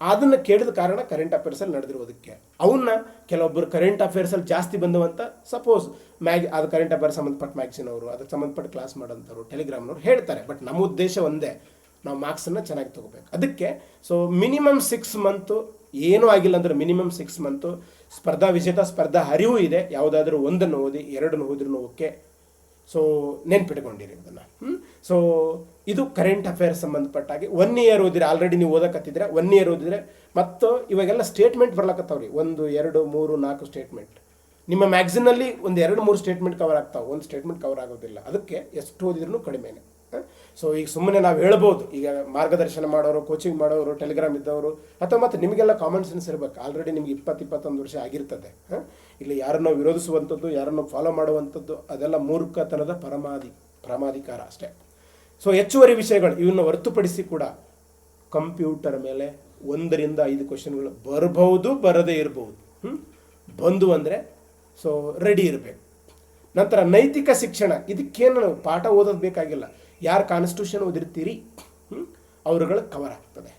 ಅದನ್ನು ಕೇಳಿದ ಕಾರಣ ಕರೆಂಟ್ ಅಫೇರ್ಸಲ್ಲಿ ನಡೆದಿರೋದಕ್ಕೆ. ಅವನ್ನ ಕೆಲವೊಬ್ಬರು ಕರೆಂಟ್ ಅಫೇರ್ಸಲ್ಲಿ ಜಾಸ್ತಿ ಬಂದವಂತ ಸಪೋಸ್ ಅದು ಕರೆಂಟ್ ಅಫೇರ್ಸ್ ಸಂಬಂಧಪಟ್ಟ ಮ್ಯಾಗ್ಝಿನ್ ಅವರು, ಅದಕ್ಕೆ ಸಂಬಂಧಪಟ್ಟ ಕ್ಲಾಸ್ ಮಾಡೋಂಥವ್ರು, ಟೆಲಿಗ್ರಾಮ್ನವ್ರು ಹೇಳ್ತಾರೆ. ಬಟ್ ನಮ್ಮ ಉದ್ದೇಶ ಒಂದೇ, ನಾವು ಮಾರ್ಕ್ಸನ್ನು ಚೆನ್ನಾಗಿ ತಗೋಬೇಕು. ಅದಕ್ಕೆ ಸೊ ಮಿನಿಮಮ್ 6 ಮಂತು, ಏನೂ ಆಗಿಲ್ಲ ಅಂದರೆ ಮಿನಿಮಮ್ 6 ಮಂತು ಸ್ಪರ್ಧಾ ವಿಜೇತ, ಸ್ಪರ್ಧಾ ಅರಿವು ಇದೆ. ಯಾವುದಾದ್ರೂ ಒಂದನ್ನು ಓದಿ, 2 ಓದಿದ್ರು ಓಕೆ. ಸೊ ನೆನ್ಪಿಟ್ಕೊಂಡಿರಿ ಅದನ್ನು. ಸೊ ಇದು ಕರೆಂಟ್ ಅಫೇರ್ಸ್ ಸಂಬಂಧಪಟ್ಟಾಗಿ 1 ಇಯರ್ ಓದಿದ್ರೆ, ಆಲ್ರೆಡಿ ನೀವು ಓದಕತ್ತಿದ್ರೆ 1 ಇಯರ್ ಓದಿದ್ರೆ, ಮತ್ತು ಇವಾಗೆಲ್ಲ ಸ್ಟೇಟ್ಮೆಂಟ್ ಬರ್ಲಕತ್ತಾವ್ರಿ. 1, 2, 3, 4 ಸ್ಟೇಟ್ಮೆಂಟ್. ನಿಮ್ಮ ಮ್ಯಾಗ್ಝಿನಲ್ಲಿ ಒಂದು 2-3 ಸ್ಟೇಟ್ಮೆಂಟ್ ಕವರ್ ಆಗ್ತಾವೆ, ಒಂದು ಸ್ಟೇಟ್ಮೆಂಟ್ ಕವರ್ ಆಗೋದಿಲ್ಲ. ಅದಕ್ಕೆ ಎಷ್ಟು ಓದಿದ್ರು ಕಡಿಮೆನೆ. ಸೊ ಈಗ ಸುಮ್ಮನೆ ನಾವು ಹೇಳ್ಬೋದು, ಈಗ ಮಾರ್ಗದರ್ಶನ ಮಾಡೋರು, ಕೋಚಿಂಗ್ ಮಾಡೋರು, ಟೆಲಿಗ್ರಾಮ್ ಇದ್ದವರು, ಅಥವಾ ಮತ್ತು ನಿಮಗೆಲ್ಲ ಕಾಮನ್ ಸೆನ್ಸ್ ಇರಬೇಕು. ಆಲ್ರೆಡಿ ನಿಮ್ಗೆ 20-21 ವರ್ಷ ಆಗಿರ್ತದೆ. ಇಲ್ಲಿ ಯಾರನ್ನೋ ವಿರೋಧಿಸುವಂಥದ್ದು, ಯಾರನ್ನೋ ಫಾಲೋ ಮಾಡುವಂಥದ್ದು ಅದೆಲ್ಲ ಮೂರ್ಖತನದ ಪರಮಾಧಿಕಾರ ಅಷ್ಟೇ. ಸೊ ಹೆಚ್ಚುವರಿ ವಿಷಯಗಳು ಇವನ್ನು ಹೊರತುಪಡಿಸಿ ಕೂಡ ಕಂಪ್ಯೂಟರ್ ಮೇಲೆ 1ರಿಂದ 5 ಕ್ವಶನ್ಗಳು ಬರಬಹುದು, ಬರದೇ ಇರಬಹುದು. ಬಂದು ಅಂದರೆ ಸೊ ರೆಡಿ ಇರಬೇಕು. ನಂತರ ನೈತಿಕ ಶಿಕ್ಷಣ, ಇದಕ್ಕೇನು ಪಾಠ ಓದೋದು ಬೇಕಾಗಿಲ್ಲ. ಯಾರು ಕಾನ್ಸ್ಟಿಟ್ಯೂಷನ್ ಓದಿರ್ತೀರಿ ಅವರುಗಳು ಕವರ್ ಆಗ್ತದೆ.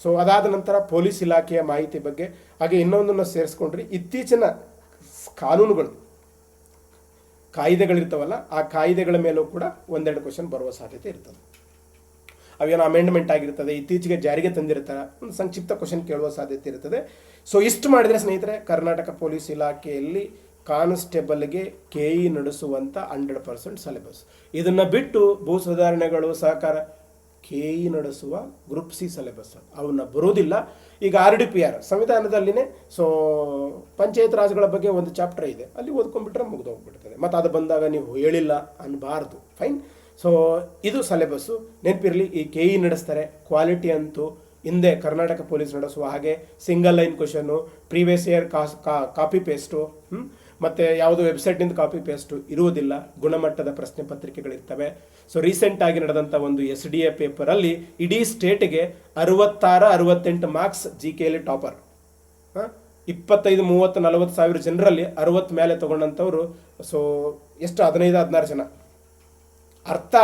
ಸೊ ಅದಾದ ನಂತರ ಪೊಲೀಸ್ ಇಲಾಖೆಯ ಮಾಹಿತಿ ಬಗ್ಗೆ, ಹಾಗೆ ಇನ್ನೊಂದನ್ನು ಸೇರಿಸ್ಕೊಂಡ್ರಿ ಇತ್ತೀಚಿನ ಕಾನೂನುಗಳು, ಕಾಯ್ದೆಗಳಿರ್ತಾವಲ್ಲ, ಆ ಕಾಯ್ದೆಗಳ ಮೇಲೂ ಕೂಡ 1-2 ಕ್ವಶನ್ ಬರುವ ಸಾಧ್ಯತೆ ಇರ್ತದೆ. ಅವೇನೋ ಅಮೆಂಡ್ಮೆಂಟ್ ಆಗಿರ್ತದೆ, ಇತ್ತೀಚೆಗೆ ಜಾರಿಗೆ ತಂದಿರ್ತಾರೆ, ಒಂದು ಸಂಕ್ಷಿಪ್ತ ಕ್ವಶನ್ ಕೇಳುವ ಸಾಧ್ಯತೆ ಇರ್ತದೆ. ಸೊ ಇಷ್ಟು ಮಾಡಿದರೆ ಸ್ನೇಹಿತರೆ, ಕರ್ನಾಟಕ ಪೊಲೀಸ್ ಇಲಾಖೆಯಲ್ಲಿ ಕಾನ್ಸ್ಟೇಬಲ್ಗೆ KE ನಡೆಸುವಂಥ 100% ಸಿಲೆಬಸ್. ಇದನ್ನು ಬಿಟ್ಟು ಭೂ ಸುಧಾರಣೆಗಳು, ಸಹಕಾರ, KE ನಡೆಸುವ ಗ್ರೂಪ್ C ಸಿಲೆಬಸ್ ಅವನ್ನ ಬರೋದಿಲ್ಲ. ಈಗ RDPR ಸಂವಿಧಾನದಲ್ಲಿನೇ ಸೊ ಪಂಚಾಯತ್ ರಾಜ್ಗಳ ಬಗ್ಗೆ ಒಂದು ಚಾಪ್ಟರ್ ಇದೆ, ಅಲ್ಲಿ ಓದ್ಕೊಂಡ್ಬಿಟ್ರೆ ಮುಗಿದೋಗ್ಬಿಡ್ತದೆ. ಮತ್ತು ಅದು ಬಂದಾಗ ನೀವು ಹೇಳಿಲ್ಲ ಅನ್ನಬಾರ್ದು. ಫೈನ್. ಸೊ ಇದು ಸಿಲೆಬಸ್ಸು. ನೆನಪಿರಲಿ, ಈ KE ನಡೆಸ್ತಾರೆ. ಕ್ವಾಲಿಟಿ ಅಂತೂ ಹಿಂದೆ ಕರ್ನಾಟಕ ಪೊಲೀಸ್ ನಡೆಸುವ ಹಾಗೆ ಸಿಂಗಲ್ ಲೈನ್ ಕ್ವಶನ್ನು, ಪ್ರೀವಿಯಸ್ ಇಯರ್ ಕಾಪಿ ಪೇಸ್ಟು, ಮತ್ತು ಯಾವುದೋ ವೆಬ್ಸೈಟ್ನಿಂದ ಕಾಪಿ ಪೇಸ್ಟು ಇರುವುದಿಲ್ಲ. ಗುಣಮಟ್ಟದ ಪ್ರಶ್ನೆ ಪತ್ರಿಕೆಗಳಿರ್ತವೆ. ಸೊ ರೀಸೆಂಟಾಗಿ ನಡೆದಂಥ ಒಂದು SDA ಪೇಪರಲ್ಲಿ ಇಡೀ ಸ್ಟೇಟಿಗೆ 66-68 ಮಾರ್ಕ್ಸ್ GKಯಲ್ಲಿ ಟಾಪರ್. 25, 30, 40 ಸಾವಿರ ಜನರಲ್ಲಿ 60 ಮೇಲೆ ತೊಗೊಂಡಂಥವ್ರು ಸೊ ಎಷ್ಟು 15-16 ಜನ. ಅರ್ಥ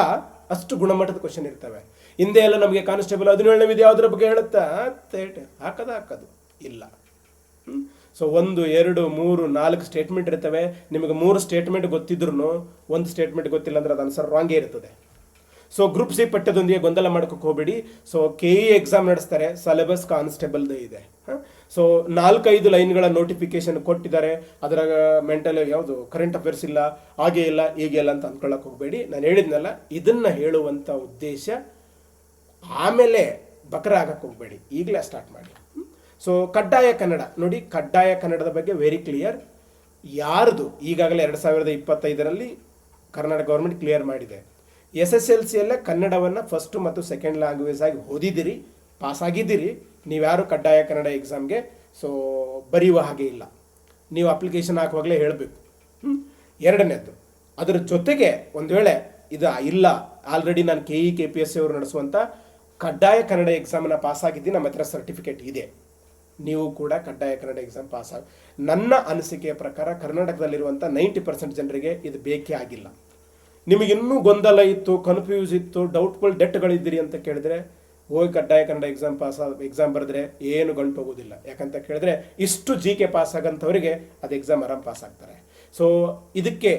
ಅಷ್ಟು ಗುಣಮಟ್ಟದ ಕ್ವಶನ್ ಇರ್ತವೆ. ಹಿಂದೆ ಎಲ್ಲ ನಮಗೆ ಕಾನ್ಸ್ಟೇಬಲ್ 17ನೇ ವಿಧಿ ಯಾವುದ್ರ ಬಗ್ಗೆ ಹೇಳುತ್ತಾ ಹಾಕೋದು ಇಲ್ಲ. ಸೊ 1, 2, 3, 4 ಸ್ಟೇಟ್ಮೆಂಟ್ ಇರ್ತವೆ. ನಿಮಗೆ 3 ಸ್ಟೇಟ್ಮೆಂಟ್ ಗೊತ್ತಿದ್ರು 1 ಸ್ಟೇಟ್ಮೆಂಟ್ ಗೊತ್ತಿಲ್ಲ ಅಂದರೆ ಅದು ಆನ್ಸರ್ ರಾಂಗೇ ಇರ್ತದೆ. ಸೊ ಗ್ರೂಪ್ C ಪಠ್ಯದೊಂದಿಗೆ ಗೊಂದಲ ಮಾಡ್ಕೋಕೆ ಹೋಗಬೇಡಿ. ಸೊ KE ಎಕ್ಸಾಮ್ ನಡೆಸ್ತಾರೆ, ಸಿಲೆಬಸ್ ಕಾನ್ಸ್ಟೇಬಲ್ದೇ ಇದೆ. ಸೊ 4-5 ಲೈನ್ಗಳ ನೋಟಿಫಿಕೇಶನ್ ಕೊಟ್ಟಿದ್ದಾರೆ, ಅದರಾಗ ಮೆಂಟಲ್ ಯಾವುದು ಕರೆಂಟ್ ಅಫೇರ್ಸ್ ಇಲ್ಲ, ಹಾಗೇ ಇಲ್ಲ, ಹೀಗೆ ಇಲ್ಲ ಅಂತ ಅಂದ್ಕೊಳ್ಳೋಕೆ ಹೋಗಬೇಡಿ. ನಾನು ಹೇಳಿದ್ನಲ್ಲ, ಇದನ್ನು ಹೇಳುವಂಥ ಉದ್ದೇಶ. ಆಮೇಲೆ ಬಕರ ಆಗಕ್ಕೆ ಹೋಗಬೇಡಿ, ಈಗಲೇ ಸ್ಟಾರ್ಟ್ ಮಾಡಿ. ಸೊ ಕಡ್ಡಾಯ ಕನ್ನಡ ನೋಡಿ, ಕಡ್ಡಾಯ ಕನ್ನಡದ ಬಗ್ಗೆ ವೆರಿ ಕ್ಲಿಯರ್. ಯಾರ್ದು ಈಗಾಗಲೇ 2025ರಲ್ಲಿ ಕರ್ನಾಟಕ ಗೌರ್ಮೆಂಟ್ ಕ್ಲಿಯರ್ ಮಾಡಿದೆ. SSLCಯಲ್ಲೇ ಕನ್ನಡವನ್ನು ಫಸ್ಟ್ ಮತ್ತು ಸೆಕೆಂಡ್ ಲ್ಯಾಂಗ್ವೇಜ್ ಆಗಿ ಓದಿದ್ದೀರಿ, ಪಾಸ್ ಆಗಿದ್ದೀರಿ, ನೀವ್ಯಾರು ಕಡ್ಡಾಯ ಕನ್ನಡ ಎಕ್ಸಾಮ್ಗೆ ಸೊ ಬರೆಯುವ ಹಾಗೆ ಇಲ್ಲ. ನೀವು ಅಪ್ಲಿಕೇಶನ್ ಹಾಕುವಾಗಲೇ ಹೇಳಬೇಕು. ಎರಡನೇದ್ದು, ಅದರ ಜೊತೆಗೆ ಒಂದು ವೇಳೆ ಇದು ಇಲ್ಲ, ಆಲ್ರೆಡಿ ನಾನು KE KPSC ಅವರು ನಡೆಸುವಂಥ ಕಡ್ಡಾಯ ಕನ್ನಡ ಎಕ್ಸಾಮನ್ನು ಪಾಸ್ ಆಗಿದ್ದೀನಿ, ನಮ್ಮ ಹತ್ರ ಸರ್ಟಿಫಿಕೇಟ್ ಇದೆ, ನೀವು ಕೂಡ ಕಡ್ಡಾಯ ಕನ್ನಡ ಎಕ್ಸಾಮ್ ಪಾಸ್ ಆಗಿ. ನನ್ನ ಅನಿಸಿಕೆಯ ಪ್ರಕಾರ ಕರ್ನಾಟಕದಲ್ಲಿರುವಂಥ 90% ಜನರಿಗೆ ಇದು ಬೇಕೇ ಆಗಿಲ್ಲ. ನಿಮಗಿನ್ನೂ ಗೊಂದಲ ಇತ್ತು, ಕನ್ಫ್ಯೂಸ್ ಇತ್ತು, ಡೌಟ್ಫುಲ್ ಡೆಟ್ಗಳಿದ್ದೀರಿ ಅಂತ ಕೇಳಿದ್ರೆ ಹೋಗಿ ಕಡ್ಡಾಯ ಕನ್ನಡ ಎಕ್ಸಾಮ್ ಬರೆದ್ರೆ ಏನು ಗಂಟು ಹೋಗೋದಿಲ್ಲ. ಯಾಕಂತ ಕೇಳಿದ್ರೆ ಇಷ್ಟು GK ಪಾಸ್ ಆಗಂಥವರಿಗೆ ಅದು ಎಕ್ಸಾಮ್ ಆರಾಮ್ ಪಾಸ್ ಆಗ್ತಾರೆ. ಸೊ ಇದಕ್ಕೆ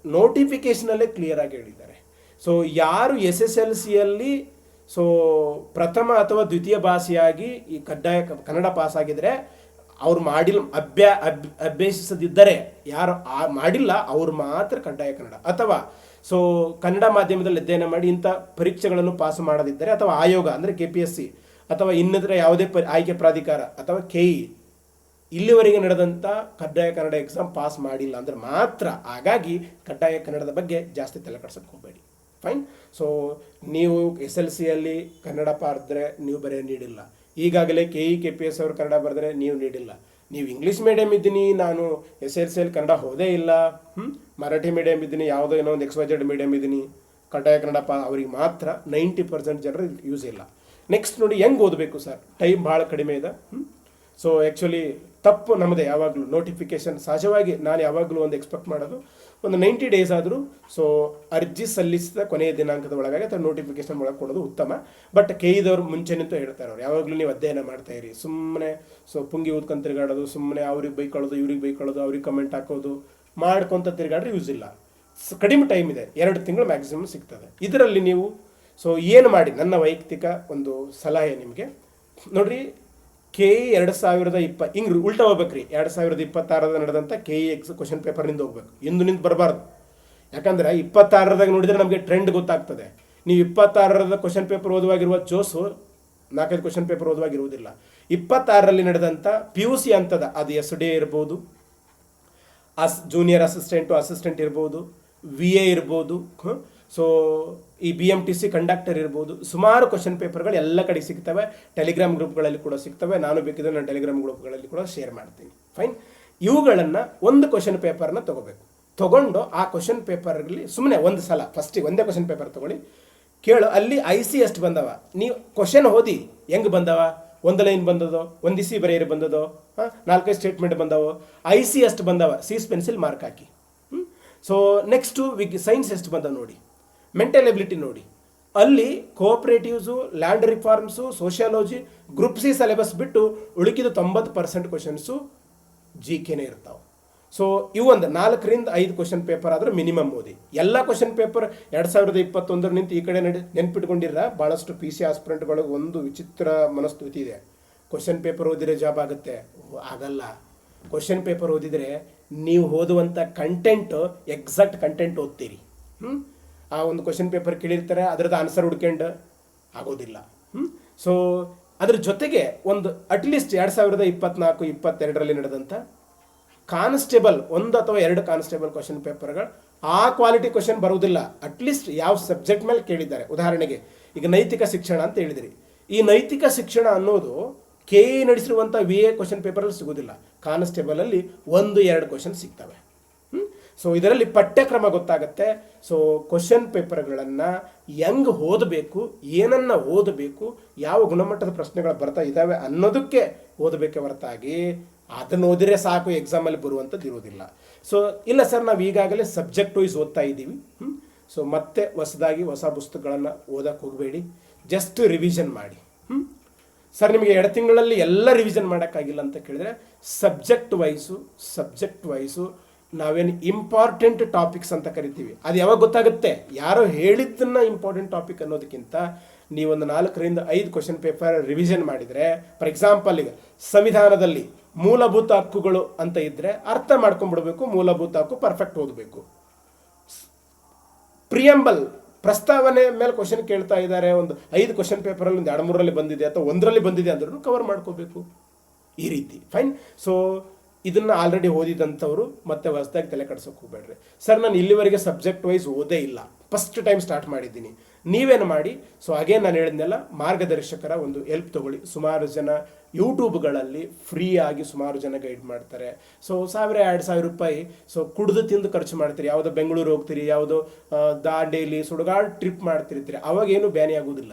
ನೋಟಿಫಿಕೇಶನಲ್ಲೇ ಕ್ಲಿಯರ್ ಆಗಿ ಹೇಳಿದ್ದಾರೆ. ಸೊ ಯಾರು SSLCಯಲ್ಲಿ ಸೊ ಪ್ರಥಮ ಅಥವಾ ದ್ವಿತೀಯ ಭಾಷೆಯಾಗಿ ಈ ಕಡ್ಡಾಯ ಕನ್ನಡ ಪಾಸ್ ಆಗಿದ್ರೆ ಅವ್ರು ಅಭ್ಯಸಿಸದಿದ್ದರೆ ಯಾರು ಮಾಡಿಲ್ಲ ಅವ್ರು ಮಾತ್ರ ಕಡ್ಡಾಯ ಕನ್ನಡ, ಅಥವಾ ಸೊ ಕನ್ನಡ ಮಾಧ್ಯಮದಲ್ಲಿ ಅಧ್ಯಯನ ಮಾಡಿ ಇಂಥ ಪರೀಕ್ಷೆಗಳನ್ನು ಪಾಸ್ ಮಾಡದಿದ್ದರೆ, ಅಥವಾ ಆಯೋಗ ಅಂದರೆ KPSC ಅಥವಾ ಇನ್ನಿತರ ಯಾವುದೇ ಆಯ್ಕೆ ಪ್ರಾಧಿಕಾರ ಅಥವಾ KE ಇಲ್ಲಿವರೆಗೆ ನಡೆದಂಥ ಕಡ್ಡಾಯ ಕನ್ನಡ ಎಕ್ಸಾಮ್ ಪಾಸ್ ಮಾಡಿಲ್ಲ ಅಂದ್ರೆ ಮಾತ್ರ. ಹಾಗಾಗಿ ಕಡ್ಡಾಯ ಕನ್ನಡದ ಬಗ್ಗೆ ಜಾಸ್ತಿ ತಲೆ ಕೆಡಿಸೋಕೆ ಹೋಗಬೇಡಿ. ಫೈನ್. ಸೊ ನೀವು SLCಯಲ್ಲಿ ಕನ್ನಡ ಬರೆದ್ರೆ ನೀವು ಬರೀ ನೀಡಿಲ್ಲ, ಈಗಾಗಲೇ KE KPS ಅವರು ಕನ್ನಡ ಬರೆದ್ರೆ ನೀವು ನೀಡಿಲ್ಲ. ನೀವು ಇಂಗ್ಲೀಷ್ ಮೀಡಿಯಮ್ ಇದ್ದೀನಿ, ನಾನು SLCಯಲ್ಲಿ ಕನ್ನಡ ಹೋದೇ ಇಲ್ಲ, ಮರಾಠಿ ಮೀಡಿಯಮ್ ಇದ್ದೀನಿ, ಯಾವುದೋ ಏನೋ ಒಂದು XYZ ಮೀಡಿಯಮ್ ಇದ್ದೀನಿ, ಕಡ್ಡಾಯ ಕನ್ನಡ ಅವ್ರಿಗೆ ಮಾತ್ರ 90% ಜನರು ಯೂಸ್ ಇಲ್ಲ. ನೆಕ್ಸ್ಟ್ ನೋಡಿ, ಹೆಂಗೆ ಓದಬೇಕು ಸರ್, ಟೈಮ್ ಭಾಳ ಕಡಿಮೆ ಇದೆ. ಸೊ ಆ್ಯಕ್ಚುಲಿ ತಪ್ಪು ನಮ್ಮದೇ. ಯಾವಾಗಲೂ ನೋಟಿಫಿಕೇಶನ್ ಸಹಜವಾಗಿ ನಾನು ಯಾವಾಗಲೂ ಒಂದು ಎಕ್ಸ್ಪೆಕ್ಟ್ ಮಾಡೋದು ಒಂದು 90 ಡೇಸ್ ಆದರೂ ಸೊ ಅರ್ಜಿ ಸಲ್ಲಿಸಿದ ಕೊನೆಯ ದಿನಾಂಕದ ಒಳಗಾಗಿ ಅಥವಾ ನೋಟಿಫಿಕೇಶನ್ ಒಳಗೆ ಕೊಡೋದು ಉತ್ತಮ. ಬಟ್ KEದವ್ರು ಮುಂಚೆ ನಿಂತು ಹೇಳ್ತಾರೆ, ಅವ್ರು ಯಾವಾಗಲೂ ನೀವು ಅಧ್ಯಯನ ಮಾಡ್ತಾ ಇರಿ, ಸುಮ್ಮನೆ ಸೊ ಪುಂಗಿ ಊದ್ಕೊಂಡು ತಿರುಗಾಡೋದು, ಸುಮ್ಮನೆ ಅವ್ರಿಗೆ ಬೈಕೊಳ್ಳೋದು ಇವ್ರಿಗೆ ಬೈಕೊಳ್ಳೋದು, ಅವ್ರಿಗೆ ಕಮೆಂಟ್ ಹಾಕೋದು ಮಾಡ್ಕೊತ ತಿರುಗಾಡ್ರೆ ಯೂಸ್ ಇಲ್ಲ. ಕಡಿಮೆ ಟೈಮ್ ಇದೆ, 2 ತಿಂಗಳು ಮ್ಯಾಕ್ಸಿಮಮ್ ಸಿಗ್ತದೆ. ಇದರಲ್ಲಿ ನೀವು ಸೊ ಏನು ಮಾಡಿ, ನನ್ನ ವೈಯಕ್ತಿಕ ಒಂದು ಸಲಹೆ ನಿಮಗೆ ನೋಡ್ರಿ, KE 2020 ಹಿಂಗೆ ಉಲ್ಟಾ ಹೋಗ್ಬೇಕ್ರಿ. 2026 ನಡೆದಂಥ KE ಕ್ವಶನ್ ಪೇಪರ್ನಿಂದ ಹೋಗ್ಬೇಕು, ಇಂದು ನಿಂತು ಬರಬಾರ್ದು. ಯಾಕಂದ್ರೆ 26 ನೋಡಿದ್ರೆ ನಮಗೆ ಟ್ರೆಂಡ್ ಗೊತ್ತಾಗ್ತದೆ. ನೀವು 26 ಕ್ವಶನ್ ಪೇಪರ್ ಓದುವಾಗಿರುವ ಜೋಸು 4-5 ಕ್ವಶನ್ ಪೇಪರ್ ಓದುವಾಗಿರುವುದಿಲ್ಲ. 26 ನಡೆದಂಥ PUC ಅಂತದ, ಅದು SD ಇರ್ಬೋದು, ಜೂನಿಯರ್ ಅಸಿಸ್ಟೆಂಟ್ ಇರ್ಬೋದು, VA ಇರ್ಬೋದು, ಸೊ ಈ BMTC ಕಂಡಕ್ಟರ್ ಇರ್ಬೋದು, ಸುಮಾರು ಕ್ವಶನ್ ಪೇಪರ್ಗಳು ಎಲ್ಲ ಕಡೆ ಸಿಗ್ತವೆ. ಟೆಲಿಗ್ರಾಮ್ ಗ್ರೂಪ್ಗಳಲ್ಲಿ ಕೂಡ ಸಿಗ್ತವೆ. ನಾನು ಬೇಕಿದ್ರೆ ನಾನು ಟೆಲಿಗ್ರಾಮ್ ಗ್ರೂಪ್ಗಳಲ್ಲಿ ಕೂಡ ಶೇರ್ ಮಾಡ್ತೀನಿ. ಫೈನ್. ಇವುಗಳನ್ನು ಒಂದು ಕ್ವಶನ್ ಪೇಪರ್ನ ತೊಗೊಂಡು ಆ ಕ್ವಶನ್ ಪೇಪರ್ಗಳಲ್ಲಿ ಸುಮ್ಮನೆ ಒಂದು ಸಲ ಫಸ್ಟಿಗೆ ಒಂದೇ ಕ್ವಶನ್ ಪೇಪರ್ ತೊಗೊಳ್ಳಿ, ಕೇಳು, ಅಲ್ಲಿ IC ಎಷ್ಟು ಬಂದವ, ನೀವು ಕ್ವಶನ್ ಓದಿ ಹೆಂಗೆ ಬಂದವ, ಒಂದು ಲೈನ್ ಬಂದದೋ, ಒಂದು ಇಸಿ ಬರೆಯರಿ ಬಂದದೋ, 4-5 ಸ್ಟೇಟ್ಮೆಂಟ್ ಬಂದವೋ, IC ಎಷ್ಟು ಬಂದವ, ಸೀಸ್ ಪೆನ್ಸಿಲ್ ಮಾರ್ಕ್ ಹಾಕಿ. ಸೊ ನೆಕ್ಸ್ಟು ಸೈನ್ಸ್ ಎಷ್ಟು ಬಂದವ ನೋಡಿ, ಮೆಂಟಲ್ ಎಬಿಲಿಟಿ ನೋಡಿ, ಅಲ್ಲಿ cooperatives, land reforms, sociology, group C syllabus ಬಿಟ್ಟು ಉಳಿಕಿದ 90% ಕ್ವಶನ್ಸು GKನೇ ಇರ್ತಾವೆ. ಸೊ ಇವು ಒಂದು 4ರಿಂದ 5 ಕ್ವಶನ್ ಪೇಪರ್ ಆದರೂ ಮಿನಿಮಮ್ ಓದಿ. ಎಲ್ಲ ಕ್ವಶನ್ ಪೇಪರ್ 2021 ನಿಂತು ಈ ಕಡೆ ನೆನ್ಪಿಟ್ಕೊಂಡಿರ ಭಾಳಷ್ಟು PC ಆಸ್ಪಿರೆಂಟ್ಗಳಿಗೆ ಒಂದು ವಿಚಿತ್ರ ಮನಸ್ಥಿತಿ ಇದೆ. ಕ್ವಶನ್ ಪೇಪರ್ ಓದಿದ್ರೆ ಜಾಬ್ ಆಗುತ್ತೆ, ಆಗಲ್ಲ. ಕ್ವಶನ್ ಪೇಪರ್ ಓದಿದರೆ ನೀವು ಓದುವಂಥ ಕಂಟೆಂಟ್ ಎಕ್ಸಾಕ್ಟ್ ಕಂಟೆಂಟ್ ಓದ್ತೀರಿ. ಆ ಒಂದು ಕ್ವಶನ್ ಪೇಪರ್ ಕೇಳಿರ್ತಾರೆ, ಅದರದ್ದು ಆನ್ಸರ್ ಹುಡ್ಕೊಂಡು ಆಗೋದಿಲ್ಲ. ಸೊ ಅದ್ರ ಜೊತೆಗೆ ಒಂದು ಅಟ್ಲೀಸ್ಟ್ 2024-22 ನಡೆದಂಥ ಕಾನ್ಸ್ಟೇಬಲ್ 1 ಅಥವಾ 2 ಕಾನ್ಸ್ಟೇಬಲ್ ಕ್ವಶನ್ ಪೇಪರ್ಗಳು ಆ ಕ್ವಾಲಿಟಿ ಕ್ವಶನ್ ಬರುವುದಿಲ್ಲ. ಅಟ್ಲೀಸ್ಟ್ ಯಾವ ಸಬ್ಜೆಕ್ಟ್ ಮೇಲೆ ಕೇಳಿದ್ದಾರೆ. ಉದಾಹರಣೆಗೆ ಈಗ ನೈತಿಕ ಶಿಕ್ಷಣ ಅಂತ ಹೇಳಿದಿರಿ, ಈ ನೈತಿಕ ಶಿಕ್ಷಣ ಅನ್ನೋದು KE ನಡೆಸಿರುವಂಥ VA ಕ್ವಶನ್ ಪೇಪರಲ್ಲಿ ಸಿಗೋದಿಲ್ಲ. ಕಾನ್ಸ್ಟೇಬಲಲ್ಲಿ 1-2 ಕ್ವಶನ್ ಸಿಗ್ತವೆ. ಸೊ ಇದರಲ್ಲಿ ಪಠ್ಯಕ್ರಮ ಗೊತ್ತಾಗುತ್ತೆ. ಸೊ ಕ್ವಶನ್ ಪೇಪರ್ಗಳನ್ನು ಹೆಂಗೆ ಓದಬೇಕು, ಏನನ್ನು ಓದಬೇಕು, ಯಾವ ಗುಣಮಟ್ಟದ ಪ್ರಶ್ನೆಗಳು ಬರ್ತಾ ಇದ್ದಾವೆ ಅನ್ನೋದಕ್ಕೆ ಓದಬೇಕೆ ಹೊರತಾಗಿ ಅದನ್ನು ಓದಿದ್ರೆ ಸಾಕು ಎಕ್ಸಾಮಲ್ಲಿ ಬರುವಂಥದ್ದು ಇರೋದಿಲ್ಲ. ಸೊ ಇಲ್ಲ ಸರ್, ನಾವು ಈಗಾಗಲೇ ಸಬ್ಜೆಕ್ಟ್ ವೈಸ್ ಓದ್ತಾ ಇದ್ದೀವಿ, ಸೊ ಮತ್ತೆ ಹೊಸದಾಗಿ ಹೊಸ ಪುಸ್ತಕಗಳನ್ನು ಓದಕ್ಕೆ ಹೋಗಬೇಡಿ, ಜಸ್ಟ್ ರಿವಿಷನ್ ಮಾಡಿ. ಸರ್ ನಿಮಗೆ 2 ತಿಂಗಳಲ್ಲಿ ಎಲ್ಲ ರಿವಿಷನ್ ಮಾಡೋಕ್ಕಾಗಿಲ್ಲ ಅಂತ ಕೇಳಿದರೆ ಸಬ್ಜೆಕ್ಟ್ ವೈಸು ನಾವೇನು ಇಂಪಾರ್ಟೆಂಟ್ ಟಾಪಿಕ್ಸ್ ಅಂತ ಕರಿತೀವಿ, ಅದು ಯಾವಾಗ ಗೊತ್ತಾಗುತ್ತೆ, ಯಾರೋ ಹೇಳಿದ್ದನ್ನು ಇಂಪಾರ್ಟೆಂಟ್ ಟಾಪಿಕ್ ಅನ್ನೋದಕ್ಕಿಂತ ನೀವೊಂದು 4ರಿಂದ 5 ಕ್ವಶನ್ ಪೇಪರ್ ರಿವಿಷನ್ ಮಾಡಿದರೆ, ಫಾರ್ ಎಕ್ಸಾಂಪಲ್ ಈಗ ಸಂವಿಧಾನದಲ್ಲಿ ಮೂಲಭೂತ ಹಕ್ಕುಗಳು ಅಂತ ಇದ್ದರೆ ಅರ್ಥ ಮಾಡ್ಕೊಂಡ್ಬಿಡ್ಬೇಕು, ಮೂಲಭೂತ ಹಕ್ಕು ಪರ್ಫೆಕ್ಟ್ ಓದಬೇಕು. ಪ್ರಿಯಂಬಲ್ ಪ್ರಸ್ತಾವನೆ ಮೇಲೆ ಕ್ವಶನ್ ಕೇಳ್ತಾ ಇದ್ದಾರೆ, ಒಂದು 5 ಕ್ವಶನ್ ಪೇಪರಲ್ಲಿ ಒಂದು 2-3ರಲ್ಲಿ ಬಂದಿದೆ ಅಥವಾ 1ರಲ್ಲಿ ಬಂದಿದೆ ಅಂದ್ರೂ ಕವರ್ ಮಾಡ್ಕೋಬೇಕು. ಈ ರೀತಿ ಫೈನ್. ಸೊ ಇದನ್ನು ಆಲ್ರೆಡಿ ಓದಿದಂಥವ್ರು ಮತ್ತೆ ಹೊಸದಾಗಿ ತಲೆ ಕೆಡಿಸೋಕೆ ಹೋಗಬೇಡ್ರಿ. ಸರ್ ನಾನು ಇಲ್ಲಿವರೆಗೆ ಸಬ್ಜೆಕ್ಟ್ ವೈಸ್ ಓದೇ ಇಲ್ಲ, ಫಸ್ಟ್ ಟೈಮ್ ಸ್ಟಾರ್ಟ್ ಮಾಡಿದ್ದೀನಿ, ನೀವೇನು ಮಾಡಿ, ಸೊ ಅಗೇನ್ ನಾನು ಹೇಳಿದ್ನೆಲ್ಲ ಮಾರ್ಗದರ್ಶಕರ ಒಂದು ಹೆಲ್ಪ್ ತೊಗೊಳ್ಳಿ. ಸುಮಾರು ಜನ ಯೂಟ್ಯೂಬ್ಗಳಲ್ಲಿ ಫ್ರೀ ಆಗಿ ಸುಮಾರು ಜನ ಗೈಡ್ ಮಾಡ್ತಾರೆ. ಸೊ 1000-2000 ರೂಪಾಯಿ ಸೊ ಕುಡಿದು ತಿಂದು ಖರ್ಚು ಮಾಡ್ತೀರಿ, ಯಾವುದೋ ಬೆಂಗಳೂರು ಹೋಗ್ತೀರಿ, ಯಾವುದೋ ದಾಂಡೇಲಿ ಸುಡುಗಾಡು ಟ್ರಿಪ್ ಮಾಡ್ತಿರ್ತೀರಿ, ಅವಾಗೇನು ಬ್ಯಾನಿ ಆಗೋದಿಲ್ಲ.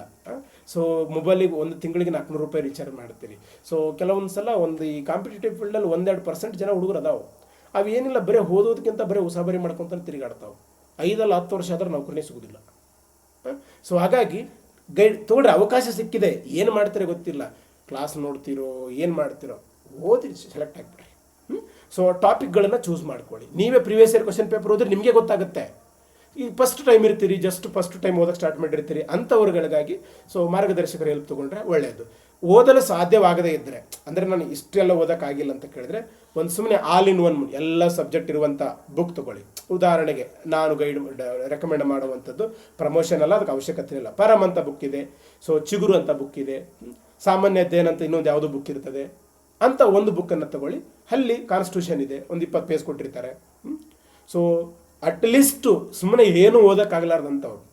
ಸೊ ಮೊಬೈಲಿಗೆ ಒಂದು ತಿಂಗಳಿಗೆ 400 ರೂಪಾಯಿ ರೀಚಾರ್ಜ್ ಮಾಡ್ತೀರಿ. ಸೊ ಕೆಲವೊಂದು ಸಲ ಒಂದು ಈ ಕಾಂಪಿಟೇಟಿವ್ ಫೀಲ್ಡಲ್ಲಿ 1-2% ಜನ ಹುಡುಗರು ಅದಾವೆ, ಅವೇನಿಲ್ಲ ಬರೀ ಓದೋದಕ್ಕಿಂತ ಬರೀ ಉಸಾಬರಿ ಮಾಡ್ಕೊತ ತಿರುಗಾಡ್ತಾವೆ. 5-10 ವರ್ಷ ಆದ್ರೆ ನೌಕರಿನೇ ಸಿಗೋದಿಲ್ಲ. ಸೊ ಹಾಗಾಗಿ ಗೈಡ್ ತೊಗೊಳ್ರಿ, ಅವಕಾಶ ಸಿಕ್ಕಿದೆ, ಏನು ಮಾಡ್ತೀರೋ ಗೊತ್ತಿಲ್ಲ, ಕ್ಲಾಸ್ ನೋಡ್ತಿರೋ ಏನು ಮಾಡ್ತಿರೋ ಓದಿ ಸೆಲೆಕ್ಟ್ ಆಗಿಬಿಡ್ರಿ. ಸೊ ಟಾಪಿಕ್ಗಳನ್ನು ಚೂಸ್ ಮಾಡ್ಕೊಳ್ಳಿ. ನೀವೇ ಪ್ರಿವಿಯಸ್ ಇಯರ್ ಕ್ವಶನ್ ಪೇಪರ್ ಓದಿದ್ರೆ ನಿಮಗೆ ಗೊತ್ತಾಗುತ್ತೆ. ಈ ಫಸ್ಟ್ ಟೈಮ್ ಇರ್ತೀರಿ, ಜಸ್ಟ್ ಫಸ್ಟ್ ಟೈಮ್ ಓದಕ್ಕೆ ಸ್ಟಾರ್ಟ್ ಮಾಡಿರ್ತೀರಿ ಅಂಥವ್ರುಗಳಿಗಾಗಿ ಸೊ ಮಾರ್ಗದರ್ಶಕರ ಹೆಲ್ಪ್ ತೊಗೊಂಡ್ರೆ ಒಳ್ಳೆಯದು. ಓದಲು ಸಾಧ್ಯವಾಗದೇ ಇದ್ದರೆ, ಅಂದರೆ ನಾನು ಇಷ್ಟೆಲ್ಲ ಓದೋಕ್ಕಾಗಿಲ್ಲ ಅಂತ ಕೇಳಿದ್ರೆ, ಒಂದು ಸುಮ್ಮನೆ ಆಲ್ ಇನ್ ಒನ್ ಎಲ್ಲ ಸಬ್ಜೆಕ್ಟ್ ಇರುವಂಥ ಬುಕ್ ತೊಗೊಳ್ಳಿ. ಉದಾಹರಣೆಗೆ ನಾನು ರೆಕಮೆಂಡ್ ಮಾಡುವಂಥದ್ದು ಪ್ರಮೋಷನ್ ಅಲ್ಲ, ಅದಕ್ಕೆ ಅವಶ್ಯಕತೆ ಇಲ್ಲ. ಪರಮ್ ಅಂತ ಬುಕ್ ಇದೆ, ಸೊ ಚಿಗುರು ಅಂತ ಬುಕ್ ಇದೆ, ಸಾಮಾನ್ಯ ಅಧ್ಯಯನ ಅಂತ ಇನ್ನೊಂದು ಯಾವುದೋ ಬುಕ್ ಇರ್ತದೆ ಅಂತ ಒಂದು ಬುಕ್ಕನ್ನು ತಗೊಳ್ಳಿ. ಅಲ್ಲಿ ಕಾನ್ಸ್ಟಿಟ್ಯೂಷನ್ ಇದೆ, ಒಂದು 20 ಪೇಜ್ ಕೊಟ್ಟಿರ್ತಾರೆ. ಸೊ ಅಟ್ಲೀಸ್ಟು ಸುಮ್ಮನೆ ಏನು ಓದೋಕ್ಕಾಗಲಾರ್ದಂಥವ್ರು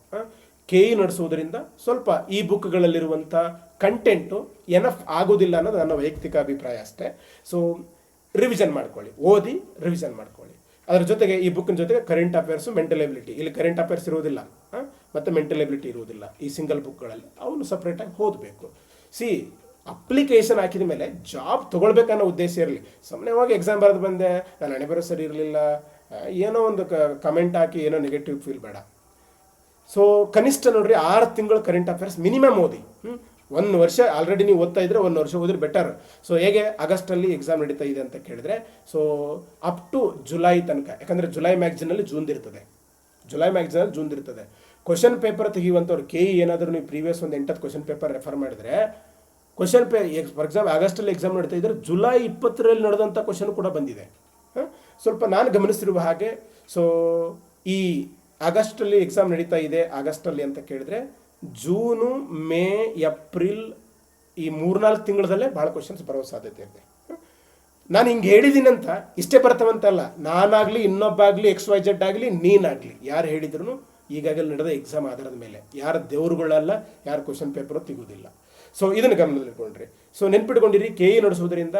KE ನಡೆಸುವುದರಿಂದ ಸ್ವಲ್ಪ ಈ ಬುಕ್ಗಳಲ್ಲಿರುವಂಥ ಕಂಟೆಂಟು ಎನಫ್ ಆಗೋದಿಲ್ಲ ಅನ್ನೋದು ನನ್ನ ವೈಯಕ್ತಿಕ ಅಭಿಪ್ರಾಯ ಅಷ್ಟೇ. ಸೊ ರಿವಿಷನ್ ಮಾಡ್ಕೊಳ್ಳಿ, ಓದಿ ರಿವಿಷನ್ ಮಾಡ್ಕೊಳ್ಳಿ. ಅದರ ಜೊತೆಗೆ ಈ ಬುಕ್ಕಿನ ಜೊತೆಗೆ ಕರೆಂಟ್ ಅಫೇರ್ಸು, ಮೆಂಟಲ್ ಎಬಿಲಿಟಿ, ಇಲ್ಲಿ ಕರೆಂಟ್ ಅಫೇರ್ಸ್ ಇರುವುದಿಲ್ಲ ಮತ್ತು ಮೆಂಟಲ್ ಎಬಿಲಿಟಿ ಇರುವುದಿಲ್ಲ ಈ ಸಿಂಗಲ್ ಬುಕ್ಗಳಲ್ಲಿ, ಅವನು ಸಪ್ರೇಟಾಗಿ ಓದಬೇಕು. ಅಪ್ಲಿಕೇಶನ್ ಹಾಕಿದ ಮೇಲೆ ಜಾಬ್ ತೊಗೊಳ್ಬೇಕನ್ನೋ ಉದ್ದೇಶ ಇರಲಿ. ಸುಮ್ಮನೆ ಹೋಗಿ ಎಕ್ಸಾಮ್ ಬರೆದು ಬಂದೆ, ನಾನು ಹಣೆ ಬರೋ ಸರಿ ಇರಲಿಲ್ಲ, ಏನೋ ಒಂದು ಕಮೆಂಟ್ ಹಾಕಿ ಏನೋ ನೆಗೆಟಿವ್ ಫೀಲ್ ಬೇಡ. ಸೊ ಕನಿಷ್ಠ ನೋಡ್ರಿ 6 ತಿಂಗಳು ಕರೆಂಟ್ ಅಫೇರ್ಸ್ ಮಿನಿಮಮ್ ಓದಿ. 1 ವರ್ಷ ಆಲ್ರೆಡಿ ನೀವು ಓದ್ತಾ ಇದ್ರೆ 1 ವರ್ಷ ಓದಿದ್ರೆ ಬೆಟರ್. ಸೊ ಹೇಗೆ ಆಗಸ್ಟಲ್ಲಿ ಎಕ್ಸಾಮ್ ನಡೀತಾ ಇದೆ ಅಂತ ಕೇಳಿದ್ರೆ, ಸೊ ಅಪ್ ಟು ಜುಲೈ ತನಕ, ಯಾಕಂದರೆ ಜುಲೈ ಮ್ಯಾಗ್ಝಿನಲ್ಲಿ ಜೂನ್ ಇರ್ತದೆ. ಕ್ವಶನ್ ಪೇಪರ್ ತೆಗೆಯುವಂಥವ್ರು KE ಏನಾದರೂ ನೀವು ಪ್ರೀವಿಯಸ್ ಒಂದು 8 ಕ್ವಶನ್ ಪೇಪರ್ ರೆಫರ್ ಮಾಡಿದ್ರೆ, ಫಾರ್ ಎಕ್ಸಾಂಪಲ್ ಆಗಸ್ಟಲ್ಲಿ ಎಕ್ಸಾಮ್ ನಡೀತಾ ಇದ್ರೆ ಜುಲೈ 20ರಲ್ಲಿ ನಡೆದಂಥ ಕ್ವಶನ್ ಕೂಡ ಬಂದಿದೆ. ಸ್ವಲ್ಪ ನಾನು ಗಮನಿಸಿರುವ ಹಾಗೆ, ಸೊ ಈ ಆಗಸ್ಟಲ್ಲಿ ಎಕ್ಸಾಮ್ ನಡೀತಾ ಇದೆ, ಆಗಸ್ಟಲ್ಲಿ ಅಂತ ಕೇಳಿದ್ರೆ ಜೂನು, ಮೇ, ಏಪ್ರಿಲ್ ಈ 3-4 ತಿಂಗಳದಲ್ಲೇ ಭಾಳ ಕ್ವಶನ್ಸ್ ಬರೋ ಸಾಧ್ಯತೆ ಇದೆ. ನಾನು ಹಿಂಗೆ ಹೇಳಿದ್ದೀನಿ ಅಂತ ಇಷ್ಟೇ ಬರ್ತವಂತಲ್ಲ, ನಾನಾಗಲಿ ಇನ್ನೊಬ್ಬಾಗಲಿ XYZ ಆಗಲಿ ನೀನಾಗಲಿ ಯಾರು ಹೇಳಿದ್ರು ಈಗಾಗಲೇ ನಡೆದ ಎಕ್ಸಾಮ್ ಆಧಾರದ ಮೇಲೆ, ಯಾರ ದೇವರುಗಳಲ್ಲ, ಯಾರು ಕ್ವಶನ್ ಪೇಪರು ತೆಗುವುದಿಲ್ಲ. ಸೊ ಇದನ್ನು ಗಮನದಲ್ಲಿಟ್ಕೊಂಡ್ರಿ. ಸೊ ನೆನ್ಪಿಟ್ಕೊಂಡಿರಿ, KE ನಡೆಸೋದ್ರಿಂದ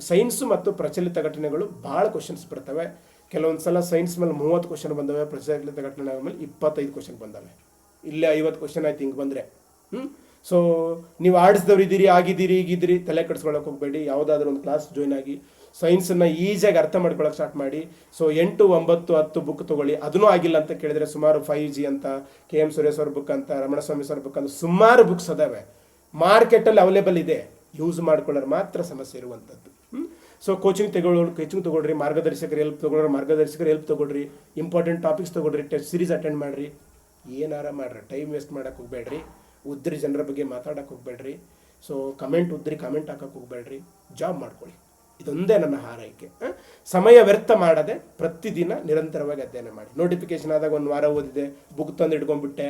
ಸೈನ್ಸು ಮತ್ತು ಪ್ರಚಲಿತ ಘಟನೆಗಳು ಭಾಳ ಕ್ವಶನ್ಸ್ ಬರ್ತವೆ. ಕೆಲವೊಂದು ಸಲ ಸೈನ್ಸ್ ಮೇಲೆ 30 ಕ್ವಶನ್ ಬಂದವೆ, ಪ್ರಚಲಿತ ಘಟನೆಗಳ ಮೇಲೆ 25 ಕ್ವಶನ್ ಬಂದವೆ. ಇಲ್ಲೇ 50 ಕ್ವಶನ್ ಆಯ್ತು ಹಿಂಗೆ ಬಂದರೆ. ಸೊ ನೀವು ಆಡಿಸಿದವ್ರು ಇದ್ದೀರಿ, ಆಗಿದ್ದೀರಿ, ಈಗಿದ್ದೀರಿ, ತಲೆ ಕೆಡಿಸ್ಕೊಳ್ಳೋಕೆ ಹೋಗಬೇಡಿ. ಯಾವುದಾದ್ರೂ ಒಂದು ಕ್ಲಾಸ್ ಜಾಯ್ನ್ ಆಗಿ ಸೈನ್ಸನ್ನು ಈಸಿಯಾಗಿ ಅರ್ಥ ಮಾಡ್ಕೊಳ್ಳೋಕೆ ಸ್ಟಾರ್ಟ್ ಮಾಡಿ. ಸೊ 8, 9, 10 ಬುಕ್ ತೊಗೊಳ್ಳಿ. ಅದನ್ನೂ ಆಗಿಲ್ಲ ಅಂತ ಕೇಳಿದರೆ ಸುಮಾರು 5G ಅಂತ, KM ಸುರೇಶ್ ಅವ್ರ ಬುಕ್ ಅಂತ, ರಮಣಸ್ವಾಮಿ ಸರ್ ಬುಕ್ ಅಂತ ಸುಮಾರು ಬುಕ್ಸ್ ಅದಾವೆ, ಮಾರ್ಕೆಟಲ್ಲಿ ಅವೈಲೇಬಲ್ ಇದೆ. ಯೂಸ್ ಮಾಡ್ಕೊಳ್ಳೋರು ಮಾತ್ರ ಸಮಸ್ಯೆ ಇರುವಂಥದ್ದು. ಸೊ ಕೋಚಿಂಗ್ ತಗೊಳ್ರಿ, ಮಾರ್ಗದರ್ಶಕರ ಹೆಲ್ಪ್ ತಗೊಳ್ರಿ, ಇಂಪಾರ್ಟೆಂಟ್ ಟಾಪಿಕ್ಸ್ ತಗೊಳ್ರಿ, ಟೆಸ್ಟ್ ಸೀರೀಸ್ ಅಟೆಂಡ್ ಮಾಡಿರಿ, ಏನಾರ ಮಾಡ್ರಿ. ಟೈಮ್ ವೇಸ್ಟ್ ಮಾಡೋಕ್ಕೆ ಹೋಗಬೇಡ್ರಿ, ಉದ್ರಿ ಜನರ ಬಗ್ಗೆ ಮಾತಾಡೋಕ್ಕೆ ಹೋಗಬೇಡ್ರಿ. ಸೊ ಕಮೆಂಟ್ ಹಾಕೋಕ್ಕೆ ಹೋಗಬೇಡ್ರಿ, ಜಾಬ್ ಮಾಡ್ಕೊಳ್ಳಿ. ಇದೊಂದೇ ನನ್ನ ಹಾರೈಕೆ. ಸಮಯ ವ್ಯರ್ಥ ಮಾಡದೆ ಪ್ರತಿದಿನ ನಿರಂತರವಾಗಿ ಅಧ್ಯಯನ ಮಾಡಿ. ನೋಟಿಫಿಕೇಶನ್ ಆದಾಗ 1 ವಾರ ಓದಿದೆ, ಬುಕ್ ತಂದು ಇಟ್ಕೊಂಡ್ಬಿಟ್ಟೆ,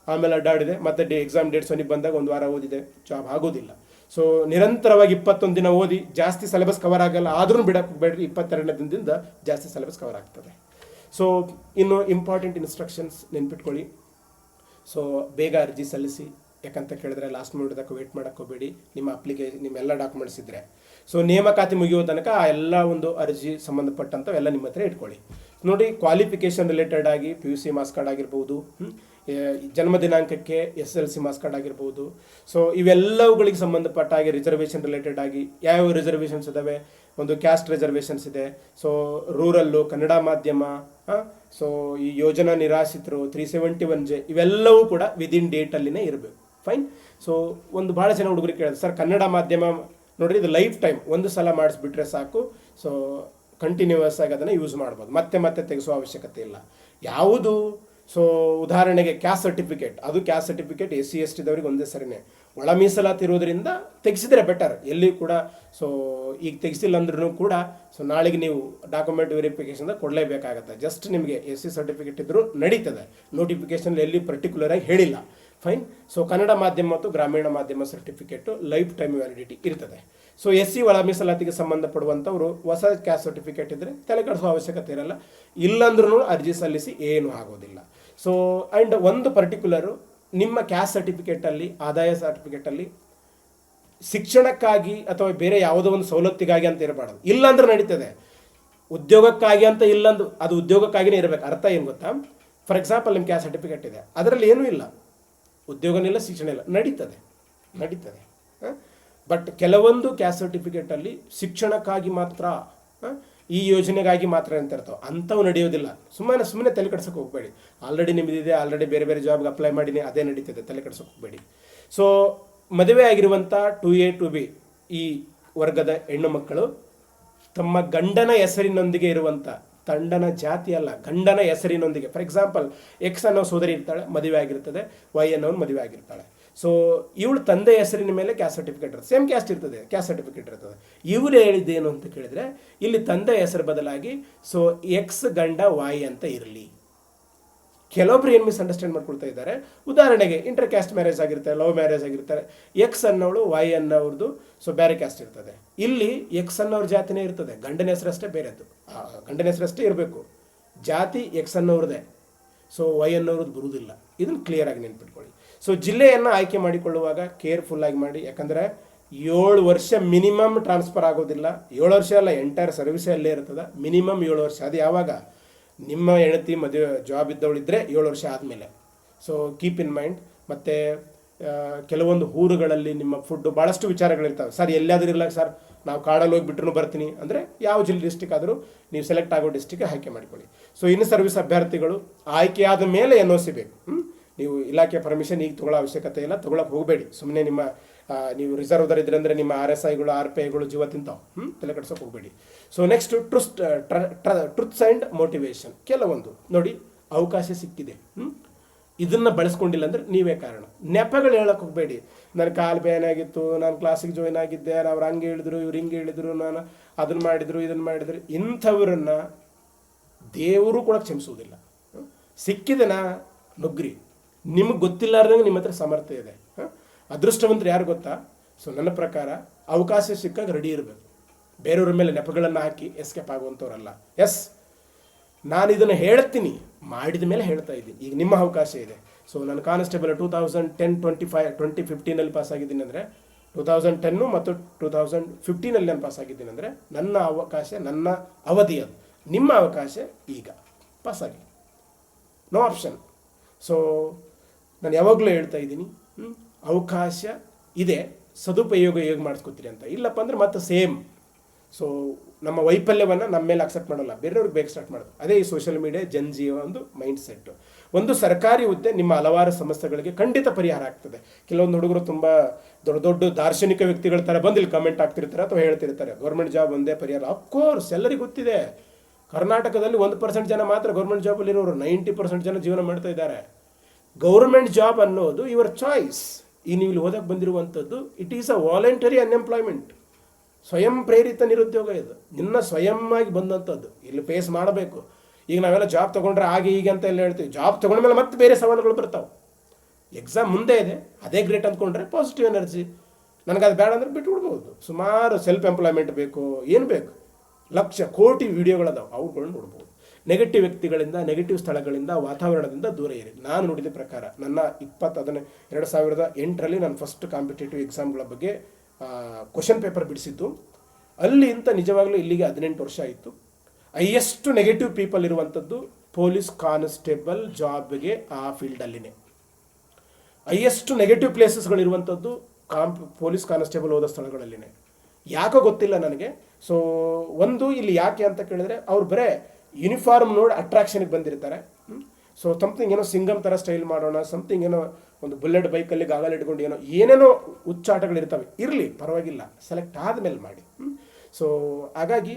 ಆಮೇಲೆ ಅಡ್ಡಾಡಿದೆ, ಮತ್ತೆ ಎಕ್ಸಾಮ್ ಡೇಟ್ಸ್ ಬಂದಾಗ 1 ವಾರ ಓದಿದೆ, ಜಾಬ್ ಆಗೋದಿಲ್ಲ. ಸೊ ನಿರಂತರವಾಗಿ 21 ದಿನ ಓದಿ. ಜಾಸ್ತಿ ಸಿಲೆಬಸ್ ಕವರ್ ಆಗಲ್ಲ, ಆದ್ರೂ ಬಿಡಕ್ಕೆ ಹೋಗಬೇಡ್ರಿ. 22ನೇ ದಿನದಿಂದ ಜಾಸ್ತಿ ಸಿಲೆಬಸ್ ಕವರ್ ಆಗ್ತದೆ. ಸೊ ಇನ್ನು ಇಂಪಾರ್ಟೆಂಟ್ ಇನ್ಸ್ಟ್ರಕ್ಷನ್ಸ್ ನೆನ್ಪಿಟ್ಕೊಳ್ಳಿ. ಸೊ ಬೇಗ ಅರ್ಜಿ ಸಲ್ಲಿಸಿ, ಯಾಕಂತ ಕೇಳಿದ್ರೆ ಲಾಸ್ಟ್ ಮಿನಿಟ್ದಾಗ ವೇಟ್ ಮಾಡೋಕ್ಕೆ ಹೋಗಬೇಡಿ. ನಿಮ್ಮ ಎಲ್ಲ ಡಾಕ್ಯುಮೆಂಟ್ಸ್ ಇದ್ದರೆ, ಸೊ ನೇಮಕಾತಿ ಮುಗಿಯೋ ತನಕ ಆ ಎಲ್ಲ ಒಂದು ಅರ್ಜಿ ಸಂಬಂಧಪಟ್ಟಂಥವೆಲ್ಲ ನಿಮ್ಮ ಹತ್ರ ಇಟ್ಕೊಳ್ಳಿ. ನೋಡಿ, ಕ್ವಾಲಿಫಿಕೇಷನ್ ರಿಲೇಟೆಡ್ ಆಗಿ PUC ಮಾರ್ಕ್ಸ್ ಕಾರ್ಡ್ ಆಗಿರ್ಬೋದು, ಜನ್ಮ ದಿನಾಂಕಕ್ಕೆ SSLC ಮಾರ್ಕ್ಸ್ ಕಾರ್ಡ್ ಆಗಿರ್ಬೋದು. ಸೊ ಇವೆಲ್ಲವುಗಳಿಗೆ ಸಂಬಂಧಪಟ್ಟ ಹಾಗೆ ರಿಸರ್ವೇಷನ್ ರಿಲೇಟೆಡ್ ಆಗಿ ಯಾವ ರಿಸರ್ವೇಷನ್ಸ್ ಇದ್ದಾವೆ, ಒಂದು ಕ್ಯಾಸ್ಟ್ ರಿಸರ್ವೇಷನ್ಸ್ ಇದೆ. ಸೊ ರೂರಲ್ಲು, ಕನ್ನಡ ಮಾಧ್ಯಮ, ಸೊ ಈ ಯೋಜನಾ ನಿರಾಶ್ರಿತರು, 371J ಇವೆಲ್ಲವೂ ಕೂಡ ವಿದಿನ್ ಡೇಟಲ್ಲಿನೇ ಇರಬೇಕು. ಫೈನ್. ಸೊ ಒಂದು ಭಾಳ ಜನ ಹುಡುಗರಿಗೆ ಕೇಳಿದ್ರೆ, ಸರ್ ಕನ್ನಡ ಮಾಧ್ಯಮ ನೋಡಿರಿ, ಇದು ಲೈಫ್ ಟೈಮ್ ಒಂದು ಸಲ ಮಾಡಿಸ್ಬಿಟ್ರೆ ಸಾಕು. ಸೊ ಕಂಟಿನ್ಯೂಯಸ್ ಆಗಿ ಅದನ್ನು ಯೂಸ್ ಮಾಡ್ಬೋದು, ಮತ್ತೆ ತೆಗೆಸೋ ಅವಶ್ಯಕತೆ ಇಲ್ಲ. ಯಾವುದು, ಸೊ ಉದಾಹರಣೆಗೆ ಕ್ಯಾಸ್ಟ್ ಸರ್ಟಿಫಿಕೇಟ್, ಅದು ಕ್ಯಾಸ್ಟ್ ಸರ್ಟಿಫಿಕೇಟ್ SC ST ದವ್ರಿಗೆ ಒಂದೇ ಸರಿನೇ. ಒಳ ಮೀಸಲಾತಿ ಇರೋದ್ರಿಂದ ತೆಗೆಸಿದ್ರೆ ಬೆಟರ್. ಎಲ್ಲಿ ಕೂಡ ಸೊ ಈಗ ತೆಗೆಸಿಲ್ಲ ಅಂದ್ರೂ ಕೂಡ ಸೊ ನಾಳೆಗೆ ನೀವು ಡಾಕ್ಯುಮೆಂಟ್ ವೆರಿಫಿಕೇಷನ್ ಕೊಡಲೇಬೇಕಾಗತ್ತೆ. ಜಸ್ಟ್ ನಿಮಗೆ SC ಸರ್ಟಿಫಿಕೇಟ್ ಇದ್ದರೂ ನಡೀತದೆ. ನೋಟಿಫಿಕೇಷನ್ ಎಲ್ಲಿ ಪರ್ಟಿಕ್ಯುಲರ್ ಆಗಿ ಹೇಳಿಲ್ಲ. ಫೈನ್. ಸೊ ಕನ್ನಡ ಮಾಧ್ಯಮ ಮತ್ತು ಗ್ರಾಮೀಣ ಮಾಧ್ಯಮ ಸರ್ಟಿಫಿಕೇಟು ಲೈಫ್ ಟೈಮ್ ವ್ಯಾಲಿಡಿಟಿ ಇರ್ತದೆ. ಸೊ SC ಒಳ ಮೀಸಲಾತಿಗೆ ಸಂಬಂಧಪಡುವಂಥವ್ರು ಹೊಸ ಕ್ಯಾಸ್ಟ್ ಸರ್ಟಿಫಿಕೇಟ್ ಇದ್ದರೆ ತಲೆ ಕೆಡಿಸೋ ಅವಶ್ಯಕತೆ ಇರಲ್ಲ. ಇಲ್ಲಂದ್ರೂ ಅರ್ಜಿ ಸಲ್ಲಿಸಿ ಏನೂ ಆಗೋದಿಲ್ಲ. ಸೊ ಆ್ಯಂಡ್ ಒಂದು ಪರ್ಟಿಕ್ಯುಲರು ನಿಮ್ಮ ಕ್ಯಾಸ್ಟ್ ಸರ್ಟಿಫಿಕೇಟಲ್ಲಿ, ಆದಾಯ ಸರ್ಟಿಫಿಕೇಟಲ್ಲಿ ಶಿಕ್ಷಣಕ್ಕಾಗಿ ಅಥವಾ ಬೇರೆ ಯಾವುದೋ ಒಂದು ಸವಲತ್ತಿಗಾಗಿ ಅಂತ ಇರಬಾರ್ದು. ಇಲ್ಲಾಂದ್ರೆ ನಡೀತದೆ. ಉದ್ಯೋಗಕ್ಕಾಗಿ ಅಂತ ಇಲ್ಲಂದು ಅದು ಉದ್ಯೋಗಕ್ಕಾಗಿಯೇ ಇರಬೇಕು. ಅರ್ಥ ಏನು ಗೊತ್ತಾ? ಫಾರ್ ಎಕ್ಸಾಂಪಲ್ ನಿಮ್ಮ ಕ್ಯಾಸ್ಟ್ ಸರ್ಟಿಫಿಕೇಟ್ ಇದೆ, ಅದರಲ್ಲಿ ಏನೂ ಇಲ್ಲ, ಉದ್ಯೋಗನಿಲ್ಲ, ಶಿಕ್ಷಣ ಇಲ್ಲ, ನಡೀತದೆ. ಬಟ್ ಕೆಲವೊಂದು ಕ್ಯಾಸ್ಟ್ ಸರ್ಟಿಫಿಕೇಟಲ್ಲಿ ಶಿಕ್ಷಣಕ್ಕಾಗಿ ಮಾತ್ರ, ಈ ಯೋಜನೆಗಾಗಿ ಮಾತ್ರ ಅಂತ ಇರ್ತಾವೆ, ಅಂಥವು ನಡೆಯೋದಿಲ್ಲ. ಸುಮ್ಮನೆ ತಲೆ ಕೆಡ್ಸೋಕೆ ಹೋಗಬೇಡಿ. ಆಲ್ರೆಡಿ ನಿಮ್ಮದಿದೆ, ಆಲ್ರೆಡಿ ಬೇರೆ ಜಾಬ್ಗೆ ಅಪ್ಲೈ ಮಾಡೀನಿ, ಅದೇ ನಡೀತದೆ, ತಲೆ ಕೆಡ್ಸೋಕೆ ಹೋಗಬೇಡಿ. ಸೊ ಮದುವೆ ಆಗಿರುವಂಥ 2A 2B ಈ ವರ್ಗದ ಹೆಣ್ಣು ಮಕ್ಕಳು ತಮ್ಮ ಗಂಡನ ಹೆಸರಿನೊಂದಿಗೆ ಇರುವಂಥ ತಂಡನ ಜಾತಿ ಅಲ್ಲ, ಗಂಡನ ಹೆಸರಿನೊಂದಿಗೆ. ಫಾರ್ ಎಕ್ಸಾಂಪಲ್, ಎಕ್ಸ್ ಅನ್ನೋ ಸೋದರಿ ಇರ್ತಾಳೆ, ಮದುವೆ ಆಗಿರ್ತದೆ, ವೈ ಅನ್ನೋನು ಮದುವೆ ಆಗಿರ್ತಾಳೆ. ಸೊ ಇವಳು ತಂದೆ ಹೆಸರಿನ ಮೇಲೆ ಕ್ಯಾಸ್ಟ್ ಸರ್ಟಿಫಿಕೇಟ್ ಇರ್ತದೆ, ಸೇಮ್ ಕ್ಯಾಸ್ಟ್ ಇರ್ತದೆ, ಕ್ಯಾಸ್ಟ್ ಸರ್ಟಿಫಿಕೇಟ್ ಇರ್ತದೆ. ಇವರು ಹೇಳಿದ್ದೇನು ಅಂತ ಕೇಳಿದ್ರೆ, ಇಲ್ಲಿ ತಂದೆ ಹೆಸರು ಬದಲಾಗಿ ಸೊ ಎಕ್ಸ್ ಗಂಡ ವೈ ಅಂತ ಇರಲಿ. ಕೆಲವೊಬ್ರು ಏನು ಮಿಸ್ಅಂಡರ್ಸ್ಟ್ಯಾಂಡ್ ಮಾಡ್ಕೊಳ್ತಾ ಇದ್ದಾರೆ. ಉದಾಹರಣೆಗೆ ಇಂಟರ್ ಕ್ಯಾಸ್ಟ್ ಮ್ಯಾರೇಜ್ ಆಗಿರ್ತಾರೆ, ಲವ್ ಮ್ಯಾರೇಜ್ ಆಗಿರ್ತಾರೆ. ಎಕ್ಸ್ ಅನ್ನೋಳು ವೈ ಅನ್ನೋರ್ದು ಸೊ ಬೇರೆ ಕ್ಯಾಸ್ಟ್ ಇರ್ತದೆ. ಇಲ್ಲಿ ಎಕ್ಸ್ ಅನ್ನೋರ ಜಾತಿನೇ ಇರ್ತದೆ, ಗಂಡನ ಹೆಸರಷ್ಟೇ ಬೇರೆದ್ದು, ಗಂಡನ ಹೆಸರಷ್ಟೇ ಇರಬೇಕು, ಜಾತಿ ಎಕ್ಸ್ ಅನ್ನೋರದೇ. ಸೊ ವೈ ಅನ್ನೋರದ್ದು ಬರುವುದಿಲ್ಲ. ಇದನ್ನು ಕ್ಲಿಯರ್ ಆಗಿ ನೆನ್ಪಿಟ್ಕೊಳ್ಳಿ. ಸೊ ಜಿಲ್ಲೆಯನ್ನು ಆಯ್ಕೆ ಮಾಡಿಕೊಳ್ಳುವಾಗ ಕೇರ್ಫುಲ್ಲಾಗಿ ಮಾಡಿ. ಯಾಕಂದರೆ 7 ವರ್ಷ ಮಿನಿಮಮ್ ಟ್ರಾನ್ಸ್ಫರ್ ಆಗೋದಿಲ್ಲ. 7 ವರ್ಷ ಅಲ್ಲ, ಎಂಟೈರ್ ಸರ್ವಿಸೇ ಅಲ್ಲೇ ಇರ್ತದೆ. ಮಿನಿಮಮ್ 7 ವರ್ಷ. ಅದು ಯಾವಾಗ ನಿಮ್ಮ ಹೆಂಡತಿ ಮದುವೆ ಜಾಬ್ ಇದ್ದವಳಿದ್ದರೆ 7 ವರ್ಷ ಆದಮೇಲೆ. So keep in mind. ಮತ್ತು ಕೆಲವೊಂದು ಊರುಗಳಲ್ಲಿ ನಿಮ್ಮ ಫುಡ್ಡು ಭಾಳಷ್ಟು ವಿಚಾರಗಳಿರ್ತವೆ. ಸರ್ ಎಲ್ಲಾದರೂ ಇರಲ್ಲ ಸರ್, ನಾವು ಕಾಡಲ್ಲಿ ಹೋಗಿಬಿಟ್ರು ಬರ್ತೀನಿ ಅಂದರೆ ಯಾವ ಡಿಸ್ಟಿಕ್ ಆದರೂ ನೀವು ಸೆಲೆಕ್ಟ್ ಆಗೋ ಡಿಸ್ಟಿಕ್ ಆಯ್ಕೆ ಮಾಡಿಕೊಳ್ಳಿ. ಸೊ ಇನ್ನು ಸರ್ವಿಸ್ ಅಭ್ಯರ್ಥಿಗಳು ಆಯ್ಕೆಯಾದ ಮೇಲೆ NOC ಬೇಕು. ನೀವು ಇಲಾಖೆ ಪರ್ಮಿಷನ್ ಈಗ ತೊಗೊಳ್ಳೋ ಅವಶ್ಯಕತೆ ಇಲ್ಲ, ತೊಗೊಳಕ್ಕೆ ಹೋಗಬೇಡಿ. ಸುಮ್ಮನೆ ನಿಮ್ಮ ನೀವು ರಿಸರ್ವ್ದರ್ ಇದ್ರೆ ಅಂದರೆ ನಿಮ್ಮ RSIಗಳು RPIಗಳು ಜೀವ ತಿಂತಾವೆ, ತಲೆ ಕಟ್ಸೋಕೆ ಹೋಗಬೇಡಿ. So next truths and motivation. ಕೆಲವೊಂದು ನೋಡಿ, ಅವಕಾಶ ಸಿಕ್ಕಿದೆ, ಇದನ್ನು ಬಳಸ್ಕೊಂಡಿಲ್ಲ ಅಂದರೆ ನೀವೇ ಕಾರಣ. ನೆಪಗಳು ಹೇಳಕ್ಕೆ ಹೋಗಬೇಡಿ. ನನ್ನ ಕಾಲು ಬೇನಾಗಿತ್ತು, ನಾನು ಕ್ಲಾಸಿಗೆ ಜಾಯ್ನ್ ಆಗಿದ್ದೆ, ಅವ್ರು ಹಂಗೆ ಹೇಳಿದ್ರು, ಇವ್ರು ಹಿಂಗೆ ಹೇಳಿದ್ರು, ನಾನು ಅದನ್ನು ಮಾಡಿದ್ರು ಇದನ್ನು ಮಾಡಿದ್ರು. ಇಂಥವ್ರನ್ನ ದೇವರು ಕೂಡ ಕ್ಷಮಿಸುವುದಿಲ್ಲ. ಸಿಕ್ಕಿದನ ನುಗ್ರಿ. ನಿಮಗೆ ಗೊತ್ತಿಲ್ಲಾರ್ದಂಗೆ ನಿಮ್ಮ ಹತ್ರ ಸಾಮರ್ಥ್ಯ ಇದೆ. ಅದೃಷ್ಟವಂತರು ಯಾರು ಗೊತ್ತಾ? ಸೊ ನನ್ನ ಪ್ರಕಾರ ಅವಕಾಶ ಸಿಕ್ಕಾಗ ರೆಡಿ ಇರಬೇಕು. ಬೇರೆಯವ್ರ ಮೇಲೆ ನೆಪಗಳನ್ನು ಹಾಕಿ ಎಸ್ಕೇಪ್ ಆಗುವಂಥವ್ರಲ್ಲ. ಎಸ್, ನಾನು ಇದನ್ನು ಹೇಳ್ತೀನಿ, ಮಾಡಿದ ಮೇಲೆ ಹೇಳ್ತಾ ಇದ್ದೀನಿ. ಈಗ ನಿಮ್ಮ ಅವಕಾಶ ಇದೆ. ಸೊ ನಾನು ಕಾನ್ಸ್ಟೇಬಲ್ 2015 ಪಾಸ್ ಆಗಿದ್ದೀನಿ ಅಂದರೆ 2010 ಮತ್ತು 2015 ನಾನು ಪಾಸ್ ಆಗಿದ್ದೀನಿ ಅಂದರೆ ನನ್ನ ಅವಕಾಶ, ನನ್ನ ಅವಧಿ ಅದು. ನಿಮ್ಮ ಅವಕಾಶ ಈಗ ಪಾಸಾಗಿ, ನೋ ಆಪ್ಷನ್. ಸೊ ನಾನು ಯಾವಾಗಲೂ ಹೇಳ್ತಾ ಇದ್ದೀನಿ, ಅವಕಾಶ ಇದೆ, ಸದುಪಯೋಗ ಹೇಗೆ ಮಾಡಿಸ್ಕೊತೀರಿ ಅಂತ. ಇಲ್ಲಪ್ಪ ಅಂದರೆ ಮತ್ತೆ ಸೇಮ್. ಸೊ ನಮ್ಮ ವೈಫಲ್ಯವನ್ನು ನಮ್ಮ ಮೇಲೆ ಅಕ್ಸೆಪ್ಟ್ ಮಾಡಲ್ಲ, ಬೇರೆಯವ್ರಿಗೆ ಬೇಕು ಸ್ಟಾರ್ಟ್ ಮಾಡೋದು. ಅದೇ ಈ ಸೋಷಿಯಲ್ ಮೀಡಿಯಾ ಜನಜೀವ ಒಂದು ಮೈಂಡ್ ಸೆಟ್ಟು. ಒಂದು ಸರ್ಕಾರಿ ಹುದ್ದೆ ನಿಮ್ಮ ಹಲವಾರು ಸಮಸ್ಯೆಗಳಿಗೆ ಖಂಡಿತ ಪರಿಹಾರ ಆಗ್ತದೆ. ಕೆಲವೊಂದು ಹುಡುಗರು ತುಂಬ ದೊಡ್ಡ ದೊಡ್ಡ ದಾರ್ಶನಿಕ ವ್ಯಕ್ತಿಗಳ ಥರ ಬಂದು ಇಲ್ಲಿ ಕಮೆಂಟ್ ಆಗ್ತಿರ್ತಾರೆ ಅಥವಾ ಹೇಳ್ತಿರ್ತಾರೆ ಗೌರ್ಮೆಂಟ್ ಜಾಬ್ ಒಂದೇ ಪರಿಹಾರ. ಅಫ್ಕೋರ್ಸ್ ಎಲ್ಲರಿಗೂ ಗೊತ್ತಿದೆ, ಕರ್ನಾಟಕದಲ್ಲಿ 1% ಜನ ಮಾತ್ರ ಗೌರ್ಮೆಂಟ್ ಜಾಬಲ್ಲಿರೋರು, 90% ಜನ ಜೀವನ ಮಾಡ್ತಾ ಇದ್ದಾರೆ. ಗೌರ್ಮೆಂಟ್ ಜಾಬ್ ಅನ್ನೋದು ಯುವರ್ ಚಾಯ್ಸ್. ಈ ನೀವು ಇಲ್ಲಿ ಓದಕ್ಕೆ ಬಂದಿರುವಂಥದ್ದು it is a voluntary unemployment, ಸ್ವಯಂ ಪ್ರೇರಿತ ನಿರುದ್ಯೋಗ. ಇದು ನಿನ್ನ ಸ್ವಯಂ ಆಗಿ ಬಂದಂಥದ್ದು, ಇಲ್ಲಿ ಫೇಸ್ ಮಾಡಬೇಕು. ಈಗ ನಾವೆಲ್ಲ ಜಾಬ್ ತೊಗೊಂಡ್ರೆ ಹಾಗೆ ಹೀಗೆ ಅಂತ ಎಲ್ಲ ಹೇಳ್ತೀವಿ. ಜಾಬ್ ತೊಗೊಂಡ್ಮೇಲೆ ಮತ್ತೆ ಬೇರೆ ಸವಾಲುಗಳು ಬರ್ತಾವೆ. ಎಕ್ಸಾಮ್ ಮುಂದೆ ಇದೆ, ಅದೇ ಗ್ರೇಟ್ ಅಂದ್ಕೊಂಡ್ರೆ ಪಾಸಿಟಿವ್ ಎನರ್ಜಿ. ನನಗೆ ಅದು ಬೇಡ ಅಂದರೆ ಬಿಟ್ಟು ಬಿಡ್ಬೋದು. ಸುಮಾರು ಸೆಲ್ಫ್ ಎಂಪ್ಲಾಯ್ಮೆಂಟ್ ಬೇಕು, ಏನು ಬೇಕು, ಲಕ್ಷ ಕೋಟಿ ವಿಡಿಯೋಗಳದಾವೆ, ಅವುಗಳನ್ನ ನೋಡ್ಬೋದು. ನೆಗೆಟಿವ್ ವ್ಯಕ್ತಿಗಳಿಂದ, ನೆಗೆಟಿವ್ ಸ್ಥಳಗಳಿಂದ, ವಾತಾವರಣದಿಂದ ದೂರ ಇರಿ. ನಾನು ನೋಡಿದ ಪ್ರಕಾರ ನನ್ನ 2008ರಲ್ಲಿ ನಾನು ಫಸ್ಟ್ ಕಾಂಪಿಟೇಟಿವ್ ಎಕ್ಸಾಮ್ಗಳ ಬಗ್ಗೆ ಕ್ವಶನ್ ಪೇಪರ್ ಬಿಡಿಸಿದ್ದು. ಅಲ್ಲಿ ಇಂಥ ನಿಜವಾಗ್ಲೂ ಇಲ್ಲಿಗೆ 18 ವರ್ಷ ಆಯಿತು. ಹೈಯೆಸ್ಟ್ ನೆಗೆಟಿವ್ ಪೀಪಲ್ ಇರುವಂಥದ್ದು ಪೊಲೀಸ್ ಕಾನ್ಸ್ಟೇಬಲ್ ಜಾಬ್ಗೆ ಆ ಫೀಲ್ಡಲ್ಲಿನೇ. ಹೈಯೆಸ್ಟ್ ನೆಗೆಟಿವ್ ಪ್ಲೇಸಸ್ಗಳಿರುವಂಥದ್ದು ಪೊಲೀಸ್ ಕಾನ್ಸ್ಟೇಬಲ್ ಹೋದ ಸ್ಥಳಗಳಲ್ಲಿನೇ. ಯಾಕೋ ಗೊತ್ತಿಲ್ಲ ನನಗೆ. ಸೊ ಒಂದು ಇಲ್ಲಿ ಯಾಕೆ ಅಂತ ಕೇಳಿದ್ರೆ, ಅವ್ರು ಬರೇ ಯೂನಿಫಾರ್ಮ್ ನೋಡಿ ಅಟ್ರಾಕ್ಷನ್ಗೆ ಬಂದಿರ್ತಾರೆ. ಸೊ ಸಮಥಿಂಗ್ ಏನೋ ಸಿಂಗಮ್ ಥರ ಸ್ಟೈಲ್ ಮಾಡೋಣ, ಸಮಥಿಂಗ್ ಏನೋ ಒಂದು ಬುಲೆಟ್ ಬೈಕಲ್ಲಿ ಗಾಗಲ್ ಇಟ್ಕೊಂಡು ಏನೇನೋ ಉಚ್ಚಾಟಗಳಿರ್ತವೆ. ಇರಲಿ, ಪರವಾಗಿಲ್ಲ, ಸೆಲೆಕ್ಟ್ ಆದಮೇಲೆ ಮಾಡಿ. ಸೊ ಹಾಗಾಗಿ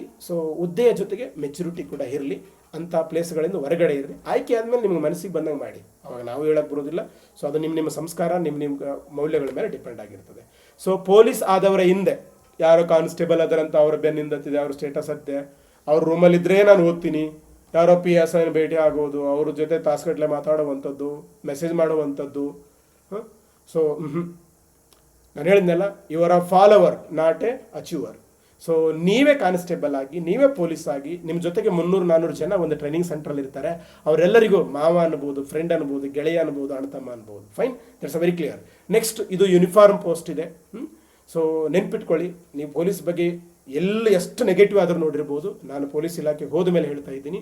ಹುದ್ದೆಯ ಜೊತೆಗೆ ಮೆಚುರಿಟಿ ಕೂಡ ಇರಲಿ. ಅಂಥ ಪ್ಲೇಸ್ಗಳಿಂದ ಹೊರಗಡೆ ಇರಲಿ. ಆಯ್ಕೆ ಆದಮೇಲೆ ನಿಮ್ಗೆ ಮನಸ್ಸಿಗೆ ಬಂದಂಗೆ ಮಾಡಿ. ಅವಾಗ ನಾವು ಹೇಳಕ್ಕೆ ಬರೋದಿಲ್ಲ. ಸೊ ಅದು ನಿಮ್ಮ ಸಂಸ್ಕಾರ, ನಿಮ್ಮ ಮೌಲ್ಯಗಳ ಮೇಲೆ ಡಿಪೆಂಡ್ ಆಗಿರ್ತದೆ. ಸೊ ಪೊಲೀಸ್ ಆದವರ ಹಿಂದೆ ಯಾರೋ ಕಾನ್ಸ್ಟೇಬಲ್ ಅದರಂತ ಅವ್ರ ಬೆನ್ನಿಂದತ್ತಿದೆ, ಅವ್ರ ಸ್ಟೇಟಸ್ ಹತ್ತಿದೆ, ಅವ್ರ ರೂಮಲ್ಲಿದ್ದರೆ ನಾನು ಓದ್ತೀನಿ, ಯಾರೋ PS ಭೇಟಿ ಆಗೋದು, ಅವ್ರ ಜೊತೆ ತಾಸುಗಟ್ಟಲೆ ಮಾತಾಡುವಂಥದ್ದು, ಮೆಸೇಜ್ ಮಾಡುವಂಥದ್ದು. ಸೊ ನಾನು ಹೇಳಿದ್ನಲ್ಲ, your a follower not A achiever. So ನೀವೇ ಕಾನ್ಸ್ಟೇಬಲ್ ಆಗಿ, ನೀವೇ ಪೊಲೀಸ್ ಆಗಿ, ನಿಮ್ಮ ಜೊತೆಗೆ 300-400 ಜನ ಒಂದು ಟ್ರೈನಿಂಗ್ ಸೆಂಟ್ರಲ್ಲಿ ಇರ್ತಾರೆ. ಅವರೆಲ್ಲರಿಗೂ ಮಾವ ಅನ್ಬೋದು, ಫ್ರೆಂಡ್ ಅನ್ಬೋದು, ಗೆಳೆಯ ಅನ್ಬೋದು, ಅಣ್ಣತಮ್ಮ ಅನ್ಬೋದು. Fine, that's a very clear. Next, ಇದು ಯೂನಿಫಾರ್ಮ್ ಪೋಸ್ಟ್ ಇದೆ. ಸೊ ನೆನ್ಪಿಟ್ಕೊಳ್ಳಿ, ನೀವು ಪೊಲೀಸ್ ಬಗ್ಗೆ ಎಷ್ಟು ನೆಗೆಟಿವ್ ಆದರೂ ನೋಡಿರ್ಬೋದು. ನಾನು ಪೊಲೀಸ್ ಇಲಾಖೆಗೆ ಹೋದ ಮೇಲೆ ಹೇಳ್ತಾ ಇದ್ದೀನಿ,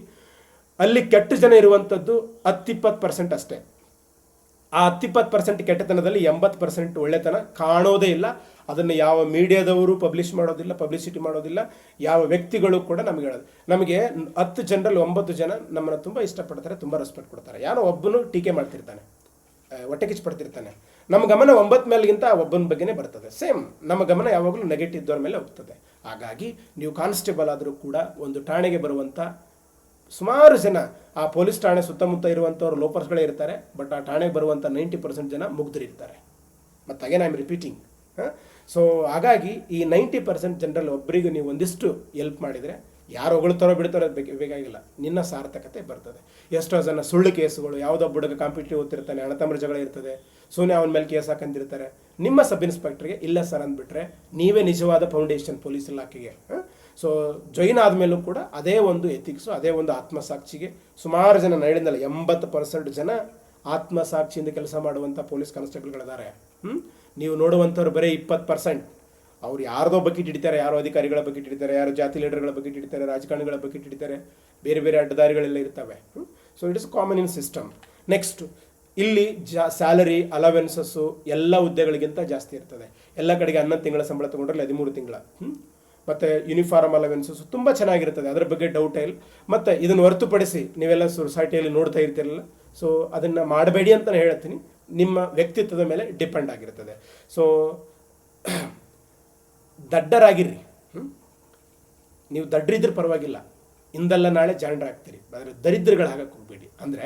ಅಲ್ಲಿ ಕೆಟ್ಟ ಜನ ಇರುವಂಥದ್ದು 10-20% ಅಷ್ಟೇ. ಆ 10-20% ಕೆಟ್ಟತನದಲ್ಲಿ 80% ಒಳ್ಳೆತನ ಕಾಣೋದೇ ಇಲ್ಲ. ಅದನ್ನು ಯಾವ ಮೀಡಿಯಾದವರು ಪಬ್ಲಿಷ್ ಮಾಡೋದಿಲ್ಲ, ಪಬ್ಲಿಸಿಟಿ ಮಾಡೋದಿಲ್ಲ, ಯಾವ ವ್ಯಕ್ತಿಗಳು ಕೂಡ ನಮಗೆ ಹೇಳೋದು. ನಮಗೆ 10 ಜನರಲ್ಲಿ 9 ಜನ ನಮ್ಮನ್ನು ತುಂಬ ಇಷ್ಟಪಡ್ತಾರೆ, ತುಂಬ ರೆಸ್ಪೆಕ್ಟ್ ಕೊಡ್ತಾರೆ. ಯಾರೋ ಒಬ್ಬನು ಟೀಕೆ ಮಾಡ್ತಿರ್ತಾನೆ, ಹೊಟ್ಟೆ ಕಿಚ್ಚು ಪಡ್ತಿರ್ತಾನೆ. ನಮ್ಮ ಗಮನ 9 ಮೇಲೆಗಿಂತ ಒಬ್ಬನ ಬಗ್ಗೆನೇ ಬರ್ತದೆ. ಸೇಮ್ ನಮ್ಮ ಗಮನ ಯಾವಾಗಲೂ ನೆಗೆಟಿವ್ ಇದ್ದವ್ರ ಮೇಲೆ ಹೋಗ್ತದೆ. ಹಾಗಾಗಿ ನೀವು ಕಾನ್ಸ್ಟೇಬಲ್ ಆದರೂ ಕೂಡ ಒಂದು ಠಾಣೆಗೆ ಬರುವಂಥ ಸುಮಾರು ಜನ ಆ ಪೊಲೀಸ್ ಠಾಣೆ ಸುತ್ತಮುತ್ತ ಇರುವಂಥವ್ರು ಲೋಪರ್ಸ್ಗಳೇ ಇರ್ತಾರೆ, ಬಟ್ ಆ ಠಾಣೆಗೆ ಬರುವಂಥ 90% ಜನ ಮುಗ್ಧರಿರ್ತಾರೆ. ಮತ್ತು again I am repeating. So ಹಾಗಾಗಿ ಈ 90% ಜನರಲ್ಲಿ ಒಬ್ಬರಿಗೆ ನೀವು ಒಂದಿಷ್ಟು ಎಲ್ಪ್ ಮಾಡಿದರೆ, ಯಾರು ಹೊಗಳ್ತಾರೋ ಬಿಡ್ತಾರೋ ಬೇಕಾಗಿಲ್ಲ, ನಿನ್ನ ಸಾರ್ಥಕತೆ ಬರ್ತದೆ. ಎಷ್ಟೋ ಜನ ಸುಳ್ಳು ಕೇಸುಗಳು, ಯಾವುದೋ ಹುಡುಗ ಕಾಂಪಿಟೇಟಿವ್ ಓದ್ತಿರ್ತಾನೆ, ಅಣ್ಣತಮ್ಮರ ಜಗಳ ಇರ್ತದೆ, ಸುಮ್ಮನೆ ಅವನ ಮೇಲೆ ಕೇಸ್ ಹಾಕಂದಿರ್ತಾರೆ. ನಿಮ್ಮ ಸಬ್ ಇನ್ಸ್ಪೆಕ್ಟರ್ಗೆ ಇಲ್ಲ ಸರ್ ಅಂದ್ಬಿಟ್ರೆ ನೀವೇ ನಿಜವಾದ ಫೌಂಡೇಶನ್ ಪೊಲೀಸ್ ಇಲಾಖೆಗೆ. ಸೊ ಜಾಯಿನ್ ಆದಮೇಲೂ ಕೂಡ ಅದೇ ಒಂದು ಎಥಿಕ್ಸು, ಅದೇ ಒಂದು ಆತ್ಮಸಾಕ್ಷಿಗೆ ಸುಮಾರು ಜನ ನಡೆದಲ್ಲ, 80% ಜನ ಆತ್ಮಸಾಕ್ಷಿಯಿಂದ ಕೆಲಸ ಮಾಡುವಂಥ ಪೊಲೀಸ್ ಕಾನ್ಸ್ಟೇಬಲ್ಗಳಿದ್ದಾರೆ. ನೀವು ನೋಡುವಂಥವ್ರು ಬರೀ 20%. ಅವ್ರು ಯಾರ್ದೋ ಬಕೆಟ್ ಹಿಡಿತಾರೆ, ಯಾರೋ ಅಧಿಕಾರಿಗಳ ಬಕೆಟ್ ಹಿಡಿತಾರೆ, ಯಾರೋ ಜಾತಿ ಲೀಡರ್ಗಳ ಬಕೆಟ್ ಹಿಡಿತಾರೆ, ರಾಜಕಾರಣಿಗಳ ಬಕೆಟ್ ಹಿಡಿತಾರೆ, ಬೇರೆ ಬೇರೆ ಅಡ್ಡದಾರಿಗಳೆಲ್ಲ ಇರ್ತವೆ. So it is common in system. Next, ಇಲ್ಲಿ ಸ್ಯಾಲರಿ ಅಲವೆನ್ಸಸ್ಸು ಎಲ್ಲ ಹುದ್ದೆಗಳಿಗಿಂತ ಜಾಸ್ತಿ ಇರ್ತದೆ. ಎಲ್ಲ ಕಡೆಗೆ 11 ತಿಂಗಳ ಸಂಬಳ ತೊಗೊಂಡ್ರೆ 13 ತಿಂಗಳ. ಮತ್ತು ಯೂನಿಫಾರ್ಮ್ ಅಲವೆನ್ಸಸ್ ತುಂಬ ಚೆನ್ನಾಗಿರ್ತದೆ, ಅದರ ಬಗ್ಗೆ ಡೌಟೇ ಇಲ್ಲ. ಮತ್ತು ಇದನ್ನು ಹೊರತುಪಡಿಸಿ ನೀವೆಲ್ಲ ಸೊಸೈಟಿಯಲ್ಲಿ ನೋಡ್ತಾ ಇರ್ತಿರಲ್ಲ, ಸೊ ಅದನ್ನು ಮಾಡಬೇಡಿ ಅಂತಲೇ ಹೇಳ್ತೀನಿ. ನಿಮ್ಮ ವ್ಯಕ್ತಿತ್ವದ ಮೇಲೆ ಡಿಪೆಂಡ್ ಆಗಿರ್ತದೆ. ಸೊ ದಡ್ಡರಾಗಿರ್ರಿ. ನೀವು ದಡ್ರಿದ್ರೆ ಪರವಾಗಿಲ್ಲ, ಇಂದಲ್ಲ ನಾಳೆ ಜಾಣರಾಗ್ತೀರಿ, ಆದರೆ ದರಿದ್ರಗಳಾಗಕ್ಕೆ ಹೋಗ್ಬೇಡಿ. ಅಂದರೆ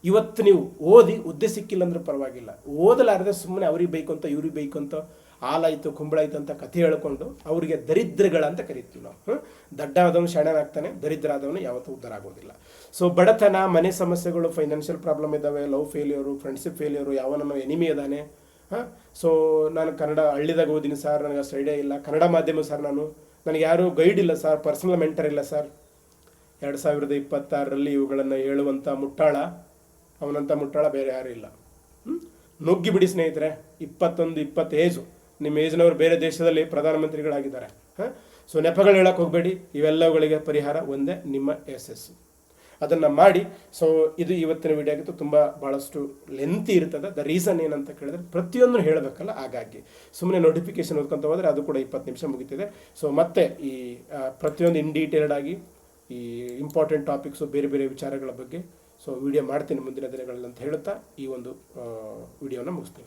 ಇವತ್ತು ನೀವು ಓದಿ ಹುದ್ದೆ ಸಿಕ್ಕಿಲ್ಲ ಅಂದ್ರೆ ಪರವಾಗಿಲ್ಲ, ಓದಲಾರದೆ ಸುಮ್ಮನೆ ಅವ್ರಿಗೆ ಬೇಕು ಅಂತ ಇವ್ರಿಗೆ ಬೇಕು ಅಂತ ಹಾಲಾಯಿತು ಕುಂಬಳಾಯಿತು ಅಂತ ಕಥೆ ಹೇಳ್ಕೊಂಡು ಅವರಿಗೆ ದರಿದ್ರಗಳಂತ ಕರಿತೀವಿ ನಾವು. ದಡ್ಡ ಆದವನು ಶಾಣನಾಗ್ತಾನೆ, ದರಿದ್ರ ಆದವನು ಯಾವತ್ತೂ ಉದ್ಧಾರ ಆಗೋದಿಲ್ಲ. ಸೊ ಬಡತನ, ಮನೆ ಸಮಸ್ಯೆಗಳು, ಫೈನಾನ್ಷಿಯಲ್ ಪ್ರಾಬ್ಲಮ್ ಇದ್ದಾವೆ, ಲವ್ ಫೇಲ್ಯೂರು, ಫ್ರೆಂಡ್ಶಿಪ್ ಫೇಲ್ಯೂರು, ಯಾವನೋ ಎನಿಮಿ ಇದ್ದಾನೆ. ಸೊ ನಾನು ಕನ್ನಡ ಹಳ್ಳಿದಾಗ ಓದಿನಿ ಸರ್, ನನಗೆ ಅಷ್ಟು ಐಡಿಯಾ ಇಲ್ಲ. ಕನ್ನಡ ಮಾಧ್ಯಮ ಸರ್, ನನಗೆ ಯಾರೂ ಗೈಡ್ ಇಲ್ಲ ಸರ್, ಪರ್ಸನಲ್ ಮೆಂಟರ್ ಇಲ್ಲ ಸರ್. 2026ರಲ್ಲಿ ಇವುಗಳನ್ನು ಹೇಳುವಂಥ ಮುಟ್ಟಾಳ, ಅವನಂಥ ಮುಟ್ಟಾಳ ಬೇರೆ ಯಾರೂ ಇಲ್ಲ. ನುಗ್ಗಿ ಬಿಡಿ ಸ್ನೇಹಿತರೆ. 21-20 ಏಜು, ನಿಮ್ಮ ಏಜ್ನವರು ಬೇರೆ ದೇಶದಲ್ಲಿ ಪ್ರಧಾನಮಂತ್ರಿಗಳಾಗಿದ್ದಾರೆ. ಸೊ ನೆಪಗಳು ಹೇಳಕ್ಕೆ ಹೋಗಬೇಡಿ. ಇವೆಲ್ಲವುಗಳಿಗೆ ಪರಿಹಾರ ಒಂದೇ, ನಿಮ್ಮ ಯಶಸ್ಸು. ಅದನ್ನು ಮಾಡಿ. ಸೊ ಇದು ಇವತ್ತಿನ ವಿಡಿಯೋ ಆಗಿತ್ತು. ತುಂಬ ಭಾಳಷ್ಟು ಲೆಂತಿ ಇರ್ತದೆ. ದ ರೀಸನ್ ಏನಂತ ಕೇಳಿದ್ರೆ ಪ್ರತಿಯೊಂದು ಹೇಳಬೇಕಲ್ಲ, ಹಾಗಾಗಿ ಸುಮ್ಮನೆ ನೋಟಿಫಿಕೇಶನ್ ಓದ್ಕೊಂತ ಹೋದರೆ ಅದು ಕೂಡ 20 ನಿಮಿಷ ಮುಗಿತಿದೆ. ಸೊ ಮತ್ತೆ ಈ ಪ್ರತಿಯೊಂದು ಇನ್ ಡೀಟೇಲ್ಡ್ ಆಗಿ ಈ ಇಂಪಾರ್ಟೆಂಟ್ ಟಾಪಿಕ್ಸು, ಬೇರೆ ಬೇರೆ ವಿಚಾರಗಳ ಬಗ್ಗೆ ಸೊ ವಿಡಿಯೋ ಮಾಡ್ತೀನಿ ಮುಂದಿನ ದಿನಗಳಲ್ಲಿ ಅಂತ ಹೇಳುತ್ತಾ ಈ ಒಂದು ವಿಡಿಯೋನ ಮುಗಿಸ್ತೀನಿ.